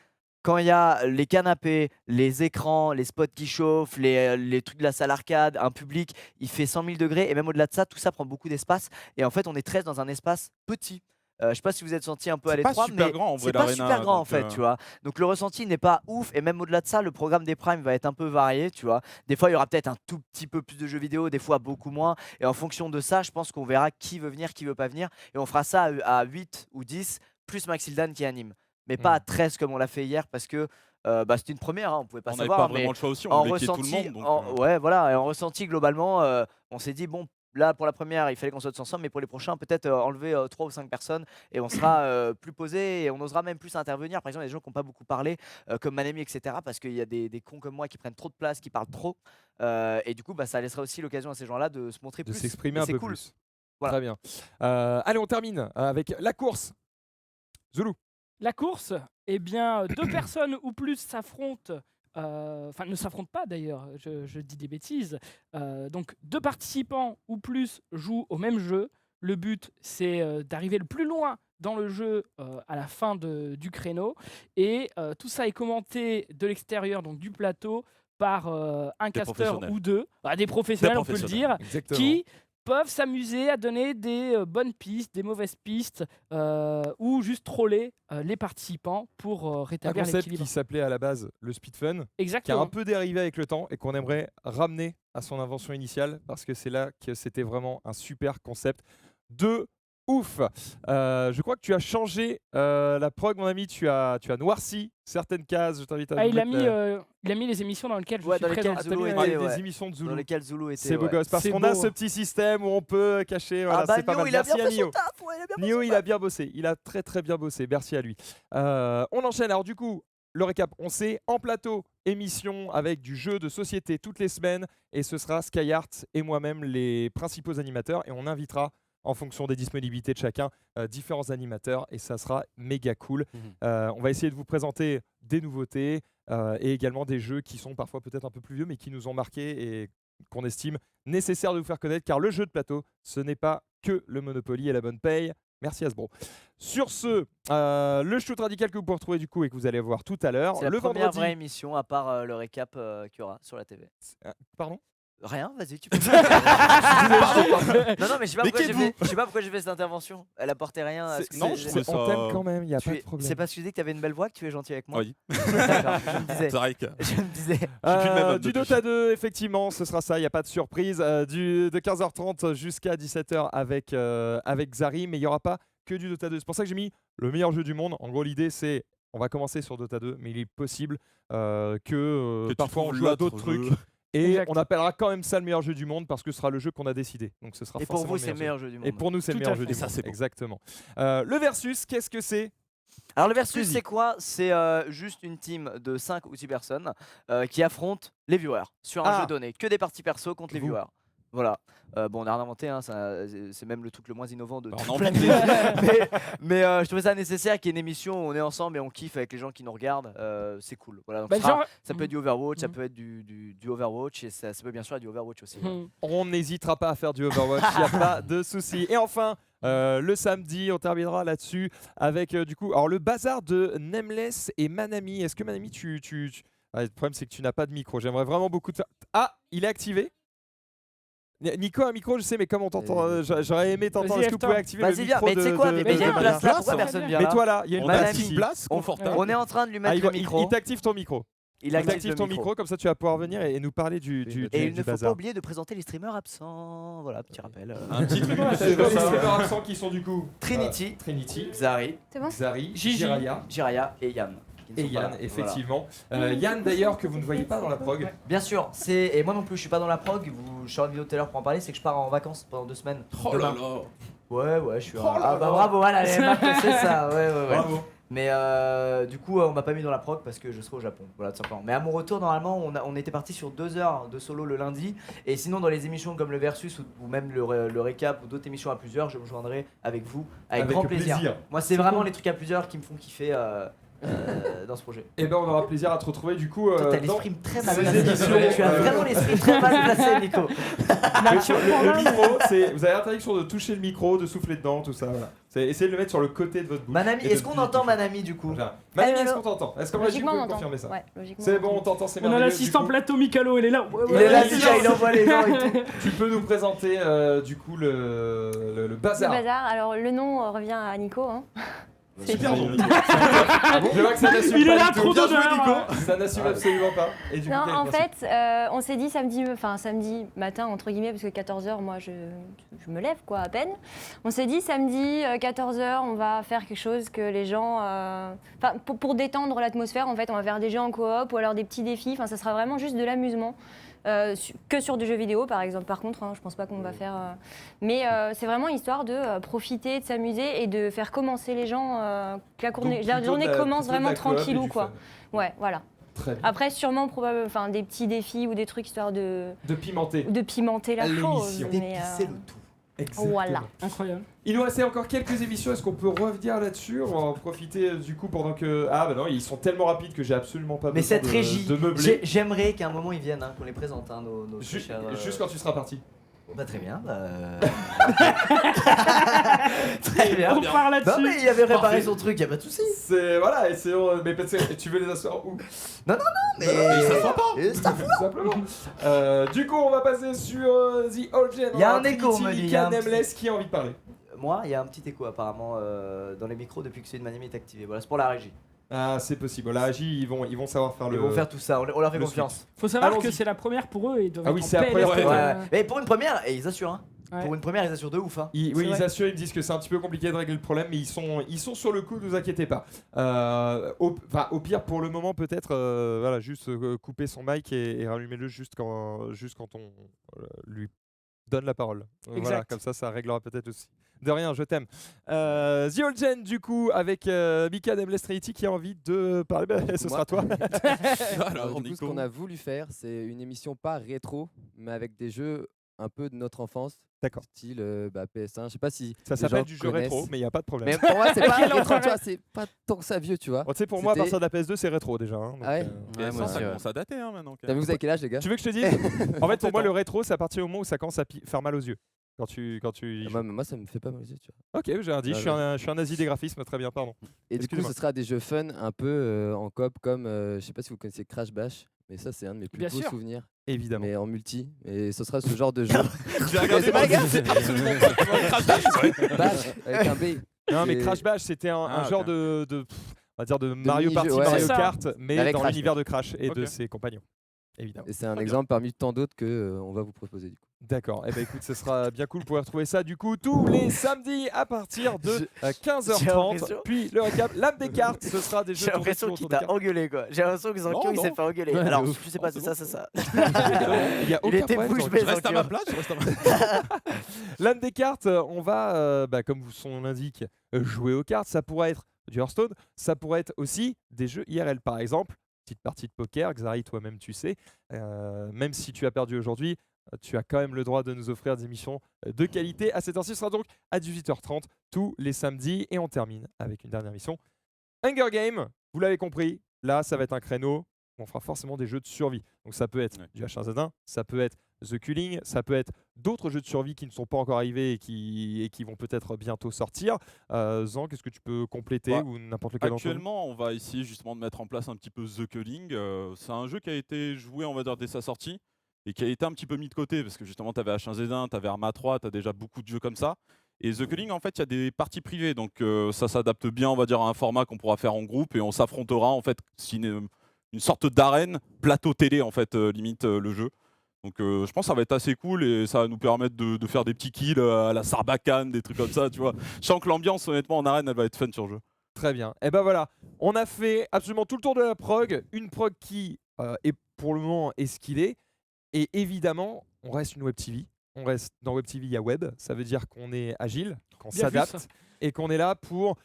quand il y a les canapés, les écrans, les spots qui chauffent, les trucs de la salle arcade, un public, il fait 100 000 degrés et même au-delà de ça, tout ça prend beaucoup d'espace. Et en fait, on est 13 dans un espace petit. Je sais pas si vous êtes senti un peu à C'est pas l'étroit, super mais grand, en vrai, c'est pas l'Arena, super grand en donc, fait, tu vois. Donc le ressenti n'est pas ouf et même au-delà de ça, le programme des primes va être un peu varié, tu vois. Des fois, il y aura peut-être un tout petit peu plus de jeux vidéo, des fois beaucoup moins. Et en fonction de ça, je pense qu'on verra qui veut venir, qui veut pas venir. Et on fera ça à 8 ou 10, plus Maxildan qui anime. Mais pas à 13 comme on l'a fait hier parce que c'était une première, hein, on pouvait pas On n'avait savoir. pas mais vraiment le choix aussi, on en voulait qu'il y ait tout ressenti, le monde. Donc, ouais, voilà, et en ressenti globalement, on s'est dit bon. Là, pour la première, il fallait qu'on soit tous ensemble, mais pour les prochains, peut-être enlever 3 ou 5 personnes et on sera plus posé et on osera même plus intervenir. Par exemple, il y a des gens qui n'ont pas beaucoup parlé, comme Manemi, etc., parce qu'il y a des cons comme moi qui prennent trop de place, qui parlent trop. Et du coup, ça laissera aussi l'occasion à ces gens-là de se montrer de plus. s'exprimer Et un c'est peu cool. plus. Voilà. Très bien. Allez, on termine avec la course. Zoulou. La course, eh bien, 2 personnes ou plus s'affrontent. Enfin, ne s'affrontent pas d'ailleurs, je dis des bêtises. Donc, 2 participants ou plus jouent au même jeu. Le but, c'est d'arriver le plus loin dans le jeu à la fin du créneau. Et tout ça est commenté de l'extérieur, donc du plateau, par un Des casteur professionnels. ou deux, des professionnels, on peut le dire, Exactement. qui peuvent s'amuser à donner des bonnes pistes, des mauvaises pistes, ou juste troller les participants pour Un rétablir concept l'équilibre. qui s'appelait à la base le speed fun, qui a Exactement. un peu dérivé avec le temps et qu'on aimerait ramener à son invention initiale parce que c'est là que c'était vraiment un super concept de ouf. Je crois que tu as changé la prog, mon ami. Tu as noirci certaines cases. Je t'invite à Il a, nous mettre il a mis les émissions dans lesquelles je Ouais, suis dans lesquelles présent. Ah, t'as Zulu mis était, des ouais. émissions de Dans Zoulou. lesquels Zulu était. C'est beau ouais. gosse parce C'est qu'on a beau. ce petit système où on peut cacher. Voilà, Ah bah c'est pas Nio, mal. il a Merci bien à fait Nio. son taf, ouais, il a bien fait Nio, son il taf. a bien bossé. Il a très très bien bossé. Merci à lui. On enchaîne. Alors du coup, le récap. On sait en plateau émission avec du jeu de société toutes les semaines et ce sera Skyheart et moi-même les principaux animateurs et on invitera en fonction des disponibilités de chacun, différents animateurs et ça sera méga cool. On va essayer de vous présenter des nouveautés et également des jeux qui sont parfois peut-être un peu plus vieux mais qui nous ont marqués et qu'on estime nécessaire de vous faire connaître car le jeu de plateau, ce n'est pas que le Monopoly et la bonne paye. Merci Hasbro. Sur ce, le shoot radical que vous pouvez retrouver du coup et que vous allez voir tout à l'heure. C'est la Le première vendredi. vraie émission à part le récap qu'il y aura sur la TV. Pardon. Rien, vas-y, tu peux. Non, mais je sais pas Mais pourquoi qui j'ai êtes-vous fait, je sais pas pourquoi j'ai fait cette intervention. Elle apportait rien à ce que non, c'est. je trouvais On ça- t'aime quand même, il n'y a Tu pas es- de problème. C'est parce que tu disais que tu avais une belle voix que tu es gentil avec moi. Oui. D'accord, je me disais. C'est vrai que. Je me disais. plus le même homme Du depuis. Dota 2, effectivement, ce sera ça, il n'y a pas de surprise. De 15h30 jusqu'à 17h avec Xari, mais il n'y aura pas que du Dota 2. C'est pour ça que j'ai mis le meilleur jeu du monde. En gros, l'idée, c'est on va commencer sur Dota 2, mais il est possible que tu parfois on trouves joue à l'autre d'autres jeu. trucs. Et Exact. on appellera quand même ça le meilleur jeu du monde parce que ce sera le jeu qu'on a décidé. Donc ce sera Et pour forcément vous, c'est le jeu. meilleur jeu du monde. Et pour nous, c'est le Tout à meilleur jeu fait. du Ça, monde. c'est beau. Exactement. Le versus, qu'est-ce que c'est? Alors le versus, Suzy. c'est quoi? C'est juste une team de 5 ou 6 personnes qui affrontent les viewers sur un Ah. jeu donné. Que des parties perso contre les Vous. viewers. Voilà. Bon, on a rien inventé, hein, c'est même le truc le moins innovant de Bah, toute on a la envie de vie. mais je trouvais ça nécessaire qu'il y ait une émission où on est ensemble et on kiffe avec les gens qui nous regardent. C'est cool. Voilà, donc Bah, ce sera- genre- ça peut être du Overwatch, ça Mhm. peut être du Overwatch et ça peut bien sûr être du Overwatch aussi. Hmm. On n'hésitera pas à faire du Overwatch, il n'y a pas de souci. Et enfin, le samedi, on terminera là-dessus avec du coup, alors le bazar de Nameless et Manami. Est-ce que Manami, Ah, le problème, c'est que tu n'as pas de micro. J'aimerais vraiment beaucoup te faire. Ah, il est activé. Nico a un micro, je sais, mais comme on t'entend, j'aurais aimé t'entendre. Vas-y, Est-ce que vous pouvez lève-toi. activer le Vas-y, viens. micro Mais tu sais de- quoi? de- Mais de- il y a une de- place là, place, pourquoi on personne va vient Mais là? toi là, il y a une On place a Manami. ici. une place On- confortable. On est en train de lui Ah, mettre le il micro. t'active ton micro. Il Il active t'active le ton micro. micro, comme ça tu vas pouvoir venir et nous parler du Et il ne faut pas bazar. oublier de présenter les streamers absents. Voilà, petit rappel. Un petit truc. C'est quoi les streamers absents qui sont du coup Trinity, Trinity, Xari, C'est bon? Xari, Gigi. Jiraya Jiraya et Yann. qui ne et sont pas Yann, là. effectivement. Yann d'ailleurs que vous ne voyez pas dans la prog. Voilà. Bien sûr, et moi non plus, je suis pas dans la prog. Je suis en vidéo tout à l'heure pour en parler. C'est que je pars en vacances pendant 2 semaines. Oh là Demain. là. Ouais, je suis. Oh là Ah bah là. bravo, voilà, les marques, c'est ça. Ouais. Bravo. Mais du coup, on m'a pas mis dans la prog parce que je serai au Japon. Voilà, tout simplement. Mais à mon retour, normalement, on était parti sur 2 heures de solo le lundi. Et sinon, dans les émissions comme le Versus ou même le récap ou d'autres émissions à plusieurs, je me joindrai avec vous avec grand plaisir. Moi, c'est vraiment les trucs à plusieurs qui me font kiffer dans ce projet. Et ben on aura plaisir à te retrouver du coup. Toi, t'as dans l'esprit très mal ces placé. émissions, Tu as vraiment l'esprit très mal placé, Nico. le micro, vous avez l'interdiction de toucher le micro, de souffler dedans, tout ça. Voilà. Essayez de le mettre sur le côté de votre bouche. Manami, Et de est-ce qu'on plus- entend Manami du coup? Voilà. Manami, est-ce Allô. qu'on t'entend? Est-ce qu'on va Logiquement, on entend. confirmer ça? Ouais, logiquement, C'est on bon, entend. on t'entend, c'est On a merveilleux. l'assistant Du coup, plateau Mikalo, il est là. Il est là déjà, il envoie les gens et tout. tu peux nous présenter du coup le Le bazar. bazar, alors le nom revient à Nico. Hein. Super bon. Je vois que ça n'assume Il pas est là, du tout. trop Bien joué, d'honneur. Nico. Ça n'assume absolument pas. Et du coup, Non, quel en principe fait, on s'est dit samedi matin, entre guillemets, parce que 14h, moi, je me lève, quoi, à peine. On s'est dit, samedi, 14h, on va faire quelque chose que les gens... Enfin, pour détendre l'atmosphère, en fait, on va faire des jeux en coop ou alors des petits défis. Enfin, ça sera vraiment juste de l'amusement. Que sur du jeu vidéo, par exemple. Par contre, je pense pas qu'on va faire... Mais c'est vraiment histoire de profiter, de s'amuser et de faire commencer les gens... que Donc, la plutôt journée de la- commence plutôt de vraiment la coop et tranquillou, du quoi. fun. Ouais, voilà. Très bien. Après, sûrement des petits défis ou des trucs histoire de pimenter. pimenter la L'émission. chose. Mais, D'épicer le tout. Exactement. voilà. Incroyable. Il nous restait encore quelques émissions. Est-ce qu'on peut revenir là-dessus? On va en profiter du coup pendant que. Ah bah non, ils sont tellement rapides que j'ai absolument pas Mais besoin cette de, régie, de meubler. j'aimerais qu'à un moment ils viennent, hein, qu'on les présente, hein, nos Ju- chers, Juste quand tu seras parti. Bah, très bien. Très bien. On part Non là-dessus. mais il avait préparé Parfait. son truc, y a pas de souci. C'est voilà, et c'est mais parce que tu veux les asseoir où? Mais ça se voit pas. Ça fout. Tout simplement. Du coup, on va passer sur The Old Gen. Il y a On un écho, Trinity, on me dit, il y a un Nameless, qui a envie de parler. Moi, il y a un petit écho apparemment dans les micros depuis que celui de Manami est activé. Voilà, c'est pour la régie. Ah, c'est possible. La régie, ils vont savoir faire Ils le. vont faire tout ça, on leur fait le confiance. Faut savoir Allons-y. que c'est la première pour eux et ils doivent Ah oui, être en c'est la PLS, première. Ouais. Mais pour une première, et ils assurent. Hein. Ouais. Pour une première, ils assurent de ouf. Hein. Oui, C'est ils vrai. assurent, ils me disent que c'est un petit peu compliqué de régler le problème, mais ils sont sur le coup, ne vous inquiétez pas. Au pire, pour le moment, peut-être, voilà, juste couper son mic et rallumer-le juste quand on lui donne la parole. Voilà, Exact. comme ça réglera peut-être aussi. De rien, je t'aime. The Old Gen, du coup, avec Mika Nameless Trinity qui a envie de parler. Bah, ce Moi. sera toi. Alors, du coup, ce Nico. qu'on a voulu faire, c'est une émission pas rétro, mais avec des jeux un peu de notre enfance. D'accord. Style PS1. Je sais pas si. Ça les s'appelle gens du jeu rétro, connaissent. mais il n'y a pas de problème. Mais pour moi, c'est pas Quel rétro, tu enfoiré. vois, c'est pas tant que ça vieux, tu vois. Bon, tu sais, pour moi, à C'était- partir de la PS2, c'est rétro déjà. Hein, donc, Ah ouais Ouais, moi Ça aussi, commence à dater maintenant. quand T'as vu, même. vous avez quel âge, les gars Tu veux que je te dise En fait, pour moi, le rétro, c'est à partir du moment où ça commence à faire mal aux yeux. Quand tu y joues. Moi, ça me fait pas mal aux yeux, tu vois. Ok, j'ai un dit, Ah, je suis un nazi des graphismes, très bien, pardon. Et du coup, Excuse-moi. ce sera des jeux fun un peu en coop comme, je sais pas si vous connaissez Crash Bash, mais ça, c'est un de mes plus Bien beaux sûr. souvenirs. Évidemment. Mais en multi. Et ce sera ce genre de jeu. J'ai regardé pas, gars. c'est absolument pas. Tu vois, Crash Bash, ouais. Bash avec un B. Non, mais C'est- Crash Bash, c'était un Ah, genre ok. on va dire de Mario mini-jeu, Party, ouais. Mario C'est ça. Kart, mais Avec dans Crash, l'univers de Crash et de Ok. ses compagnons. Évidemment. Et c'est un Très exemple parmi tant d'autres que on va vous proposer du coup. D'accord. Eh ben écoute, ce sera bien cool de pouvoir retrouver ça du coup tous les samedis à partir de j'ai 15h30. l'impression- Puis le récap, l'âme des cartes, ce sera des jeux J'ai l'impression tournés qu'il autour des t'a engueulé quoi. J'ai l'impression que Zankiyo il non. s'est fait engueuler. Ouais, Alors de ouf. je sais pas, Non, c'est c'est ça, bon. c'est ça. cartes. Il y a Il aucun était problème. bouche Jean- bée, Je reste à ma Zankiyo. place. Je reste à ma place. L'âme des cartes, on va, comme son nom l'indique, jouer aux cartes. Ça pourrait être du Hearthstone, ça pourrait être aussi des jeux IRL par exemple. Petite partie de poker, Xari, toi-même tu sais. Même si tu as perdu aujourd'hui, tu as quand même le droit de nous offrir des émissions de qualité. À cette heure-ci, ce sera donc à 18h30 tous les samedis. Et on termine avec une dernière émission. Hunger Game, vous l'avez compris, là ça va être un créneau. On fera forcément des jeux de survie. Donc ça peut être Ouais. du H1Z1, ça peut être The Culling, ça peut être d'autres jeux de survie qui ne sont pas encore arrivés et qui vont peut-être bientôt sortir. Zan, qu'est-ce que tu peux compléter Bah, ou n'importe lequel d'entre vous? Actuellement, on va essayer justement de mettre en place un petit peu The Culling. C'est un jeu qui a été joué, on va dire, dès sa sortie et qui a été un petit peu mis de côté parce que justement, tu avais H1Z1, tu avais Arma 3, tu as déjà beaucoup de jeux comme ça. Et The Culling, en fait, il y a des parties privées, donc ça s'adapte bien, on va dire, à un format qu'on pourra faire en groupe et on s'affrontera en fait, une sorte d'arène, plateau télé en fait, limite le jeu. Donc je pense que ça va être assez cool et ça va nous permettre de faire des petits kills à la Sarbacane, des trucs comme ça, tu vois. Je sens que l'ambiance, honnêtement, en arène, elle va être fun sur le jeu. Très bien. Et ben voilà, on a fait absolument tout le tour de la prog. Une prog qui est pour le moment est ce qu'il est. Et évidemment, on reste une Web TV. On reste dans Web TV, il y a web. Ça veut dire qu'on est agile, qu'on Bien vu, s'adapte ça. et qu'on est là pour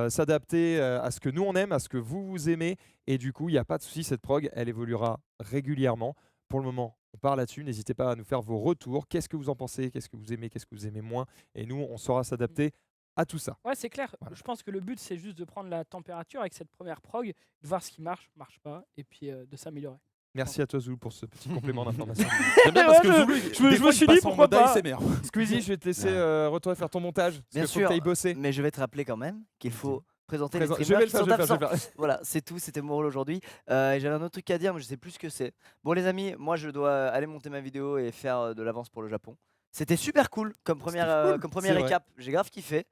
s'adapter à ce que nous on aime, à ce que vous aimez. Et du coup, il n'y a pas de souci, cette prog, elle évoluera régulièrement. Pour le moment, on part là-dessus. N'hésitez pas à nous faire vos retours. Qu'est-ce que vous en pensez? Qu'est-ce que vous aimez moins? Et nous, on saura s'adapter à tout ça. Ouais, c'est clair. Voilà. Je pense que le but, c'est juste de prendre la température avec cette première prog, de voir ce qui marche pas, et puis de s'améliorer. Merci à toi, Zoul, pour ce petit complément d'information. J'aime bien parce que Ouais, Zoulou, je me des fois, suis il dit, passe en pourquoi mode pas. ASMR. Squeezie, je vais te laisser retourner faire ton montage. Parce Bien qu'il faut sûr. que tu ailles bosser. Mais je vais te rappeler quand même qu'il faut présenter les Je streamers vais le qui faire, sont je vais le faire, je vais absents. le faire. Voilà, c'est tout, c'était mon rôle aujourd'hui. Et j'avais un autre truc à dire, mais je sais plus ce que c'est. Bon les amis, moi je dois aller monter ma vidéo et faire de l'avance pour le Japon. C'était super cool comme première, cool, comme premier c'est vrai. récap. J'ai grave kiffé.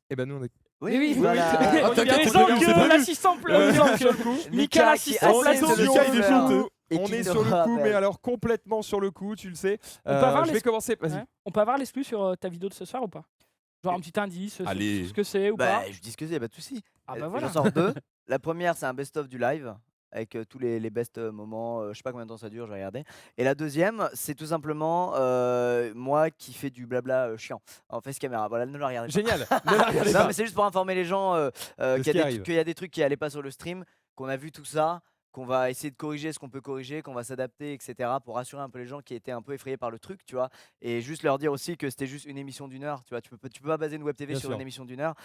Et ben nous, on est Oui, oui, voilà. On t'inquiète, dirait on l'a vu, Zankiyo, c'est pas vu. l'assissant Mika Mika, l'assistant qui plateau. assiste le sur stream, le coup. et On qui est nous sur le coup, rappelle. mais alors complètement sur le coup, tu le sais. On peut avoir Je vais les- commencer. Vas-y. Ouais. On peut avoir l'exclu sur ta vidéo de ce soir ou pas? Genre un petit indice sur Allez. ce que c'est ou Bah, pas? je dis ce que c'est, pas de soucis. Ah bah voilà. J'en sors deux. La première, c'est un best-of du live avec tous les best moments. Je sais pas combien de temps ça dure, je vais regarder. Et la deuxième, c'est tout simplement moi qui fais du blabla chiant en face caméra. Voilà, ne la regardez pas. Génial. Ne la regardez Non, pas. mais c'est juste pour informer les gens ce qui arrive. qu'il y a des trucs qui allaient pas sur le stream, qu'on a vu tout ça, qu'on va essayer de corriger ce qu'on peut corriger, qu'on va s'adapter, etc. pour rassurer un peu les gens qui étaient un peu effrayés par le truc, tu vois. Et juste leur dire aussi que c'était juste une émission d'une heure, tu vois. Tu peux pas baser une web TV Bien sur sûr. une émission d'une heure.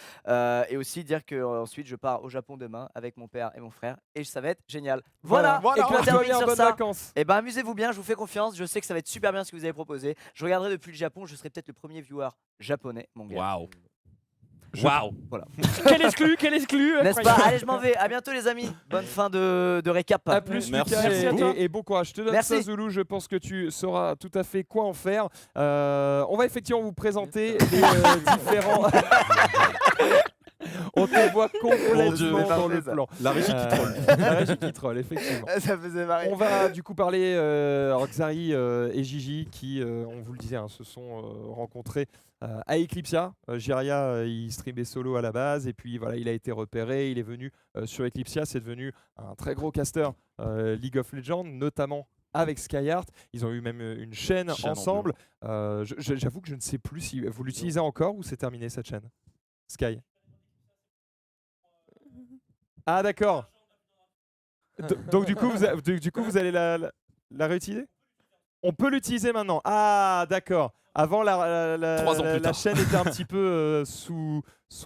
Et aussi dire que ensuite je pars au Japon demain avec mon père et mon frère et ça va être génial. Voilà. Et puis on Toi termine bien, sur bonnes ça. vacances. Et ben amusez-vous bien, je vous fais confiance. Je sais que ça va être super bien ce que vous avez proposé. Je regarderai depuis le Japon. Je serai peut-être le premier viewer japonais, mon gars. Waouh. Waouh. Quel exclu, quel exclu. N'est-ce pas? incroyable. Allez, je m'en vais. À bientôt, les amis. Bonne fin de récap. A plus, Merci. Mika, Merci à toi. et bon courage. Je te donne Merci. ça, Zoulou. Je pense que tu sauras tout à fait quoi en faire. On va effectivement vous présenter les différents. On te voit Dieu. complètement C'est dans le parfait, ça. plan. La régie qui troll. La régie qui troll, effectivement. Ça faisait marrer. On va du coup parler alors Xari et Gigi qui, on vous le disait, se sont rencontrés à Eclipsia. Jiria, il streamait solo à la base et puis voilà, il a été repéré, il est venu sur Eclipsia, c'est devenu un très gros caster League of Legends, notamment avec Skyheart. Ils ont eu même une chaîne Chaîne en ensemble. J'avoue que je ne sais plus si vous l'utilisez encore ou c'est terminé cette chaîne. Sky. Ah d'accord. Donc du coup, vous allez la réutiliser? On peut l'utiliser maintenant. Ah, d'accord. Avant, 3 ans plus la tard. chaîne était un petit peu sous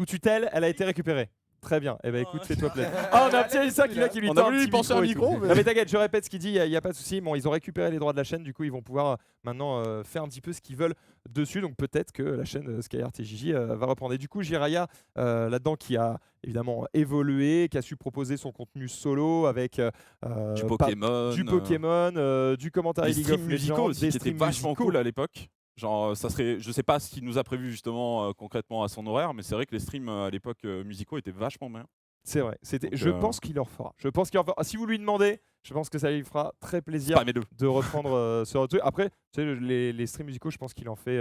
tutelle. Elle a été récupérée. Très bien. Eh ben écoute, fais-toi plaisir. Ah, on a un petit ça qui lui On tend a un voulu petit lui pencher un et tout. micro, mais- Non mais t'inquiète, je répète ce qu'il dit, il n'y a pas de souci. Bon, ils ont récupéré les droits de la chaîne, du coup ils vont pouvoir maintenant faire un petit peu ce qu'ils veulent dessus. Donc peut-être que la chaîne Skyheart et Gigi va reprendre. Et du coup, Jiraya, là-dedans, qui a évidemment évolué, qui a su proposer son contenu solo avec Du Pokémon. du Pokémon, du commentaire des League streams of musicaux Legends, aussi, des qui étaient streams vachement musicaux. cool à l'époque. Genre, ça serait, je sais pas ce qu'il nous a prévu justement concrètement à son horaire, mais c'est vrai que les streams à l'époque musicaux étaient vachement bien. C'est vrai. Donc, Je pense qu'il en fera. Je pense qu'il en fera. Ah, si vous lui demandez, je pense que ça lui fera très plaisir Spammez-le. de reprendre ce truc. Après, tu sais, les streams musicaux, je pense qu'il en fait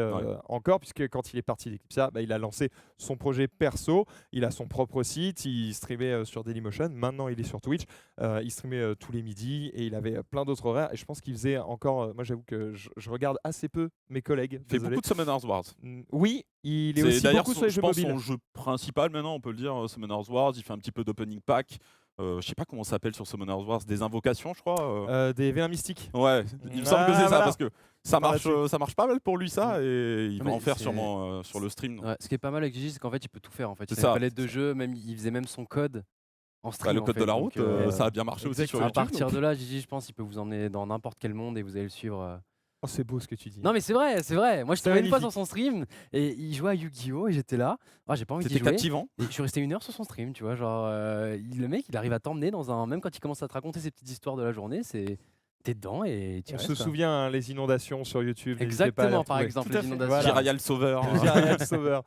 encore, puisque quand il est parti d'Eclipsia, il a lancé son projet perso. Il a son propre site. Il streamait sur Dailymotion. Maintenant, il est sur Twitch. Il streamait tous les midis et il avait plein d'autres horaires. Et je pense qu'il faisait encore. Moi, j'avoue que je regarde assez peu mes collègues. Il fait Désolé. beaucoup de Summoners Wars. Oui, il est C'est aussi d'ailleurs beaucoup sur les je jeux pense mobiles. son jeu principal maintenant, on peut le dire, Summoners Wars. Il fait un petit peu d'opening pack. Je sais pas comment ça s'appelle sur Summoners Wars, des invocations, je crois. Des V1 mystiques. Ouais, il me semble que c'est ça voilà. parce que ça Par marche, ça marche pas mal pour lui ça et il va Mais en faire c'est- sûrement sur le stream. Ouais, ce qui est pas mal avec Gigi, c'est qu'en fait, il peut tout faire. En fait, il C'est a une ça, palette c'est de ça. jeux, même il faisait même son code en Bah, stream. le en code fait, de la donc, route, ça a bien marché aussi sur à YouTube. partir donc. de là, Gigi, je pense, il peut vous emmener dans n'importe quel monde et vous allez le suivre. Oh, c'est beau ce que tu dis. Non mais c'est vrai, c'est vrai. Moi je C'est tombais une fois sur magnifique. son stream et il jouait à Yu-Gi-Oh et j'étais là. Ah, j'ai pas envie d'y C'était jouer. captivant. Et je suis resté 1 heure sur son stream, tu vois, genre le mec il arrive à t'emmener dans un, même quand il commence à te raconter ses petites histoires de la journée, t'es dedans et tu On restes, se quoi. souvient, hein, les inondations sur YouTube. n'hésitez pas à les Exactement, par retrouver. exemple, Tout à les fait. inondations. Jiraya le sauveur. Jiraya le sauveur.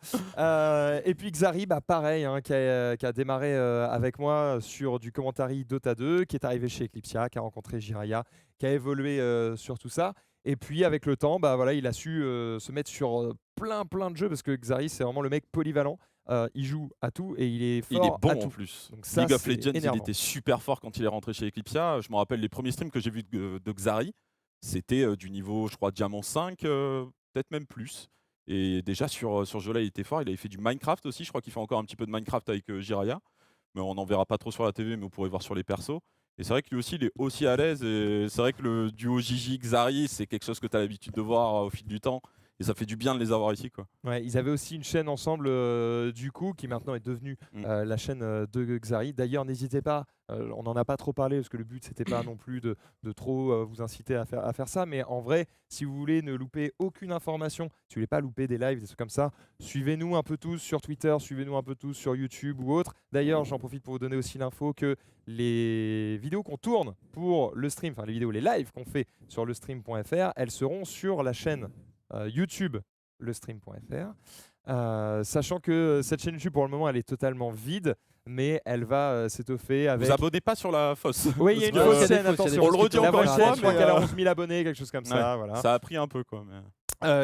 Et puis Xari, pareil, hein, qui a démarré avec moi sur du commentary Dota 2, qui est arrivé chez Eclipsia, qui a rencontré Jiraya, qui a évolué sur tout ça. Et puis avec le temps, voilà, il a su se mettre sur plein de jeux, parce que Xari, c'est vraiment le mec polyvalent. Il joue à tout et il est Il fort est à bon tout. en plus. Donc ça, League of c'est Legends, énervant. il était super fort quand il est rentré chez Eclipsia. Je me rappelle les premiers streams que j'ai vus de Xari, c'était du niveau, je crois, Diamant 5, peut-être même plus. Et déjà sur ce jeu-là, il était fort. Il avait fait du Minecraft aussi. Je crois qu'il fait encore un petit peu de Minecraft avec Jiraya. Mais on n'en verra pas trop sur la TV, mais vous pourrez voir sur les persos. Et c'est vrai que lui aussi, il est aussi à l'aise. Et c'est vrai que le duo Gigi-Xari, c'est quelque chose que tu as l'habitude de voir au fil du temps. Et ça fait du bien de les avoir ici, quoi. Ouais, ils avaient aussi une chaîne ensemble, du coup, qui maintenant est devenue la chaîne de Xari. D'ailleurs, n'hésitez pas, on n'en a pas trop parlé, parce que le but, c'était pas non plus de trop vous inciter à faire ça. Mais en vrai, si vous voulez ne louper aucune information, si vous voulez pas louper des lives, des trucs comme ça, suivez-nous un peu tous sur Twitter, suivez-nous un peu tous sur YouTube ou autre. D'ailleurs, j'en profite pour vous donner aussi l'info que les vidéos qu'on tourne pour le stream, enfin les vidéos, les lives qu'on fait sur le stream.fr, elles seront sur la chaîne YouTube lestream.fr, sachant que cette chaîne YouTube pour le moment elle est totalement vide, mais elle va s'étoffer avec. Vous abonnez pas sur la fosse. Oui, il y a une Parce que, fausse chaîne, attention. On le redit La encore une vraie fois, chaîne, je crois mais, qu'elle a 11 000 abonnés, quelque chose comme ça. ouais, Voilà. ça a pris un peu, quoi.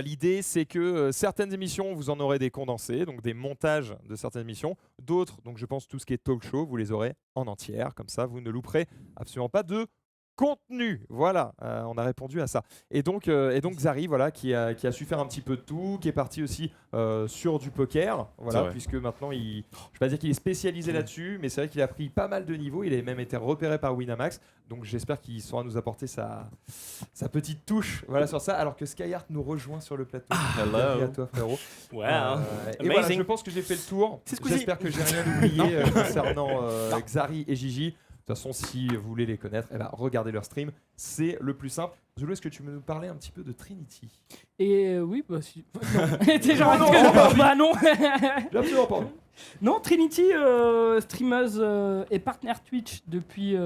L'idée, c'est que certaines émissions, vous en aurez des condensés, donc des montages de certaines émissions. D'autres, donc je pense tout ce qui est talk show, vous les aurez en entière. Comme ça, vous ne louperez absolument pas de contenu. Voilà, on a répondu à ça. Et donc Xari, voilà, qui a su faire un petit peu de tout, qui est parti aussi sur du poker, voilà, puisque maintenant, je ne vais pas dire qu'il est spécialisé là-dessus, mais c'est vrai qu'il a pris pas mal de niveaux. Il a même été repéré par Winamax. Donc j'espère qu'il saura nous apporter sa petite touche, voilà, sur ça. Alors que Skyheart nous rejoint sur le plateau. Bienvenue à toi, frérot. Wow. Et voilà, je pense que j'ai fait le tour. J'espère que j'ai rien oublié concernant Xari et Gigi. De toute façon, si vous voulez les connaître, regardez leur stream, c'est le plus simple. Zulu, est-ce que tu veux nous parler un petit peu de Trinity? Et oui, bah si. Non. T'es genre, Non, bah non. J'ai absolument pas. Non, Trinity, streameuse et partenaire Twitch depuis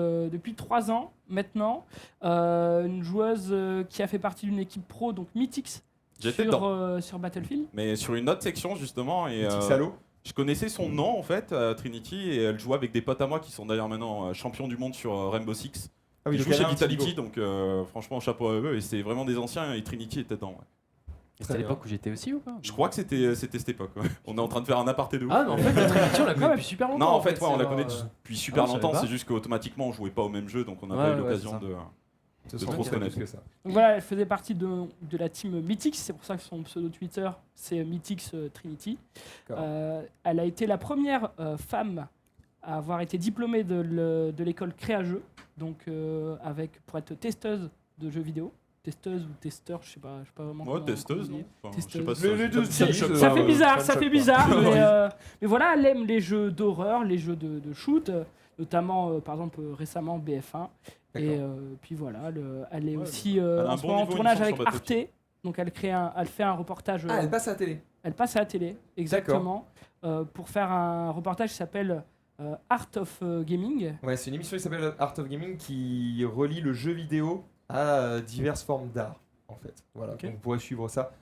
3 ans maintenant. Une joueuse qui a fait partie d'une équipe pro, donc Mythix, J'étais dedans. sur Battlefield. Mais sur une autre section, justement. Et, Mythix Halo. je connaissais son nom, en fait, Trinity, et elle jouait avec des potes à moi qui sont d'ailleurs maintenant champions du monde sur Rainbow Six. Ah oui, Ils donc jouent elle chez a un petit Vitality, niveau. donc franchement, chapeau à eux. Et c'est vraiment des anciens, et Trinity était dedans. Ouais. C'était à l'époque où j'étais aussi ou pas? Je crois que c'était cette époque. Ouais. On est en train de faire un aparté de ouf. Ah, mais en fait, la Trinity, on la connaît depuis super longtemps. Non, en fait, c'est on la genre, connaît depuis super Ah, je savais longtemps. pas. C'est juste qu'automatiquement, on jouait pas au même jeu, donc on n'a Ouais, pas eu ouais, l'occasion c'est ça. de trop se connaître. Que ça. Donc voilà, elle faisait partie de la team Mythix, c'est pour ça que son pseudo Twitter c'est Mythix Trinity. Elle a été la première femme à avoir été diplômée de l'école Créa-Jeux, donc pour être testeuse de jeux vidéo. testeuse ou testeur, je sais pas vraiment. Ouais, comment testeuse, on non dit. Enfin, je sais Testeuse. pas si Les deux, ça me choque Ça pas, fait bizarre, ça ça me fait choque pas. bizarre, mais voilà, elle aime les jeux d'horreur, les jeux de shoot, notamment par exemple récemment BF1. Et puis voilà, elle est aussi a un en ce bon moment en niveau, tournage il me avec semble, sur Arte, Battlefield. donc elle fait un reportage. Ah, elle passe à la télé. Elle passe à la télé, exactement, pour faire un reportage qui s'appelle Art of Gaming. Ouais, c'est une émission qui s'appelle Art of Gaming qui relie le jeu vidéo à diverses formes d'art, en fait. Voilà, Ok. donc vous pourrez suivre ça,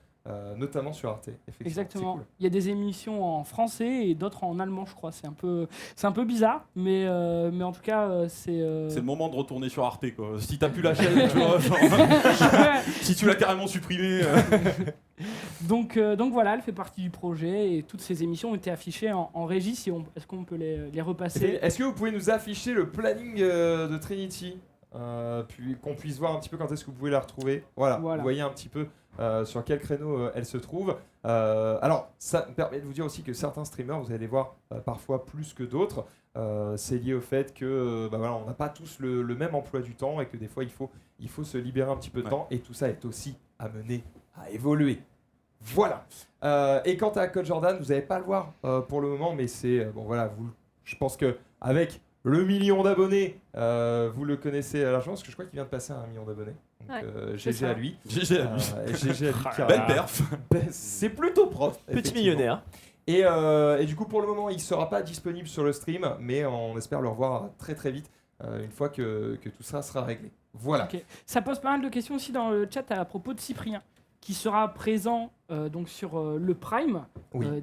notamment sur Arte. Effectivement. Exactement. C'est cool. Il y a des émissions en français et d'autres en allemand, je crois. C'est un peu bizarre, mais en tout cas, c'est. C'est le moment de retourner sur Arte, quoi. Si t'as plus la chaîne, tu vois, genre, si tu l'as carrément supprimé. Donc voilà, elle fait partie du projet et toutes ces émissions ont été affichées en régie. Est-ce qu'on peut les repasser? Est-ce que vous pouvez nous afficher le planning de Trinity, puis qu'on puisse voir un petit peu quand est-ce que vous pouvez la retrouver. Voilà. Vous voyez un petit peu sur quel créneau elle se trouve. Alors, ça me permet de vous dire aussi que certains streamers, vous allez les voir parfois plus que d'autres. C'est lié au fait que voilà, on n'a pas tous le même emploi du temps et que des fois il faut se libérer un petit peu de temps, et tout ça est aussi amené à évoluer. Voilà. Et quant à Code Jordan, vous n'allez pas le voir pour le moment, mais c'est bon voilà, je pense que avec le million d'abonnés, vous le connaissez largement, parce que je crois qu'il vient de passer à 1 million d'abonnés. Donc GG à lui. GG à lui. GG à lui. Belle perf. C'est plutôt propre. Petit millionnaire. Et du coup, pour le moment, il ne sera pas disponible sur le stream, mais on espère le revoir très très vite, une fois que tout ça sera réglé. Voilà. Ok. Ça pose pas mal de questions aussi dans le chat à propos de Cyprien, qui sera présent donc sur le Prime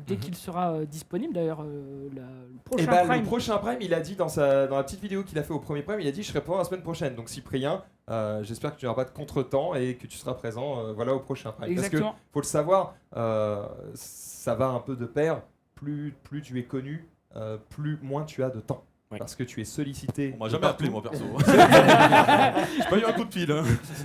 dès qu'il sera disponible. D'ailleurs, le prochain Prime. Le prochain Prime, il a dit dans la petite vidéo qu'il a fait au premier Prime, il a dit je serai présent la semaine prochaine. Donc Cyprien, j'espère que tu n'auras pas de contretemps et que tu seras présent voilà, au prochain Prime. Exactement. Parce que faut le savoir, ça va un peu de pair. Plus tu es connu, moins tu as de temps. Ouais. Parce que tu es sollicité. On m'a jamais appelé, moi, perso. J'ai pas eu un coup de fil.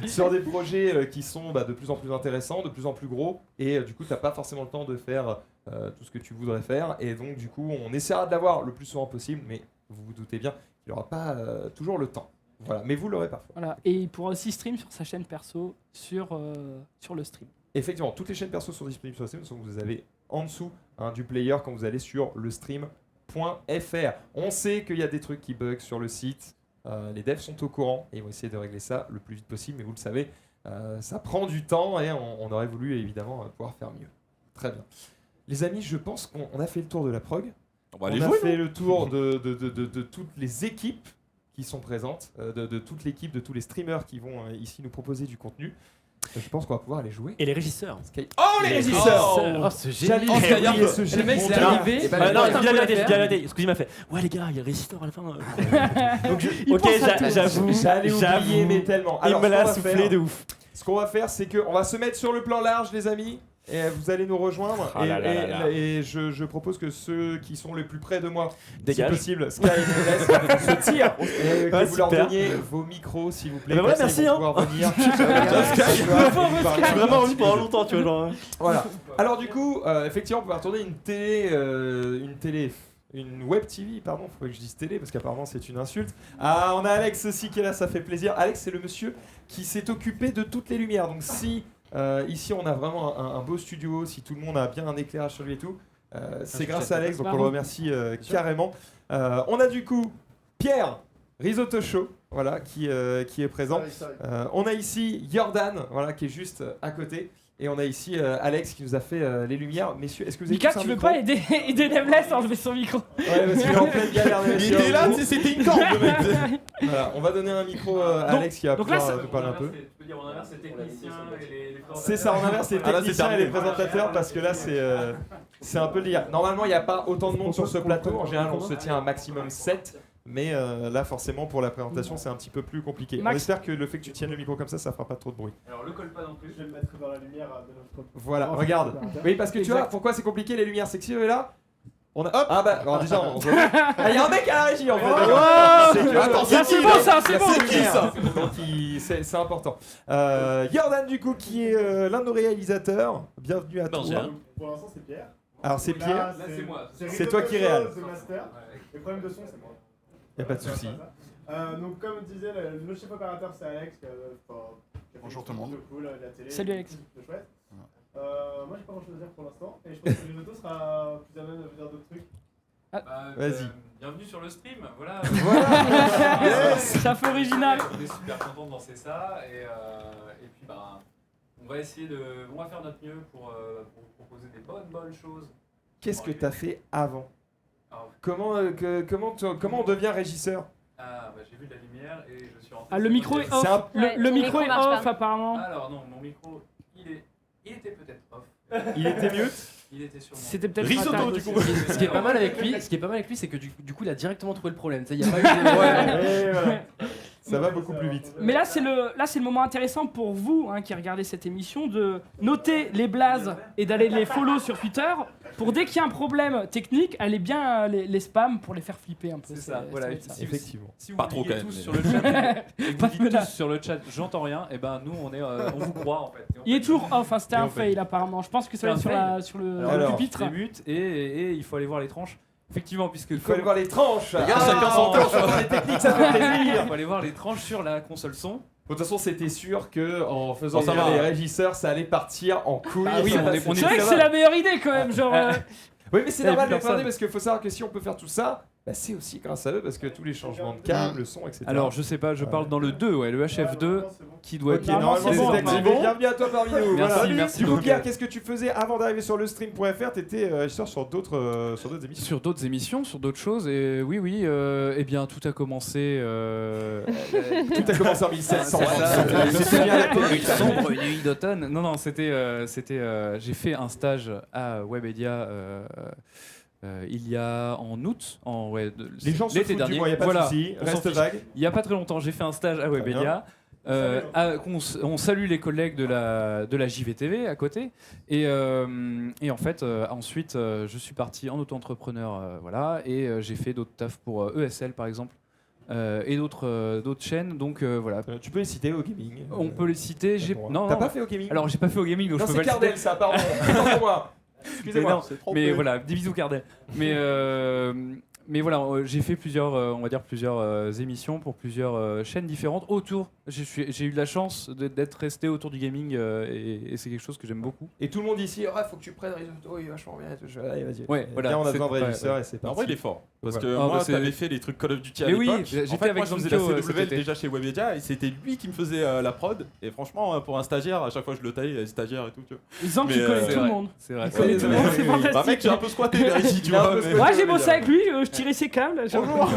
Sur des projets qui sont de plus en plus intéressants, de plus en plus gros, et du coup, tu n'as pas forcément le temps de faire tout ce que tu voudrais faire. Et donc, du coup, on essaiera de l'avoir le plus souvent possible, mais vous vous doutez bien qu'il n'aura pas toujours le temps. Voilà, mais vous l'aurez parfois. Voilà. Et il pourra aussi stream sur sa chaîne perso sur le stream. Effectivement, toutes les chaînes perso sont disponibles sur le stream, donc vous avez en dessous du player quand vous allez sur le stream.fr. On sait qu'il y a des trucs qui bug sur le site, les devs sont au courant et ils vont essayer de régler ça le plus vite possible, mais vous le savez, ça prend du temps et on aurait voulu évidemment pouvoir faire mieux. Très bien. Les amis, je pense qu'on a fait le tour de la prog, On va on aller a jouer. fait le tour de toutes les équipes qui sont présentes, de toute l'équipe, de tous les streamers qui vont ici nous proposer du contenu. Je pense qu'on va pouvoir aller jouer. Et les régisseurs. Oh, les régisseurs! Oh, ce J'allais génie. oublier ce Le mec, c'est génie. arrivé. Eh ben, Non, attends, il dit la vérité, il dit la vérité. Excusez, il m'a fait. Ouais, les gars, il y a les régisseurs à la fin. Donc, Il ok, pense à tout. j'avoue. J'allais oublier, mais tellement. Il me ce qu'on l'a va soufflé faire- de ouf. Ce qu'on va faire, c'est qu'on va se mettre sur le plan large, les amis. Et vous allez nous rejoindre. Ah là là là là. Et je propose que ceux qui sont les plus près de moi, Dégage. si possible, Sky et Nicolas, se tirent. Et que Ah, vous leur super. donniez vos micros, s'il vous plaît. Eh ben voilà, Comme ça, ils merci, vont hein. pouvoir venir. J'ai vraiment envie pendant longtemps, tu vois, genre. Voilà. Alors du coup, effectivement, on peut retourner une web TV, pardon, faut que je dise télé parce qu'apparemment c'est une insulte. Ah, on a Alex aussi qui est là, ça fait plaisir. Alex, c'est le monsieur qui s'est occupé de toutes les lumières. Donc si ici on a vraiment un beau studio, si tout le monde a bien un éclairage sur lui et tout, c'est grâce à Alex, donc on le remercie carrément. On a du coup Pierre Risotto Show, voilà, qui est présent. On a ici Jordan, voilà, qui est juste à côté. Et on a ici Alex qui nous a fait les lumières. Messieurs, est-ce que vous avez Mika, tous un tu veux micro? pas aider Nameless à enlever son micro? Ouais, parce qu'il est en pleine galère. Il était là, tu sais, c'était une corde, le mec. Voilà, on va donner un micro à Donc- Alex qui va donc là, pouvoir ça- nous parler un peu. Tu peux dire en inverse, c'est technicien et les C'est ça, en inverse, c'est les Ah, là, c'est techniciens et les terminé. présentateurs parce que là, c'est un peu le délire. Normalement, il n'y a pas autant de monde sur ce plateau. En général, on se tient à un maximum 7. Mais là, forcément, pour la présentation, c'est un petit peu plus compliqué. On Max- espère que le fait que tu tiennes le micro comme ça fera pas trop de bruit. Alors, le colle pas non plus. Je vais me mettre dans la lumière de notre. Voilà, regarde. Oui, parce que tu vois, pourquoi c'est compliqué les lumières? C'est que si on est là, on a. Hop! Ah bah, alors déjà, on se voit. Ah, il y a un mec à la régie en fait! C'est que- Attends, Ça, c'est bon, ça, c'est bon! C'est qui, ça? Donc, c'est important. Jordan, du coup, qui est l'un de nos réalisateurs. Bienvenue à toi. Pour l'instant, c'est Pierre. Alors, c'est Là, Pierre. c'est moi. C'est toi qui réal. The Master. Les problèmes de son, c'est moi. Y a pas de souci. Donc, comme disait le chef opérateur, c'est Alex qui a fait Bonjour tout le monde. Cool, la télé, Salut, Alex. c'est chouette. Moi j'ai pas grand chose à dire pour l'instant et je pense que Risotto sera plus à même de dire d'autres trucs. Vas-y. Bienvenue sur le stream, voilà. Ça fait original. On est super content de lancer ça et puis bah on va essayer on va faire notre mieux pour proposer des bonnes choses. Qu'est-ce que t'as fait avant? Alors, Comment on devient régisseur? j'ai vu de la lumière et je suis rentré. Ah, le micro est off. Ouais, Le ton micro est marche off pas. apparemment. Alors non, mon micro, il était peut-être off. Il était mute? Il était sûrement. C'était peut-être Risotto, fatal. du coup. Ce qui est pas mal avec lui, c'est que du coup, il a directement trouvé le problème. Il y a pas eu de... Et voilà. Ça va beaucoup plus vite. Mais là, c'est le moment intéressant pour vous qui regardez cette émission de noter les blazes et d'aller les follow sur Twitter pour dès qu'il y a un problème technique, allez bien les spams pour les faire flipper un peu. C'est ça, voilà. va être ça. Effectivement. Si vous Pas trop, cliquez quand même, tous mais- sur le chat et que Pas vous de dites menace. tous sur le chat, j'entends rien, et ben nous on vous croit en fait. Et on Il est fait- toujours off, c'était Et un on fait- fail apparemment. Je pense que ça va être C'est un sur le Alors, pupitre. des buts et il faut aller voir les tranches. Effectivement, puisque Il faut aller voir les tranches. chacun son tranche. Les techniques, ça fait plaisir. il faut aller voir les tranches sur la console son. De toute façon, c'était sûr que en faisant Bon, ça venir va. les régisseurs, ça allait partir en couille. Ah oui, on est C'est vrai que c'est la meilleure idée quand même, genre. Oui, mais c'est Il y a normal de plus personne. regarder parce qu'il faut savoir que si on peut faire tout ça, bah, c'est aussi grâce à eux parce que tous les changements de câbles, le son, etc. Alors, je sais pas, je parle dans le 2, ouais, le HF2 qui doit Ok, être normalement c'est bon, c'est activé. bon. Bienvenue à toi parmi nous. Merci, Voilà. merci. Du coup, Donc, Pierre, qu'est-ce que tu faisais avant d'arriver sur le stream.fr? T'étais régisseur sur d'autres émissions. sur d'autres émissions, sur d'autres choses, et oui, eh bien, tout a commencé. Tout a commencé en 1700. Voilà. C'était bien la télé. Sombre nuit d'automne. Non, j'ai fait un stage à Webedia il y a en août, Les gens se l'été foutent du dernier. moins, y a pas Voilà, de souci. on s'en Reste fiche. vague. Il y a pas très longtemps, j'ai fait un stage à Webedia. On salue les collègues de la JVTV à côté et en fait ensuite je suis parti en auto-entrepreneur voilà et j'ai fait d'autres tafs pour ESL par exemple et d'autres chaînes donc voilà. Tu peux les citer au gaming. On peut les citer. T'as pas fait au gaming? Alors j'ai pas fait au gaming donc Non, je peux c'est pas le Cardel citer. ça, pardon. Autant pour moi. Excusez-moi. Mais voilà, des bisous Cardel. Mais voilà, j'ai fait plusieurs émissions pour plusieurs chaînes différentes autour. J'ai eu de la chance d'être resté autour du gaming et c'est quelque chose que j'aime beaucoup. Et tout le monde ici, faut que tu prennes Risotto, il est vachement bien. Allez, vas-y. Ouais, voilà, Viens, on a c'est- besoin de ouais, régisseurs ouais. et c'est En parti. vrai, il est fort. Parce Voilà. que Ah, moi, bah, c'est- t'avais fait les trucs Call of Duty à Mais oui, l'époque. j'ai En fait fait, avec moi, je faisais la Zonkyo, CW cet été. déjà chez Webedia et c'était lui qui me faisait la prod. Et franchement, pour un stagiaire, à chaque fois je le taillais, les stagiaires et tout. Tu vois. Ils ont Mais, qui connaît c'est tout le vrai. monde. C'est vrai. Il connaît tout le monde, c'est Bah, mec, fantastique. j'ai un peu squatté vers ici, tu Il a un vois. peu mais- squatté. Ouais, j'ai bossé avec lui, je tirais ses câbles. genre. Bonjour.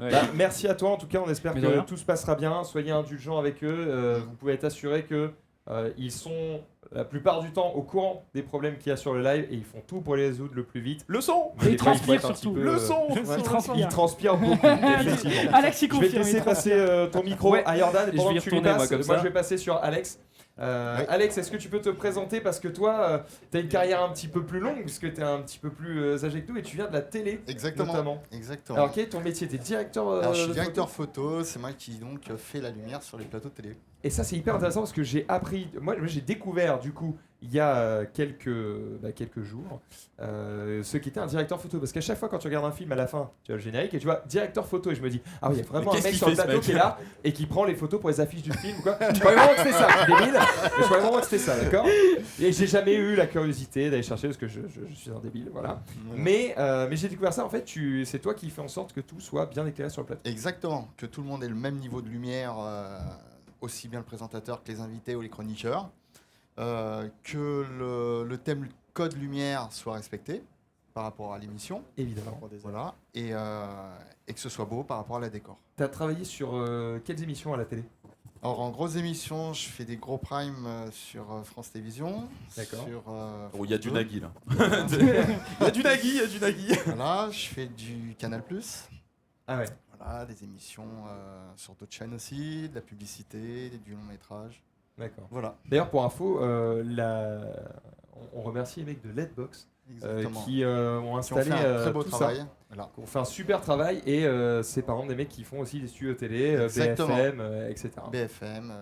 Ouais. Bah, merci à toi, en tout cas, on espère Mais de que rien. tout se passera bien. Soyez indulgents avec eux. Vous pouvez être assurés que ils sont la plupart du temps au courant des problèmes qu'il y a sur le live et ils font tout pour les résoudre le plus vite. Le son Et ils Des fois, il faut transpirent être un petit surtout. peu, Le son Il transpire. Ils transpirent beaucoup, effectivement. Alex, il Je vais te confirme. laisser il passer ton micro Ouais. à Jordan et Et pendant je vais que y tu lui retourner, passes, moi, comme moi ça. je vais passer sur Alex. Alex, est-ce que tu peux te présenter parce que toi, tu as une carrière un petit peu plus longue puisque tu es un petit peu plus âgé que nous et tu viens de la télé Exactement. notamment. Exactement. Alors quel est ton métier? T'es directeur Alors, je suis de directeur photo photo, c'est moi qui donc fait la lumière sur les plateaux de télé. Et ça c'est hyper intéressant parce que j'ai appris, moi j'ai découvert du coup il y a quelques jours ce qui était un directeur photo parce qu'à chaque fois quand tu regardes un film à la fin tu as le générique et tu vois directeur photo et je me dis ah oui il y a vraiment Mais un qu'est-ce mec qu'il sur le fait, ce plateau mec qui est là et qui prend les photos pour les affiches du film ou quoi. Je croyais vraiment que c'était ça, je suis débile mais je croyais vraiment que c'était ça, d'accord. Et j'ai jamais eu la curiosité d'aller chercher parce que je suis un débile, voilà. Mais j'ai découvert ça en fait, c'est toi qui fais en sorte que tout soit bien éclairé sur le plateau. Exactement, que tout le monde ait le même niveau de lumière, aussi bien le présentateur que les invités ou les chroniqueurs, que le thème code lumière soit respecté par rapport à l'émission, Évidemment. voilà, et que ce soit beau par rapport à la décor. T'as travaillé sur quelles émissions à la télé? Alors en grosse émission, je fais des gros primes sur France Télévisions. D'accord. Sur, Oh, il y a du France 2. Nagui là. Il y a du Nagui, il y a du Nagui. Voilà, je fais du Canal+. Ah ouais. Voilà, des émissions sur d'autres chaînes aussi, de la publicité, du long métrage. D'accord. Voilà. D'ailleurs, pour info, on remercie les mecs de Letbox Exactement. qui ont Qui ont installé fait un très beau tout travail. ça. Voilà. Qui ont fait un super travail et c'est par exemple des mecs qui font aussi des studios télé, Exactement. BFM, etc. BFM,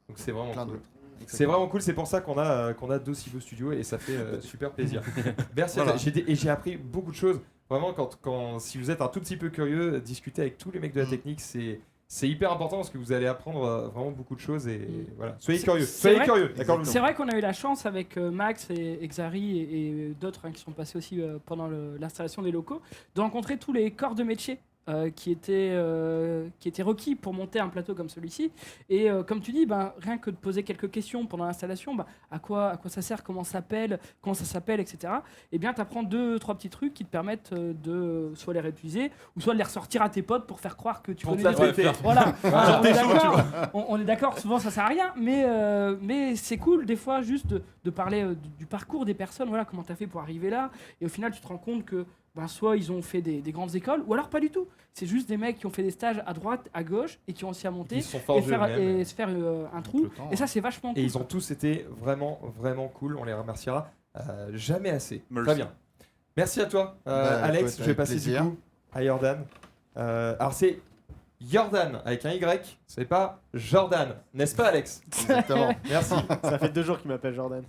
Donc c'est vraiment plein cool. d'autres. C'est Exactement. vraiment cool, c'est pour ça qu'on a d'aussi beaux studios et ça fait super plaisir. Merci à Voilà. toi. Et j'ai appris beaucoup de choses. Vraiment, si vous êtes un tout petit peu curieux, discuter avec tous les mecs de la technique, C'est hyper important parce que vous allez apprendre vraiment beaucoup de choses et voilà. Soyez C'est- curieux. c'est Soyez vrai- curieux. D'accord, Loulou. C'est vrai qu'on a eu la chance avec Max et Xari et d'autres qui sont passés aussi pendant l'installation des locaux de rencontrer tous les corps de métier qui étaient requis pour monter un plateau comme celui-ci. Et comme tu dis, rien que de poser quelques questions pendant l'installation, à quoi ça sert, comment ça s'appelle, etc. Et bien, tu apprends 2-3 petits trucs qui te permettent de soit les réutiliser ou soit de les ressortir à tes potes pour faire croire que tu Pour connais te la des trucs. péter. Voilà. Ah, on est t'es chaud, tu d'accord. vois. On est d'accord, souvent ça sert à rien, mais c'est cool des fois juste de parler du parcours des personnes, voilà, comment tu as fait pour arriver là. Et au final, tu te rends compte que soit ils ont fait des grandes écoles, ou alors pas du tout. C'est juste des mecs qui ont fait des stages à droite, à gauche, et qui ont aussi à monter Ils sont forgés eux-mêmes. et se faire un trou. temps, Et ça, c'est vachement cool. Et ils ont tous été vraiment, vraiment cool. On les remerciera jamais assez. Merci. Très bien. Merci à toi, Alex. écoute, Je vais avec passer plaisir. du coup à Jordan. Alors c'est Jordan avec un Y, c'est pas Jordan, n'est-ce pas, Alex? Exactement. Merci. Ça fait 2 jours qu'il m'appelle Jordan.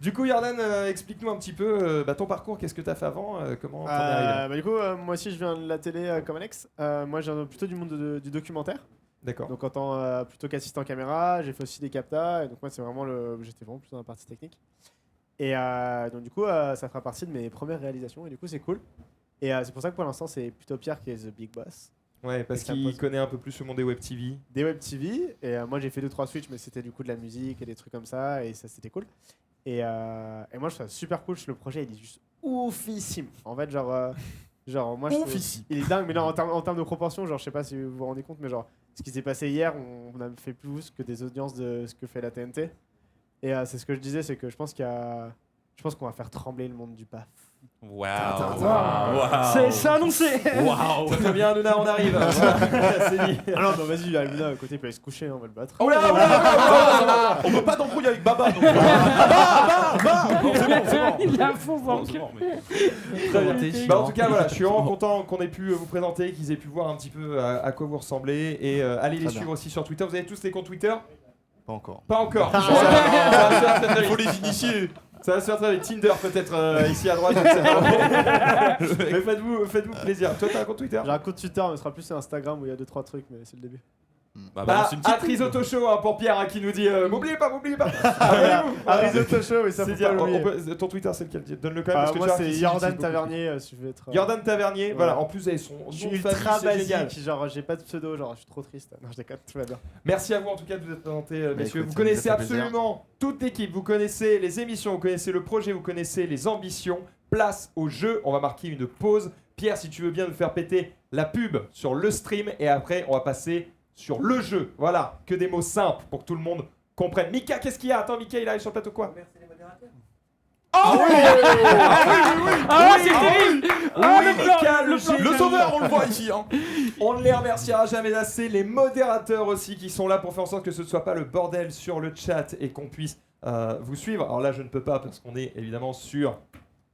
Du coup, Jordan, explique-nous un petit peu ton parcours. Qu'est-ce que tu as fait avant? Comment t'en es arrivé? Du coup, moi aussi, je viens de la télé comme Alex. Moi, je viens plutôt du monde du documentaire. D'accord. Donc, en tant plutôt qu'assistant caméra, j'ai fait aussi des captas. Et donc, moi, c'est vraiment j'étais vraiment plutôt dans la partie technique. Et donc, du coup, ça fera partie de mes premières réalisations. Et du coup, c'est cool. Et c'est pour ça que pour l'instant, c'est plutôt Pierre qui est the big boss. Ouais, parce Et ça qu'il pose- connaît un peu plus le monde des web TV. Des web TV. Et moi, j'ai fait 2-3 switches, mais c'était du coup de la musique et des trucs comme ça. Et ça, c'était cool. Et moi, je trouve ça super cool. Le projet, il est juste oufissime. En fait, genre moi, je trouve- Oufissime. il est dingue. Mais non, en termes de proportion, genre, je sais pas si vous vous rendez compte, mais genre, ce qui s'est passé hier, on a fait plus que des audiences de ce que fait la TNT. Et c'est ce que je disais, c'est que je pense qu'on va faire trembler le monde du PAF. Waouh. C'est annoncé. Waouh. Très bien, Luna, on arrive. C'est dit. Ah non, vas-y, Luna, à côté, il peut aller se coucher, on va le battre. Oh là là, oh là là, On veut pas d'embrouille avec Baba. Donc... Il a un faux Bon, ventre. c'est bon, mais- Très bien. T'es Bah, en tout cas, voilà, je suis vraiment content qu'on ait pu vous présenter, qu'ils aient pu voir un petit peu à quoi vous ressemblez. Et allez les Très suivre bien. aussi sur Twitter. Vous avez tous les comptes Twitter? Pas encore. Pas encore. Ça va se faire très Il faut vite. les initier. Ça va se faire très vite. Tinder peut-être ici à droite. Je sais pas. Mais faites-vous plaisir. Toi, t'as un compte Twitter? J'ai un compte Twitter, mais ce sera plus sur Instagram où il y a 2-3 trucs, mais c'est le début. Bah, Bah, balance une petite. Risotto Show pour Pierre hein, qui nous dit m'oubliez pas. Abonnez-vous. Un risotto show, oui, ça C'est faut dire, pas l'oublier. ton Twitter c'est lequel? Donne-le quand même. parce que Moi, tu vois, c'est ici, Jordan j'utilise beaucoup. Tavernier, si je veux être. Jordan Tavernier, Ouais. voilà. En plus, avec son Je suis nom de famille, ultra c'est génial. basique, genre j'ai pas de pseudo, genre je suis trop triste. Non, je déconne, tout va bien. Merci à vous en tout cas de vous être présentés, messieurs. écoute, Vous ça nous connaissez a fait plaisir. absolument toute l'équipe, vous connaissez les émissions, vous connaissez le projet, vous connaissez les ambitions. Place au jeu, on va marquer une pause. Pierre, si tu veux bien nous faire péter la pub sur le stream et après on va passer sur le jeu. Voilà, que des mots simples pour que tout le monde comprenne. Mika, qu'est-ce qu'il y a? Attends, Mika, il arrive sur le plateau quoi? Ah oui, Ah ouais, c'est terrible. Ah, le plan, Mika, le plan. Le sauveur, on le voit ici. Hein. On ne les remerciera jamais assez. Les modérateurs aussi qui sont là pour faire en sorte que ce ne soit pas le bordel sur le chat et qu'on puisse vous suivre. Alors là, je ne peux pas parce qu'on est évidemment sur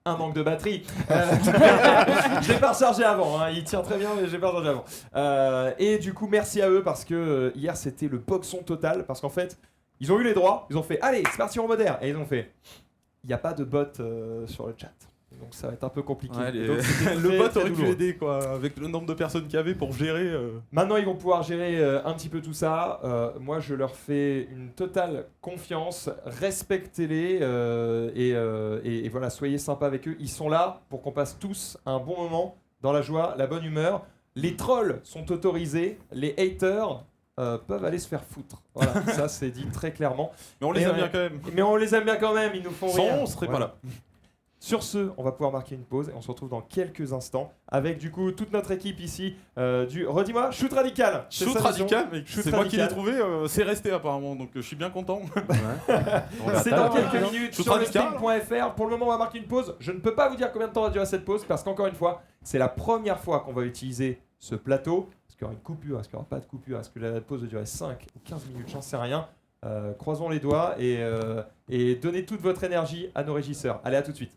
un manque de batterie. Je l'ai pas rechargé avant. Hein. Il tient très bien, mais je l'ai pas rechargé avant. Et du coup, merci à eux parce que hier, c'était le boxon total. Parce qu'en fait, ils ont eu les droits. Ils ont fait allez, c'est parti, on modère. Et ils ont fait il n'y a pas de bot sur le chat. Donc ça va être un peu compliqué. Ouais, Donc, c'était le très, bot très aurait pu douloureux. aider quoi, avec le nombre de personnes qu'il y avait pour gérer. Maintenant, ils vont pouvoir gérer un petit peu tout ça. Moi, je leur fais une totale confiance. Respectez-les et voilà, soyez sympas avec eux. Ils sont là pour qu'on passe tous un bon moment dans la joie, la bonne humeur. Les trolls sont autorisés. Les haters peuvent aller se faire foutre. Voilà, ça c'est dit très clairement. Mais on les Et aime bien quand même. Mais on les aime bien quand même. Ils nous font Sans rire. on serait pas Voilà. là. Sur ce, on va pouvoir marquer une pause et on se retrouve dans quelques instants avec du coup toute notre équipe ici redis-moi, Shoot Radical. C'est Shoot ça, Radical, mais Shoot c'est moi qui l'ai Radical. trouvé, c'est resté apparemment, donc je suis bien content. C'est dans quelques minutes Shoot sur le Radical. stream.fr. Pour le moment, on va marquer une pause. Je ne peux pas vous dire combien de temps va durer cette pause parce qu'encore une fois, c'est la première fois qu'on va utiliser ce plateau. Est-ce qu'il y aura une coupure? Est-ce qu'il n'y aura pas de coupure? Est-ce que la pause va durer 5 ou 15 minutes? J'en sais rien. Croisons les doigts et donnez toute votre énergie à nos régisseurs. Allez, à tout de suite.